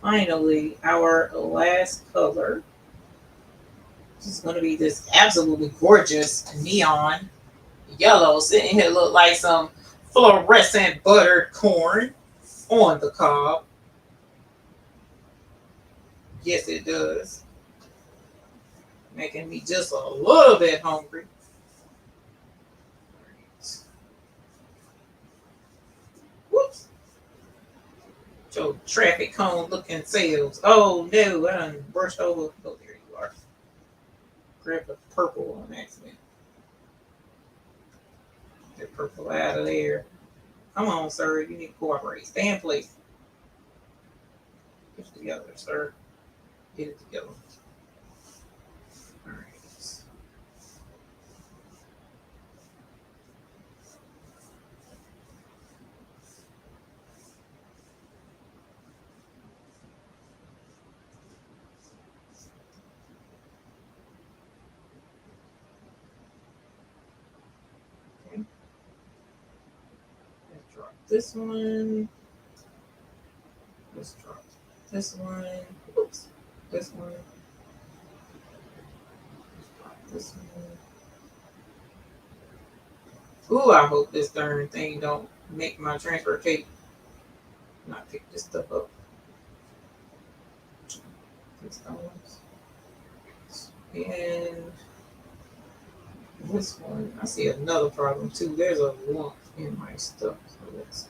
Finally, our last color. This is going to be this absolutely gorgeous neon yellow. Sitting here look like some fluorescent buttered corn on the cob. Yes, it does. Making me just a little bit hungry. Whoops. So traffic cone looking sales. Oh no, I done brushed over. Oh, there you are. Grab the purple on accident. Get purple out of there. Come on, sir. You need to cooperate. Stay in place. Get it together, sir. Get it together. All right. Okay. Let's drop this one. Let's drop this one. Oops. This one. Drop this one. Ooh, I hope this darn thing don't make my transfer tape not pick this stuff up. This goes. And this one, I see another problem too. There's a lump in my stuff. So let's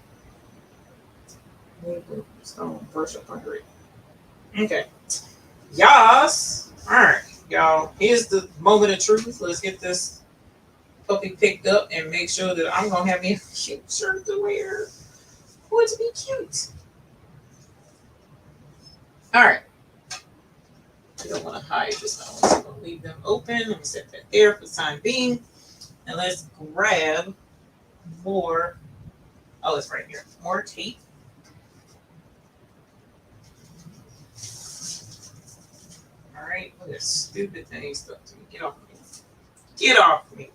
move the stone brush up under it. Okay. Yas. Alright, y'all. Here's the moment of truth. Let's get this puppy picked up and make sure that I'm gonna have me a cute shirt to wear. Want to be cute. Alright. I don't want to hide this one. So I'm gonna leave them open. I'm gonna set that there for the time being. And let's grab more. Oh, it's right here. More tape. All right. Look at this stupid thing stuck to me. Get off of me. Get off of me.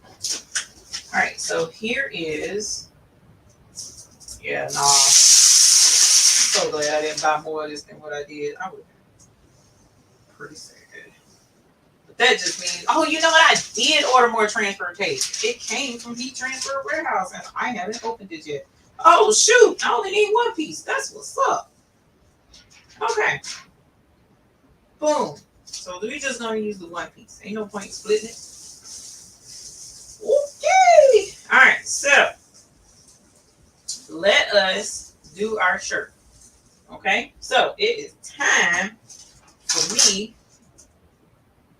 All right. So here is. Yeah, nah. I'm so glad I didn't buy more of this than what I did. I would have been pretty sad. But that just means, oh, you know what? I did order more transfer tape. It came from Heat Transfer Warehouse, and I haven't opened it yet. Oh, shoot. I only need one piece. That's what's up. Okay. Boom. So we just going to use the one piece. Ain't no point splitting it. Okay. All right. So let us do our shirt. Okay. So it is time for me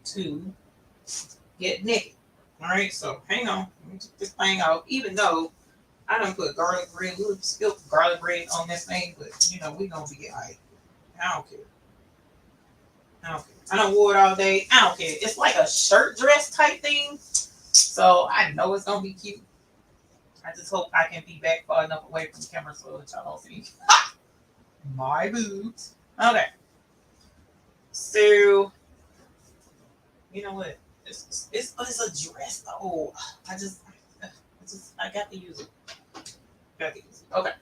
to get naked. All right. So hang on. Let me take this thing off. Even though I don't put garlic bread, a little spilled garlic bread on this thing, but you know, we're going to be all right. I don't care. I don't care. I don't wear it all day. I don't care. It's like a shirt dress type thing. So I know it's going to be cute. I just hope I can be back far enough away from the camera so that y'all don't see my boobs. Okay. So, you know what? It's a dress though. I got to use it. Okay.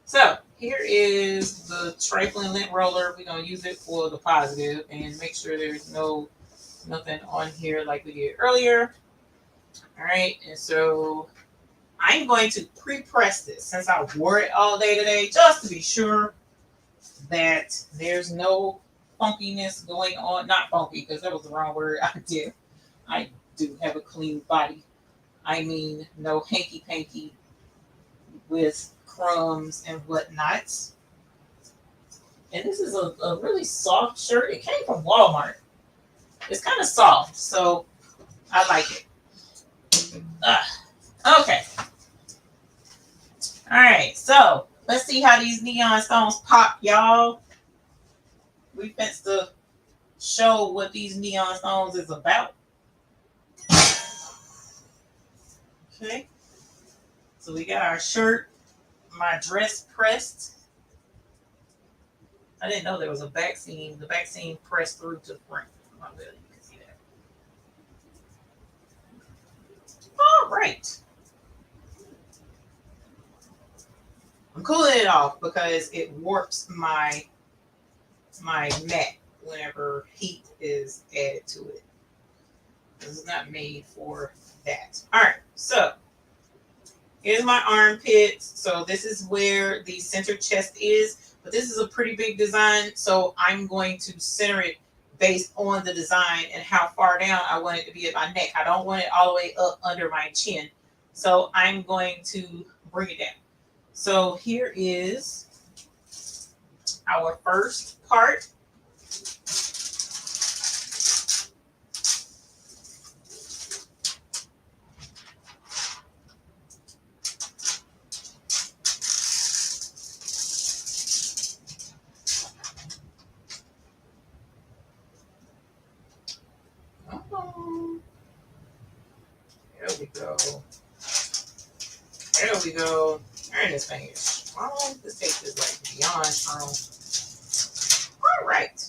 So here is the trifling lint roller. We're gonna use it for the positive and make sure there's nothing on here like we did earlier. All right, and so I'm going to pre-press this since I wore it all day today, just to be sure that there's no funkiness going on. Not funky, because that was the wrong word. I do have a clean body. I mean, no hanky panky with crumbs and whatnot. And this is a really soft shirt. It came from Walmart. It's kind of soft, so I like it. Okay. All right, so let's see how these neon stones pop, y'all. We fence to show what these neon stones is about. Okay. So we got our shirt, my dress pressed. I didn't know there was a back seam. The back seam pressed through to the front. Oh, well, you can see that. All right. I'm cooling it off because it warps my mat whenever heat is added to it. This is not made for that. All right, so here's my armpits. So this is where the center chest is, but this is a pretty big design, so I'm going to center it based on the design and how far down I want it to be at my neck. I don't want it all the way up under my chin, so I'm going to bring it down. So here is our first part. There we go. There we go. And this thing is strong. This tape is like beyond strong. All right.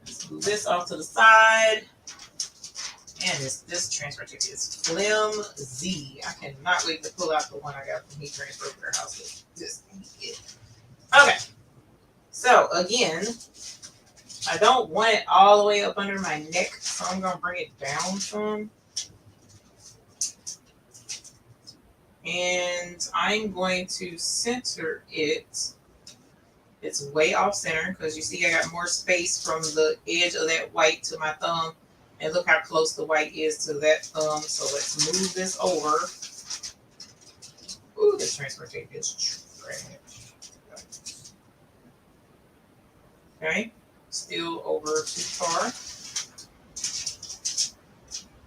Let's move this off to the side. And this transfer tape is flimsy. I cannot wait to pull out the one I got from Heat Transfer Warehouse. This thing is. Okay. So again, I don't want it all the way up under my neck, so I'm going to bring it down some. And I'm going to center it. It's way off center because you see I got more space from the edge of that white to my thumb. And look how close the white is to that thumb. So let's move this over. Ooh, this transfer tape is trash. Okay, still over too far.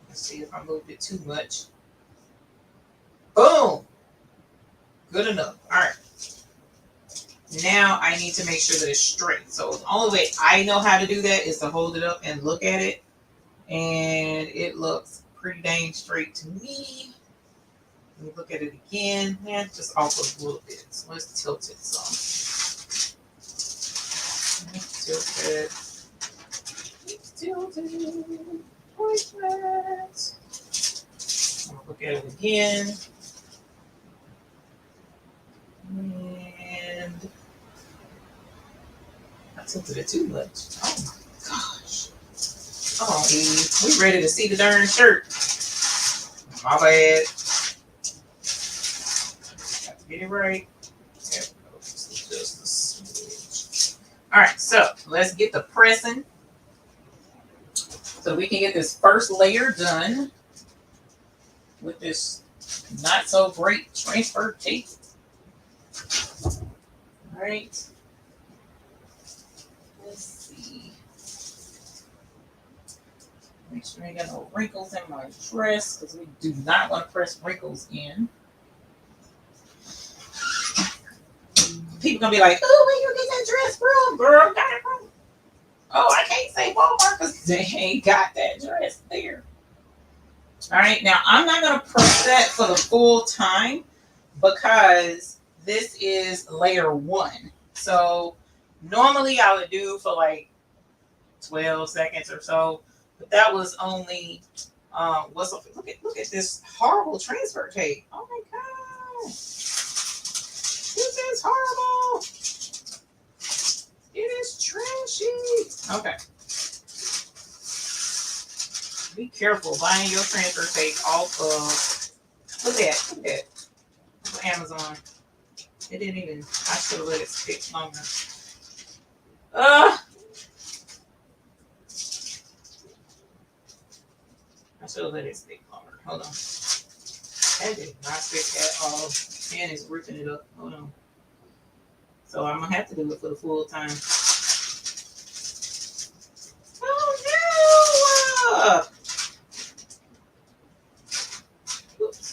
Let's see if I moved it too much. Boom! Good enough. All right. Now I need to make sure that it's straight. So the only way I know how to do that is to hold it up and look at it. And it looks pretty dang straight to me. Let me look at it again. And just off a little bit. So let's tilt it some. Tilt it. Tilt it. Like that. I'm gonna look at it again. And I tilted it too much. Oh my gosh. Come on, Eve. We ready to see the darn shirt. My bad. Got to get it right. There we go. Just a smidge. All right, so let's get the pressing so we can get this first layer done with this not so great transfer tape. All right. Let's see. Make sure I ain't got no wrinkles in my dress because we do not want to press wrinkles in. People gonna be like, "Oh, where you get that dress from, girl? Got it from?" Oh, I can't say Walmart because they ain't got that dress there. All right, now I'm not gonna press that for the full time because this is layer 1. So normally I would do for like 12 seconds or so, but that was only look at this horrible transfer tape. Oh my god, this is horrible. It is trashy. Okay. Be careful buying your transfer tape off of. Look at that. Amazon. It didn't even. I should have let it stick longer. I should have let it stick longer. Hold on. That did not stick at all. And it's ripping it up. Hold on. So I'm gonna have to do it for the full time. Oh no! Oops.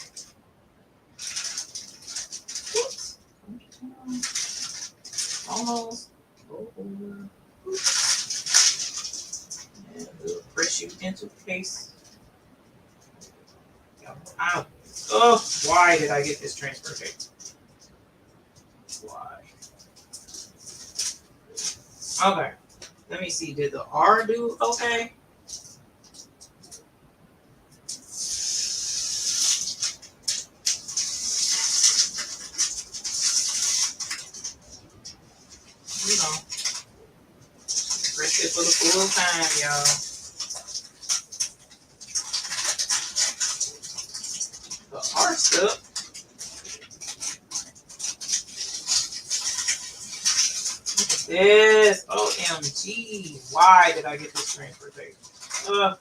Oops. Almost. Go over. And we'll press you into place. Ow. Oh, why did I get this transfer tape? Why? Okay. Let me see. Did the R do okay? You know. Press it for the full time, y'all. The R stuff. Yes, OMG. Why did I get this transfer tape? What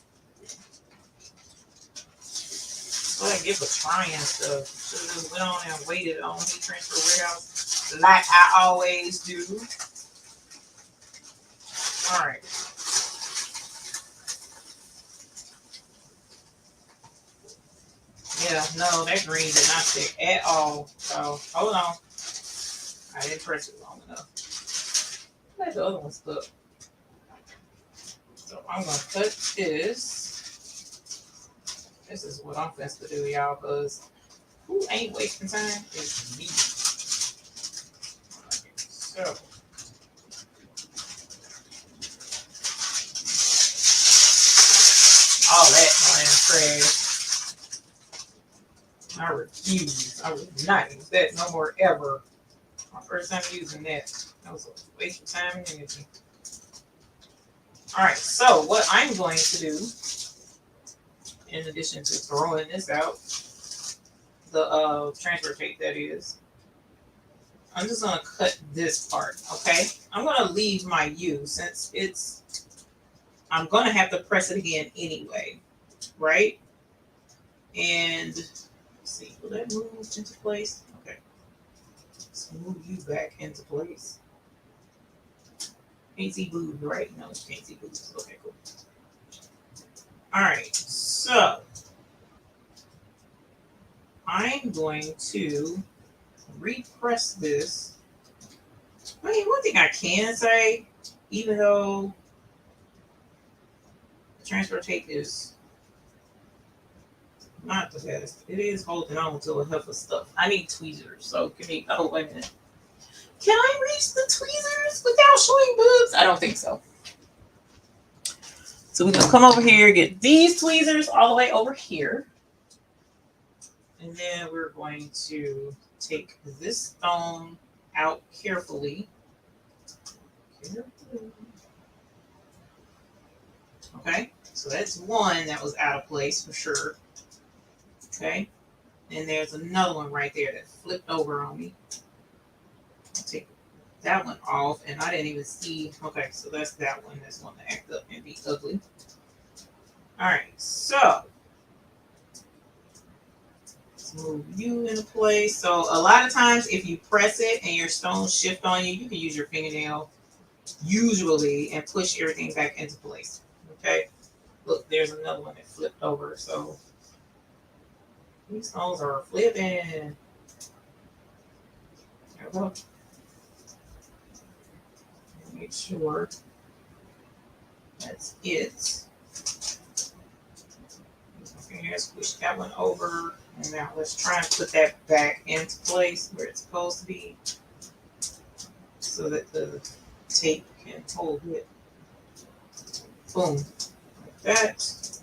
I get for trying stuff? Should have just went on and waited on Heat Transfer Warehouse like I always do. Alright. Yeah, no, that green did not stick at all. So, hold on. I didn't press it long enough. Let the other one stuck. So I'm gonna cut this. This is what I'm supposed to do, y'all, because who ain't wasting time is me. Right, so all that damn trash. I refuse. I would not use that no more ever. My first time using that. That was a waste of time and energy. Alright, so what I'm going to do, in addition to throwing this out, the transfer tape that is, I'm just going to cut this part, okay? I'm going to leave my U since I'm going to have to press it again anyway, right? And let's see, will that move into place? Okay. Let's move you back into place. Can't see boobs, right? No, you can't see boobs. Okay, cool. Alright, so I'm going to repress this. I mean, one thing I can say, even though the transfer tape is not the best, it is holding on to a hell of stuff. I need tweezers, so give me, oh, wait a minute. Can I reach the tweezers without showing boobs? I don't think so. So we're going to come over here, get these tweezers all the way over here. And then we're going to take this stone out carefully. Okay, so that's one that was out of place for sure. Okay, and there's another one right there that flipped over on me. I'll take that one off, and I didn't even see. Okay, so that's that one that's going to act up and be ugly. All right, so let's move you into place. So a lot of times, if you press it and your stones shift on you, you can use your fingernail usually and push everything back into place. Okay, look, there's another one that flipped over. So these stones are flipping. There we go. Make sure that's it. Okay, squish that one over. And now let's try and put that back into place where it's supposed to be so that the tape can hold it. Boom. Like that.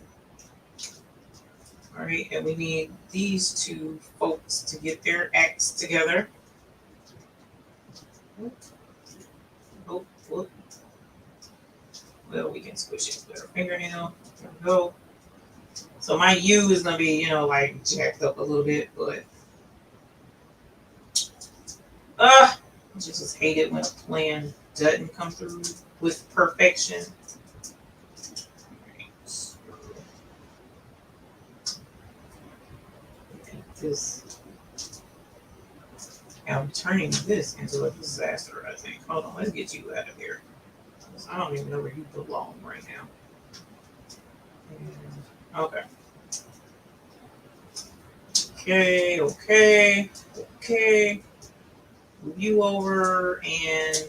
All right, and we need these two folks to get their acts together. Oh, well, we can squish it with our fingernail. There we go. So my U is gonna be, like jacked up a little bit, but I just hate it when a plan doesn't come through with perfection. This, I'm turning this into a disaster, I think. Hold on, let's get you out of here. I don't even know where you belong right now. Okay. Okay. Move you over, and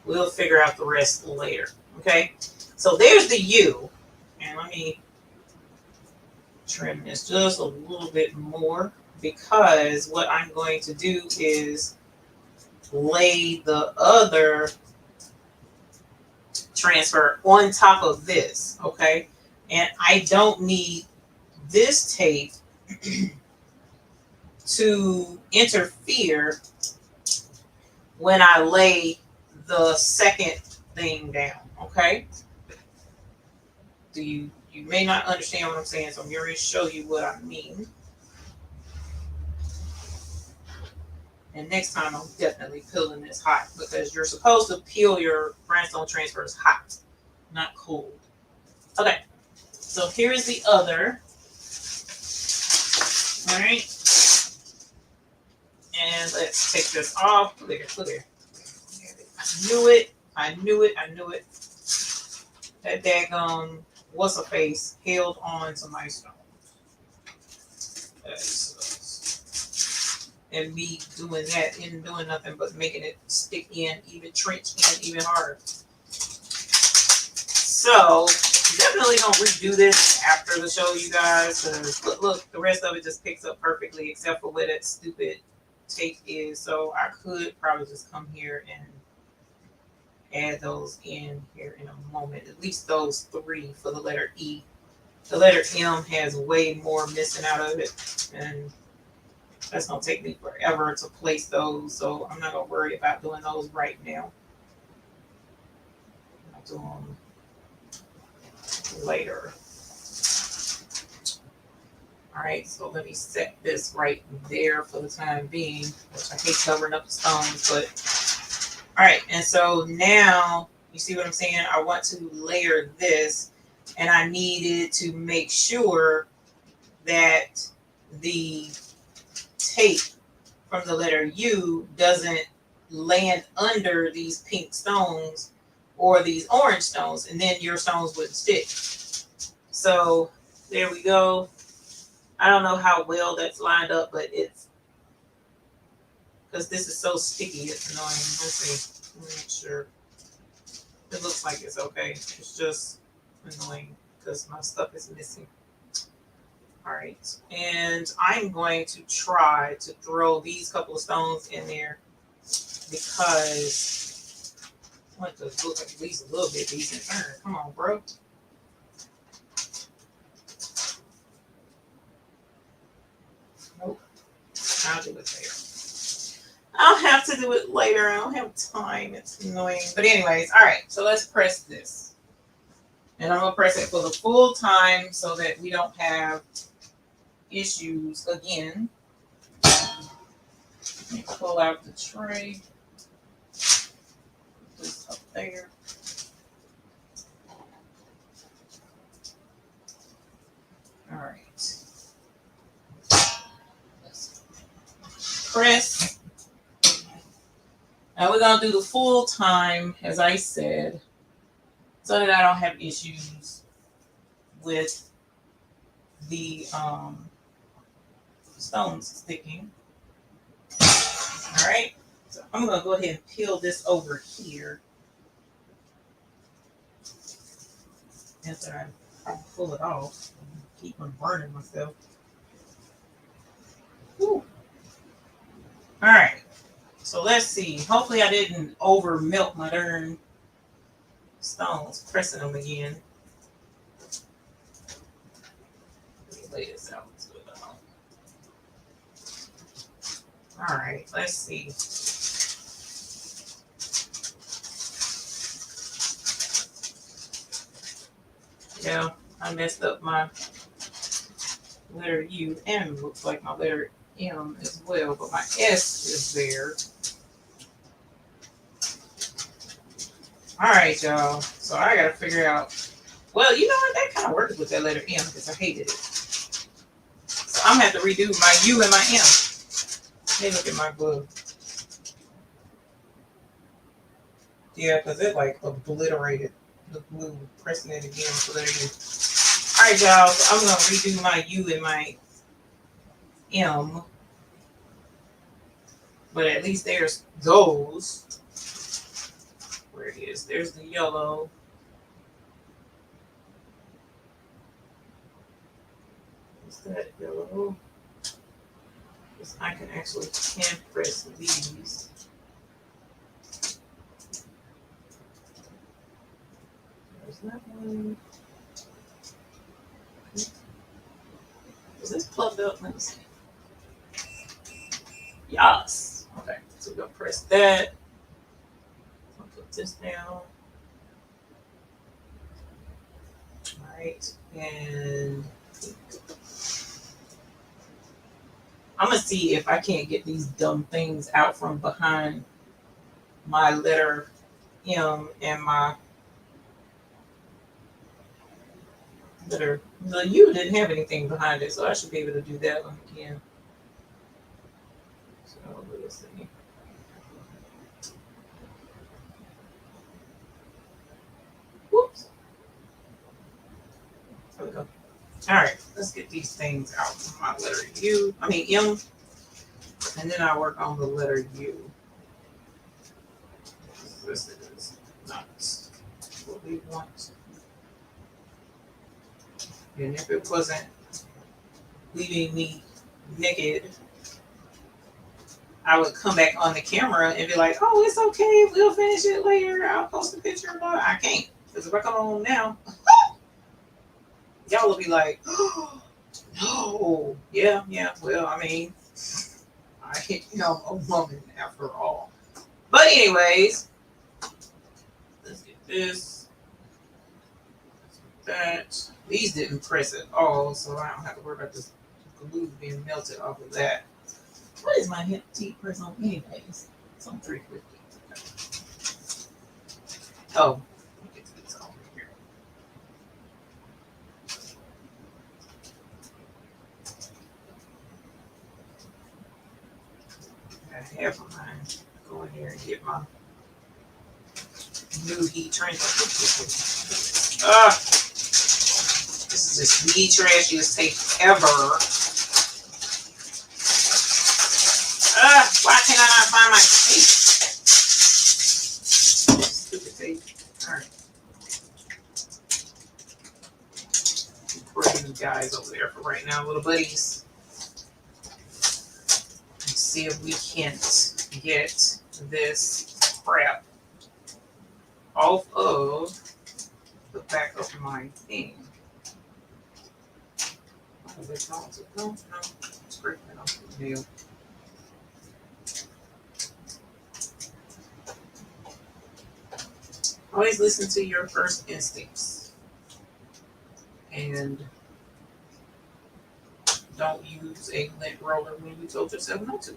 we'll figure out the rest later. Okay. So there's the U, and let me trim this just a little bit more, because what I'm going to do is lay the other transfer on top of this, okay? And I don't need this tape to interfere when I lay the second thing down, okay? You may not understand what I'm saying, so I'm going to show you what I mean. And next time, I'm definitely peeling this hot, because you're supposed to peel your rhinestone transfers hot, not cold. Okay, so here's the other. All right. And let's take this off. Look here. I knew it. That daggone what's-a-face held on to my stone. And me doing that isn't doing nothing but making it stick in, even trench in even harder. So definitely gonna redo this after the show, you guys. Look, the rest of it just picks up perfectly, except for where that stupid tape is. So I could probably just come here and add those in here in a moment. At least those 3 for the letter E. The letter M has way more missing out of it, and that's gonna take me forever to place those. So I'm not gonna worry about doing those right now. I'll do them later. All right, so let me set this right there for the time being, which I hate covering up the stones, but all right. And so now you see what I'm saying? I want to layer this, and I needed to make sure that the tape from the letter U doesn't land under these pink stones or these orange stones, and then your stones wouldn't stick. So there we go. I don't know how well that's lined up, but it's because this is so sticky, it's annoying. Let's see. Let me make sure. It looks like it's okay. It's just annoying because my stuff is missing. All right. And I'm going to try to throw these couple of stones in there, because I want to look at least a little bit decent. Come on, bro. Nope. I'll do it later. I'll have to do it later. I don't have time. It's annoying. But anyways, all right. So let's press this. And I'm going to press it for the full time so that we don't have issues again. Let me pull out the tray. Put this up there. All right. Press. Now we're going to do the full time, as I said, so that I don't have issues with the stones sticking. All right. So I'm going to go ahead and peel this over here. After I pull it off, keep on burning myself. Whew. All right. So let's see. Hopefully I didn't over melt my darn stones, pressing them again. Let me lay this out. All right, let's see. Yeah, I messed up my letter U, and it looks like my letter M as well, but my S is there. All right, y'all. So I gotta figure out. Well, you know what? That kind of works with that letter M because I hated it. So I'm gonna have to redo my U and my M. Hey, look at my glue. Yeah, because it like obliterated the glue, pressing it again. So there you go. All right, y'all. So I'm gonna redo my U and my M, but at least there's those. Where it is? There's the yellow. Is that yellow? Because I can actually hand press these. There's that one. Is this plugged up? Let me see. Yes. Okay. So we're gonna press that. I'll put this down. Alright. And I'm gonna see if I can't get these dumb things out from behind my letter M and my letter. The U didn't have anything behind it, so I should be able to do that one again. So let's see. Whoops. There we go. All right, let's get these things out from my letter M, and then I'll work on the letter U. This is not what we want. And if it wasn't leaving me naked, I would come back on the camera and be like, oh, it's okay. We'll finish it later. I'll post a picture. But I can't. Because if I come on now, y'all will be like, oh, no. Yeah. Well, I mean, I am a woman after all. But anyways, let's get this. That. These didn't press at all, so I don't have to worry about this glue being melted off of that. What is my hip T press on anyways? It's on 350. Oh, let me get this over here. I have mine. Go in here and get my new heat transfer. This is just the trashiest tape ever. Why can I not find my tape? Stupid tape. Alright. Put you guys over there for right now, little buddies. Let's see if we can't get this crap off of the back of my thing. No, scrape it off the nail. Always listen to your first instincts and don't use a lint roller when you told yourself not to.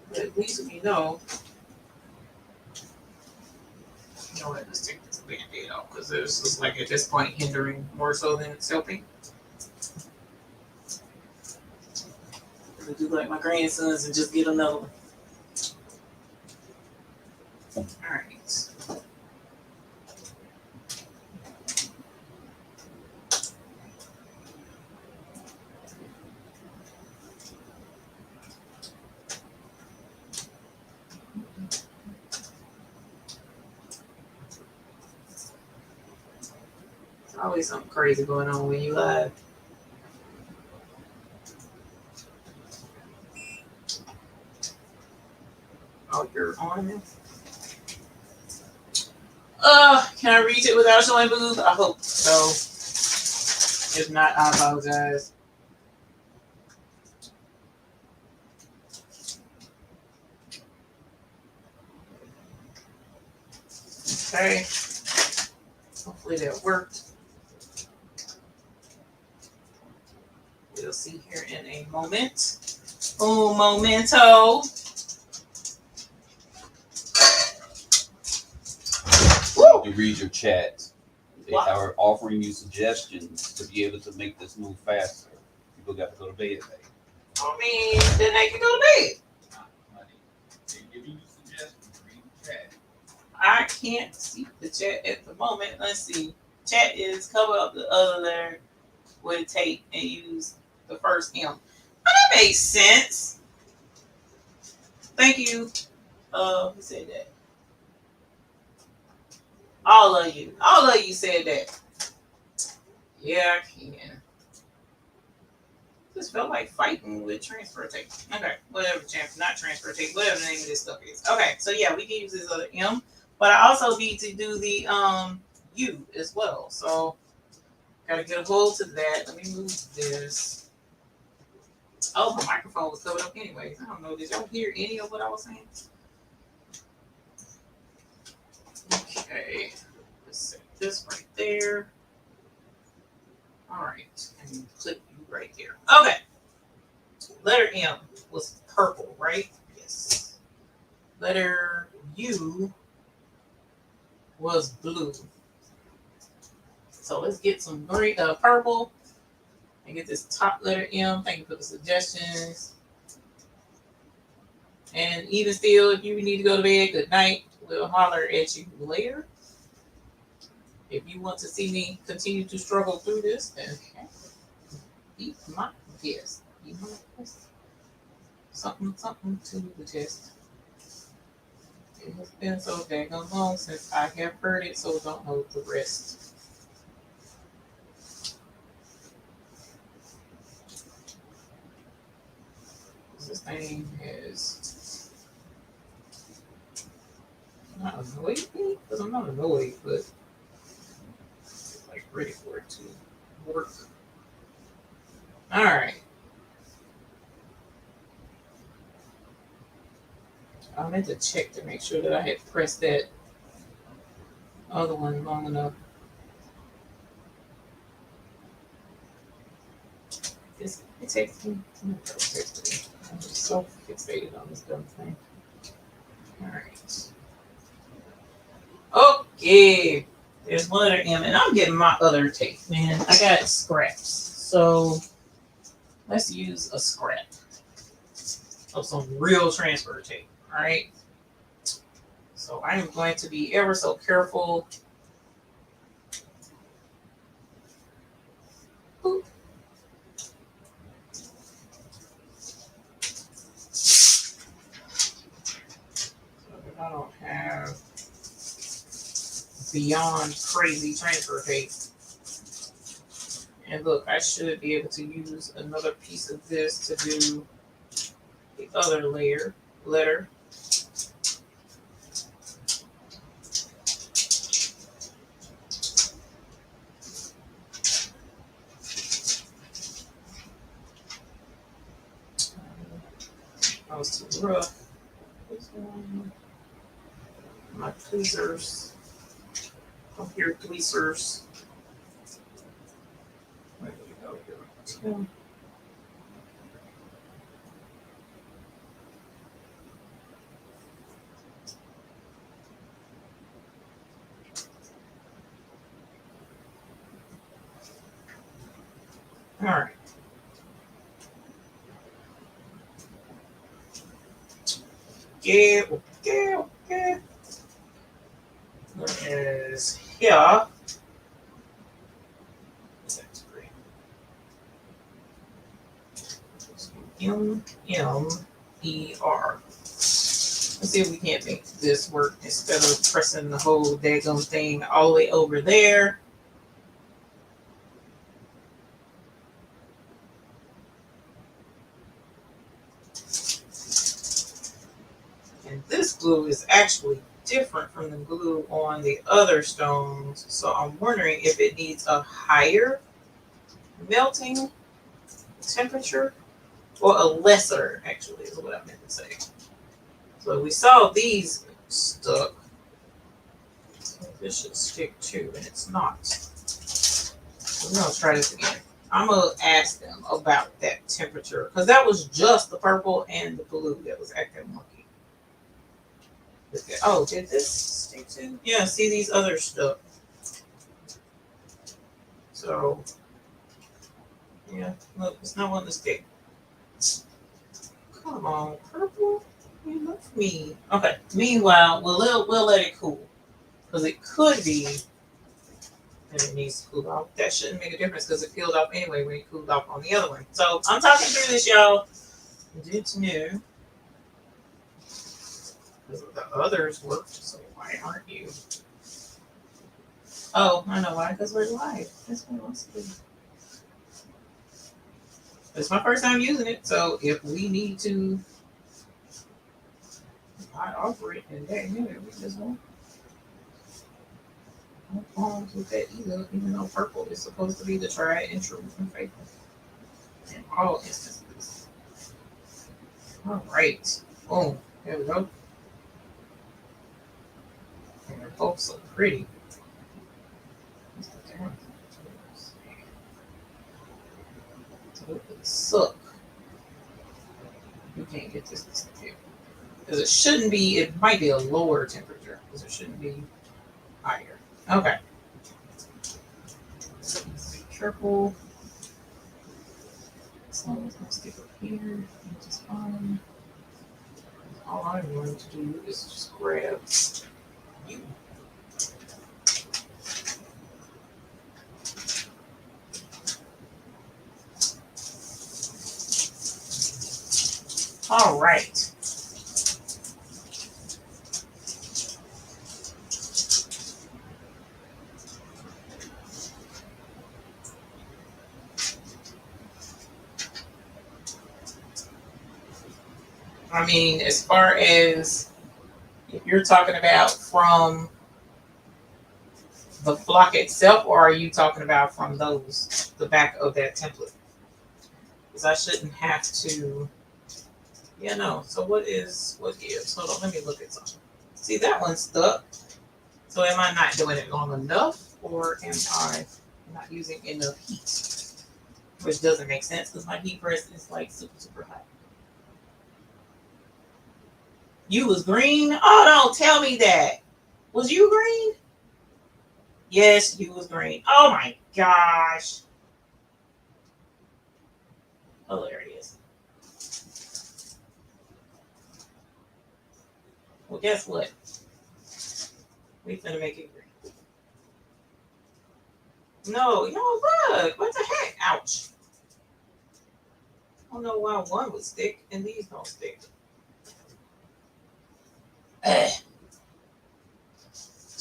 But at least you know what, let's take this band-aid off because this is like at this point hindering more so than it's helping. I'm gonna do like my grandsons and just get another one. Alright. Always something crazy going on when you live. Oh, you're on there? Can I reach it without showing boob? I hope so. If not, I apologize. Okay. Hopefully that worked. We'll see here in a moment. Un momento. You read your chat. They are offering you suggestions to be able to make this move faster. People got to go to bed, babe. I mean, then they can go to bed. They're giving you suggestions. Read the chat. I can't see the chat at the moment. Let's see. Chat is cover up the other letter with tape and use the first M. Oh, that makes sense. Thank you. Who said that? All of you said that. Yeah, I can. Just felt like fighting with transfer tape. Okay, whatever, not transfer tape, whatever the name of this stuff is. Okay, so yeah, we can use this other M, but I also need to do the U as well. So gotta get a hold to that. Let me move this. Oh, my microphone was covered up anyways. I don't know. Did y'all hear any of what I was saying? Okay, let's set this right there. All right, and click you right there. Okay. Letter M was purple, right? Yes. Letter U was blue. So let's get some green, purple, and get this top letter M. Thank you for the suggestions. And even still, if you need to go to bed, good night. We'll holler at you later. If you want to see me continue to struggle through this, then eat my guess. Eat my guess. Something to the test. It has been so daggone long since I have heard it, so don't know the rest. This thing is not annoyed me, because I'm not annoyed, but like ready for it to work. All right. I meant to check to make sure that I had pressed that other one long enough. It takes me. I'm just so fixated on this dumb thing. All right. Okay. There's one other M, and I'm getting my other tape, man. I got scraps. So let's use a scrap of some real transfer tape. All right. So I am going to be ever so careful. Boop. I don't have beyond crazy transfer tape. And look, I should be able to use another piece of this to do the other letter. I was too rough. My tweezers. Come here, tweezers. Where do we go here? All right. Okay. Whereas here, that's great. M-M-E-R. Let's see if we can't make this work instead of pressing the whole daggone thing all the way over there. And this glue is actually different from the glue on the other stones. So I'm wondering if it needs a higher melting temperature or a lesser, actually, is what I meant to say. So we saw these stuck. This should stick too, and it's not. We're gonna try this again. I'm gonna ask them about that temperature because that was just the purple and the blue that was acting monkey. Oh, did this stick too? Yeah, see these other stuff. So, yeah, look, it's not one to stick. Come on, purple. You love me. Okay. Meanwhile, we'll let it cool because it could be that it needs to cool off. That shouldn't make a difference because it peeled off anyway when it cooled off on the other one. So I'm talking through this, y'all. It's new because the others worked. So why aren't you? Oh, I know why. Because we're live. That's what it wants to do. It's my first time using it, so if we need to not offer it in that minute, we just won't. No problems with that either, even though purple is supposed to be the tried and true and faithful in all instances. All right. Boom. There we go. And they're both so pretty. So it would suck. You can't get this to stick. Because it shouldn't be, it might be a lower temperature. Because it shouldn't be higher. Okay. So be careful. As long as I stick up here, which is fine. All I'm going to do is just grab you. All right. I mean, as far as if you're talking about from the flock itself, or are you talking about from those, the back of that template? Because I shouldn't have to, yeah, no. So what gives? Hold on, let me look at something. See, that one's stuck. So am I not doing it long enough, or am I not using enough heat? Which doesn't make sense because my heat press is like super, super hot. You was green? Oh, don't tell me that. Was you green? Yes, you was green. Oh my gosh. Oh, there it is. Well, guess what? We finna make it green. No, look. What the heck? Ouch. I don't know why one would stick and these don't stick.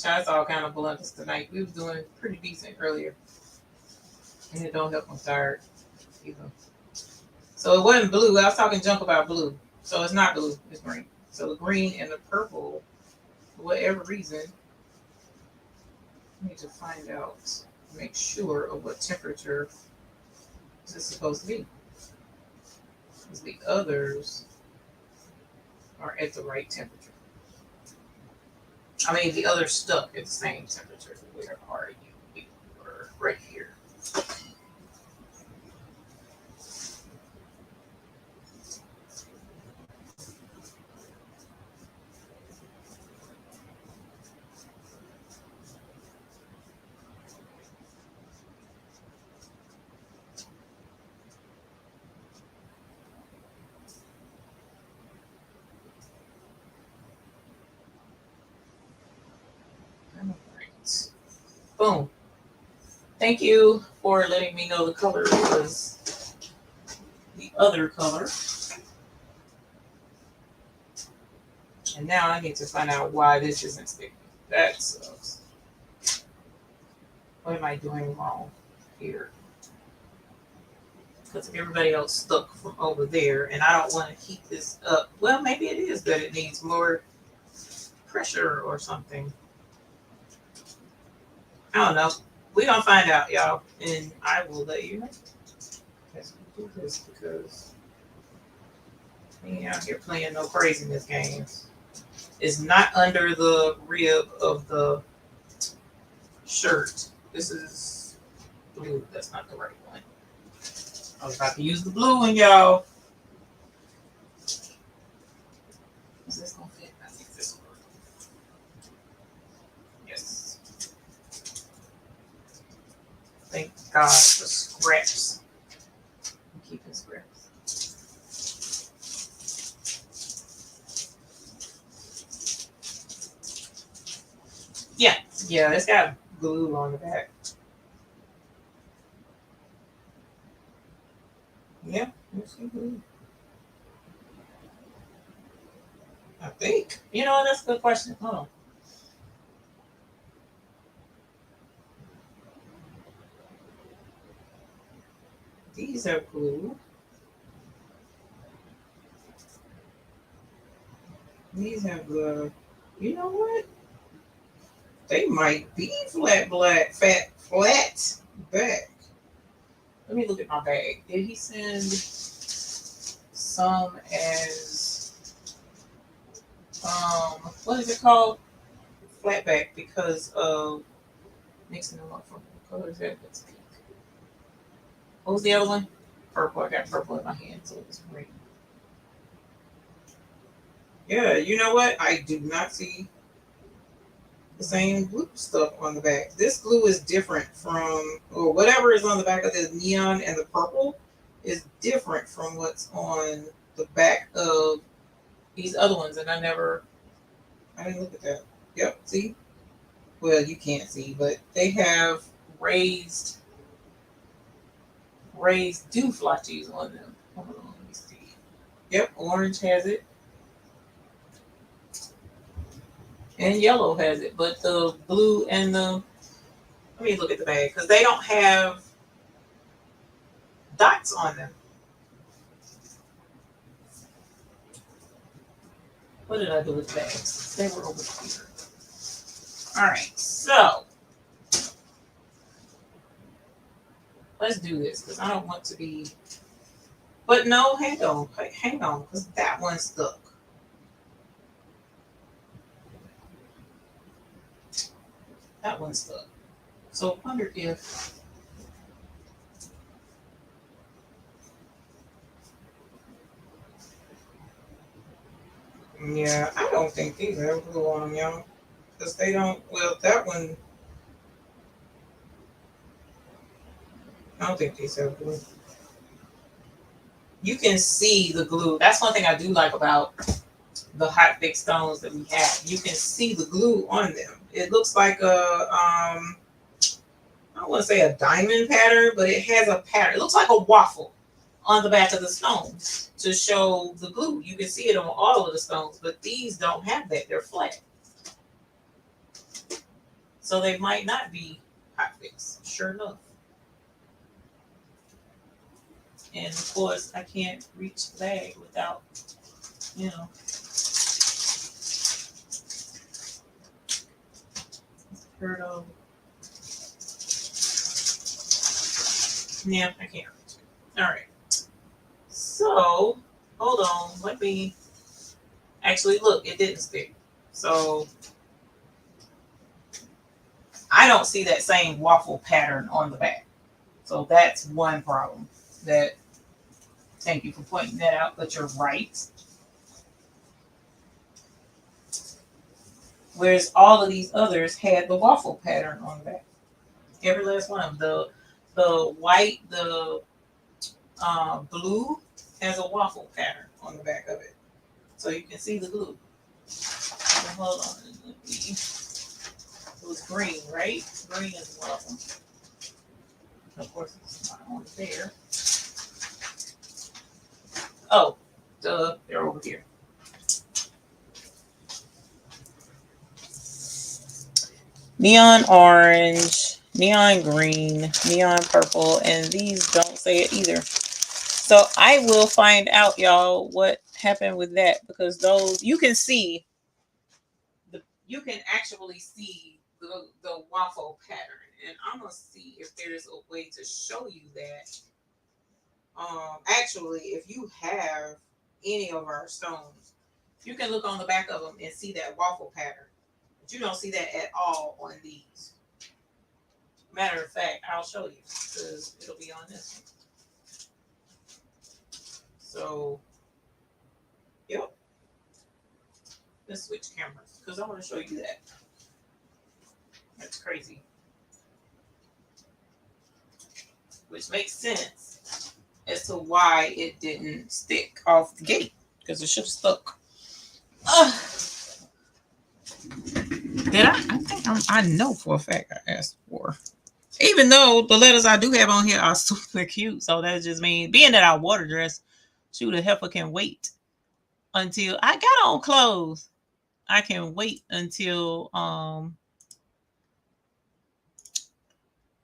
Child's all kind of blunders tonight. We was doing pretty decent earlier. And it don't help, I'm tired either. So it wasn't blue. I was talking junk about blue. So it's not blue, it's green. So the green and the purple, for whatever reason, I need to find out, make sure of what temperature this is supposed to be. Because the others are at the right temperature. I mean, the others stuck at the same temperature. Where are you? You were right here. Boom. Thank you for letting me know the color was the other color. And now I need to find out why this isn't sticking. That sucks. What am I doing wrong here? Because everybody else stuck from over there, and I don't want to heat this up. Well, maybe it is that it needs more pressure or something. I don't know. We're going to find out, y'all, and I will let you know. Let's do this because we ain't out here playing no craziness games. It's not under the rib of the shirt. This is blue. That's not the right one. I was about to use the blue one, y'all. Is this gonna fit? I think this will work. Yes. Thank God for scraps. I'm keeping scraps. Yeah, it's got glue on the back. Yeah, there's some glue. I think. You know, that's a good question. Hold on. These are glue. These have the. You know what? They might be flat back. Let me look at my bag. Did he send some as what is it called? Flatback because of mixing them up from the colors that it's pink. What was the other one? Purple. I got purple in my hand, so it's green. Yeah, you know what? I do not see the same glue stuff on the back. This glue is different from, or whatever is on the back of the neon and the purple is different from what's on the back of these other ones. And I didn't look at that. Yep, see? Well, you can't see, but they have raised dew flotches on them. Hold on, let me see. Yep, orange has it. And yellow has it, but the blue and the, let me look at the bag, because they don't have dots on them. What did I do with the bags? They were over here. All right, so let's do this, because I don't want to be, but no, hang on, because that one's stuck. That one's stuck. So I wonder if, yeah, I don't think these have glue on them, y'all. Because they don't, well, that one, I don't think these have glue. You can see the glue. That's one thing I do like about the Hotfix stones that we have. You can see the glue on them. It looks like a, I don't want to say a diamond pattern, but it has a pattern. It looks like a waffle on the back of the stone to show the glue. You can see it on all of the stones, but these don't have that. They're flat. So they might not be Hotfix, sure enough. And of course, I can't reach the bag without, you know. Heard of. Yeah, I can't reach it. All right. So, hold on. Let me actually look. It didn't stick. So, I don't see that same waffle pattern on the back. So, that's one problem. That. Thank you for pointing that out, but you're right. Whereas all of these others had the waffle pattern on the back. Every last one of them. The white, the blue has a waffle pattern on the back of it. So you can see the glue. So hold on. It was green, right? Green is one of them. Of course, it's not on there. Oh, they're over here. Neon orange, neon green, neon purple, and these don't say it either. So I will find out, y'all, what happened with that, because those you can see you can actually see the waffle pattern, and I'm gonna see if there's a way to show you that. Actually, if you have any of our stones, you can look on the back of them and see that waffle pattern, but you don't see that at all on these. Matter of fact, I'll show you because it'll be on this one. So, yep. Let's switch cameras because I want to show you that. That's crazy. Which makes sense as to why it didn't stick off the gate because it should have stuck. Did I? I think I know for a fact I asked for. Even though the letters I do have on here are super cute, so that just means being that I water dress, shoot, a heifer can wait until I got on clothes. I can wait until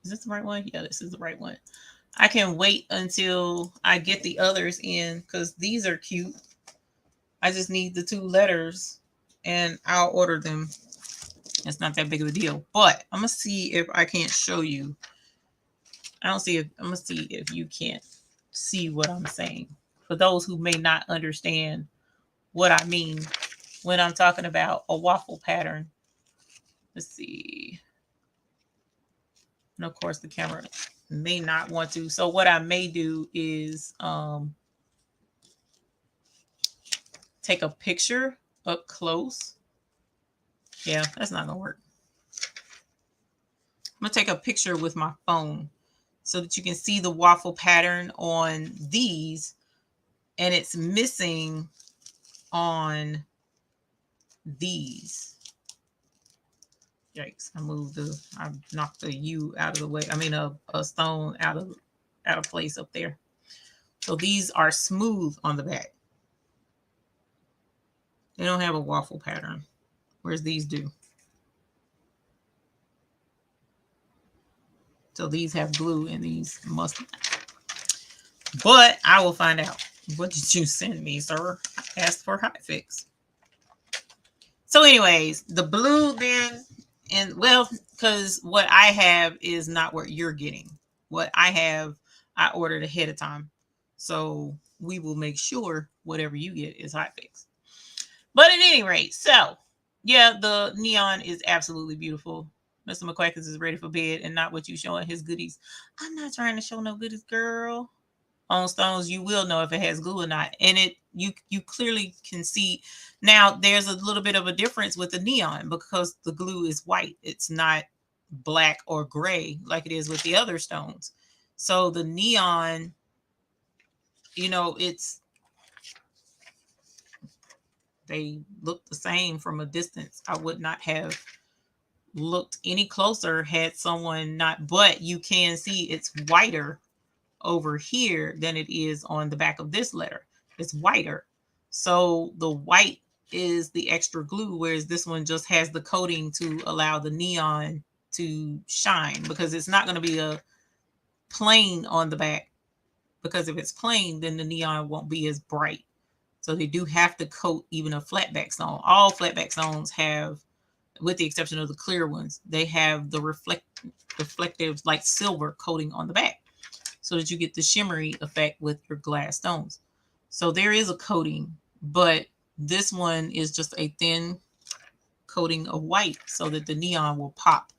is this the right one? Yeah, this is the right one. I can wait until I get the others in because these are cute. I just need the 2 letters and I'll order them. It's not that big of a deal. But I'm gonna see if I can't show you. I'm gonna see if you can't see what I'm saying. For those who may not understand what I mean when I'm talking about a waffle pattern. Let's see. And of course the camera may not want to. So what I may do is take a picture up close. Yeah, that's not gonna work. I'm gonna take a picture with my phone so that you can see the waffle pattern on these, and it's missing on these. Yikes! I knocked the U out of the way. I mean a stone out of place up there. So these are smooth on the back. They don't have a waffle pattern, whereas these do. So these have glue and these must not. But I will find out. What did you send me, sir? I asked for Hotfix. So anyways, the blue then, and well, because what I have is not what you're getting. What I have, I ordered ahead of time. So we will make sure whatever you get is Hotfix. But at any rate, so yeah, the neon is absolutely beautiful. Mr. McQuackers is ready for bed and not what you showing his goodies. I'm not trying to show no goodies, girl. On stones, you will know if it has glue or not. And you clearly can see. Now, there's a little bit of a difference with the neon because the glue is white. It's not black or gray like it is with the other stones. So the neon, they look the same from a distance. I would not have looked any closer had someone not, but you can see it's whiter over here than it is on the back of this letter. It's whiter. So the white is the extra glue, whereas this one just has the coating to allow the neon to shine, because it's not going to be a plain on the back, because if it's plain, then the neon won't be as bright. So they do have to coat even a flatback stone. All flatback stones have, with the exception of the clear ones, they have the reflective like silver coating on the back so that you get the shimmery effect with your glass stones. So there is a coating, but this one is just a thin coating of white so that the neon will pop.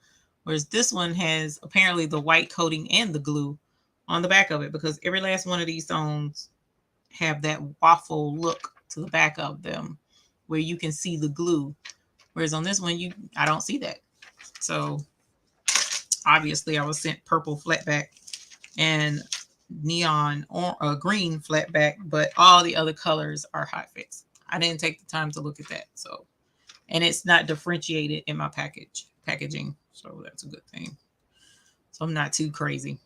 Whereas this one has apparently the white coating and the glue on the back of it, because every last one of these stones have that waffle look to the back of them where you can see the glue. Whereas on this one, I don't see that. So obviously I was sent purple flatback and neon or green flatback, but all the other colors are Hotfix. I didn't take the time to look at that. So, and it's not differentiated in my packaging. So that's a good thing. So I'm not too crazy,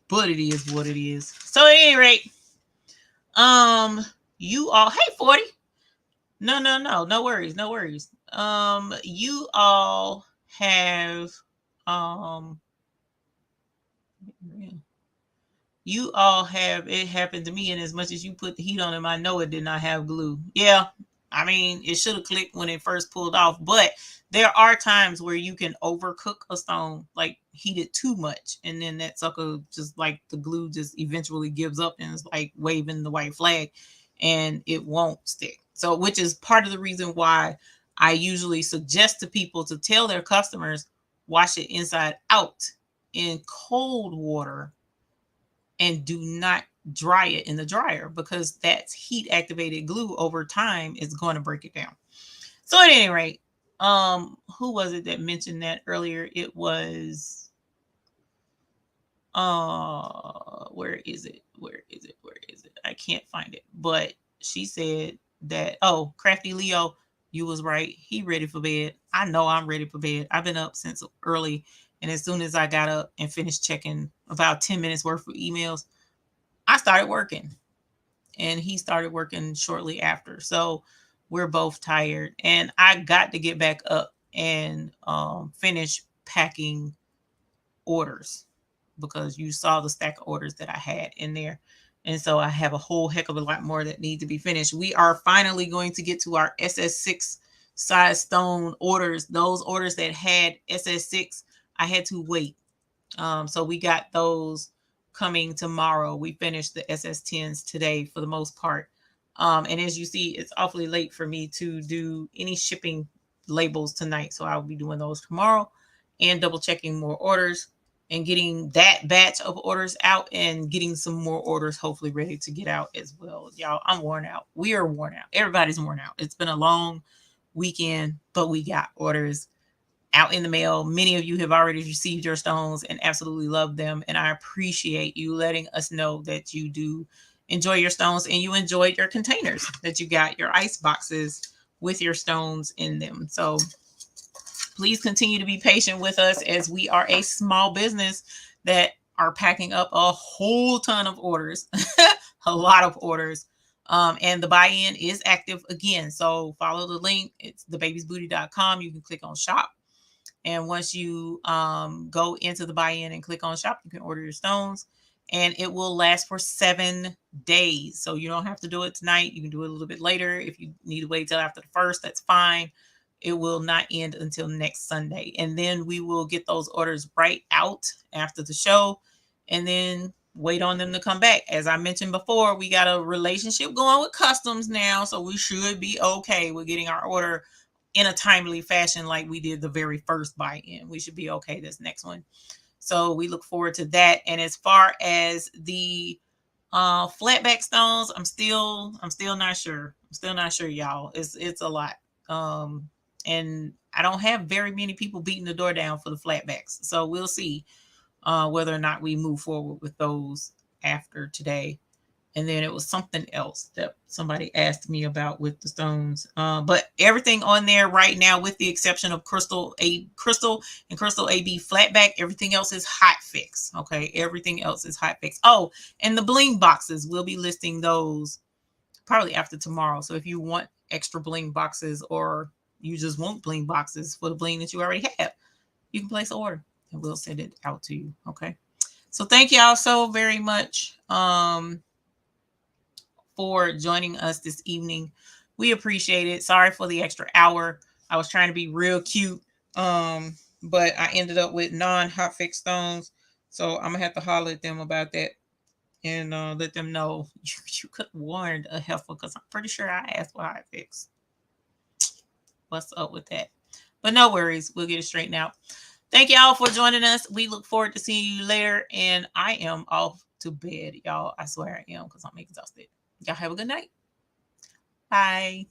but it is what it is. So at any rate, you all, hey 40. No worries. You all have it happened to me, and as much as you put the heat on them, I know it did not have glue. Yeah, I mean, it should have clicked when it first pulled off, but there are times where you can overcook a stone, like heat it too much, and then that sucker just like the glue just eventually gives up and it's like waving the white flag and it won't stick. So, which is part of the reason why I usually suggest to people to tell their customers, wash it inside out in cold water, and do not dry it in the dryer, because that's heat activated glue over time is going to break it down. So at any rate, who was it that mentioned that earlier? It was where is it? Where is it? Where is it? I can't find it. But she said that, oh, Crafty Leo, you was right. He ready for bed. I know I'm ready for bed. I've been up since early, and as soon as I got up and finished checking about 10 minutes worth of emails, I started working, and he started working shortly after. So we're both tired, and I got to get back up and finish packing orders, because you saw the stack of orders that I had in there. And so I have a whole heck of a lot more that need to be finished. We are finally going to get to our SS6 size stone orders. Those orders that had SS6, I had to wait. So we got those coming tomorrow. We finished the SS10s today for the most part. And as you see, it's awfully late for me to do any shipping labels tonight. So I'll be doing those tomorrow and double checking more orders and getting that batch of orders out and getting some more orders hopefully ready to get out as well. Y'all, I'm worn out. We are worn out. Everybody's worn out. It's been a long weekend, but we got orders out in the mail. Many of you have already received your stones and absolutely love them. And I appreciate you letting us know that you do enjoy your stones and you enjoyed your containers, that you got your ice boxes with your stones in them. So please continue to be patient with us, as we are a small business that are packing up a whole ton of orders, a lot of orders. And the buy-in is active again. So follow the link. It's thebabiesbooty.com. You can click on shop. And once you go into the buy-in and click on shop, you can order your stones, and it will last for 7 days. So you don't have to do it tonight. You can do it a little bit later. If you need to wait till after the first, that's fine. It will not end until next Sunday. And then we will get those orders right out after the show, and then wait on them to come back. As I mentioned before, we got a relationship going with customs now, so we should be okay with getting our order in a timely fashion like we did the very first buy-in. We should be okay this next one. So we look forward to that. And as far as the flatback stones, I'm still not sure. I'm still not sure, y'all. It's a lot. And I don't have very many people beating the door down for the flatbacks. So we'll see whether or not we move forward with those after today. And then it was something else that somebody asked me about with the stones. But everything on there right now, with the exception of Crystal and Crystal AB flatback, everything else is hot fix. Okay, everything else is hot fix. Oh, and the bling boxes, we'll be listing those probably after tomorrow. So if you want extra bling boxes, or you just want bling boxes for the bling that you already have, you can place an order and we'll send it out to you. Okay. So thank y'all so very much for joining us this evening. We appreciate it. Sorry for the extra hour. I was trying to be real cute, but I ended up with non-hotfix stones. So I'm gonna have to holler at them about that and let them know you could have warned a heifer, because I'm pretty sure I asked for hotfix. What's up with that? But no worries, we'll get it straightened out. Thank y'all for joining us. We look forward to seeing you later. And I am off to bed, y'all. I swear I am, because I'm exhausted. Y'all have a good night. Bye.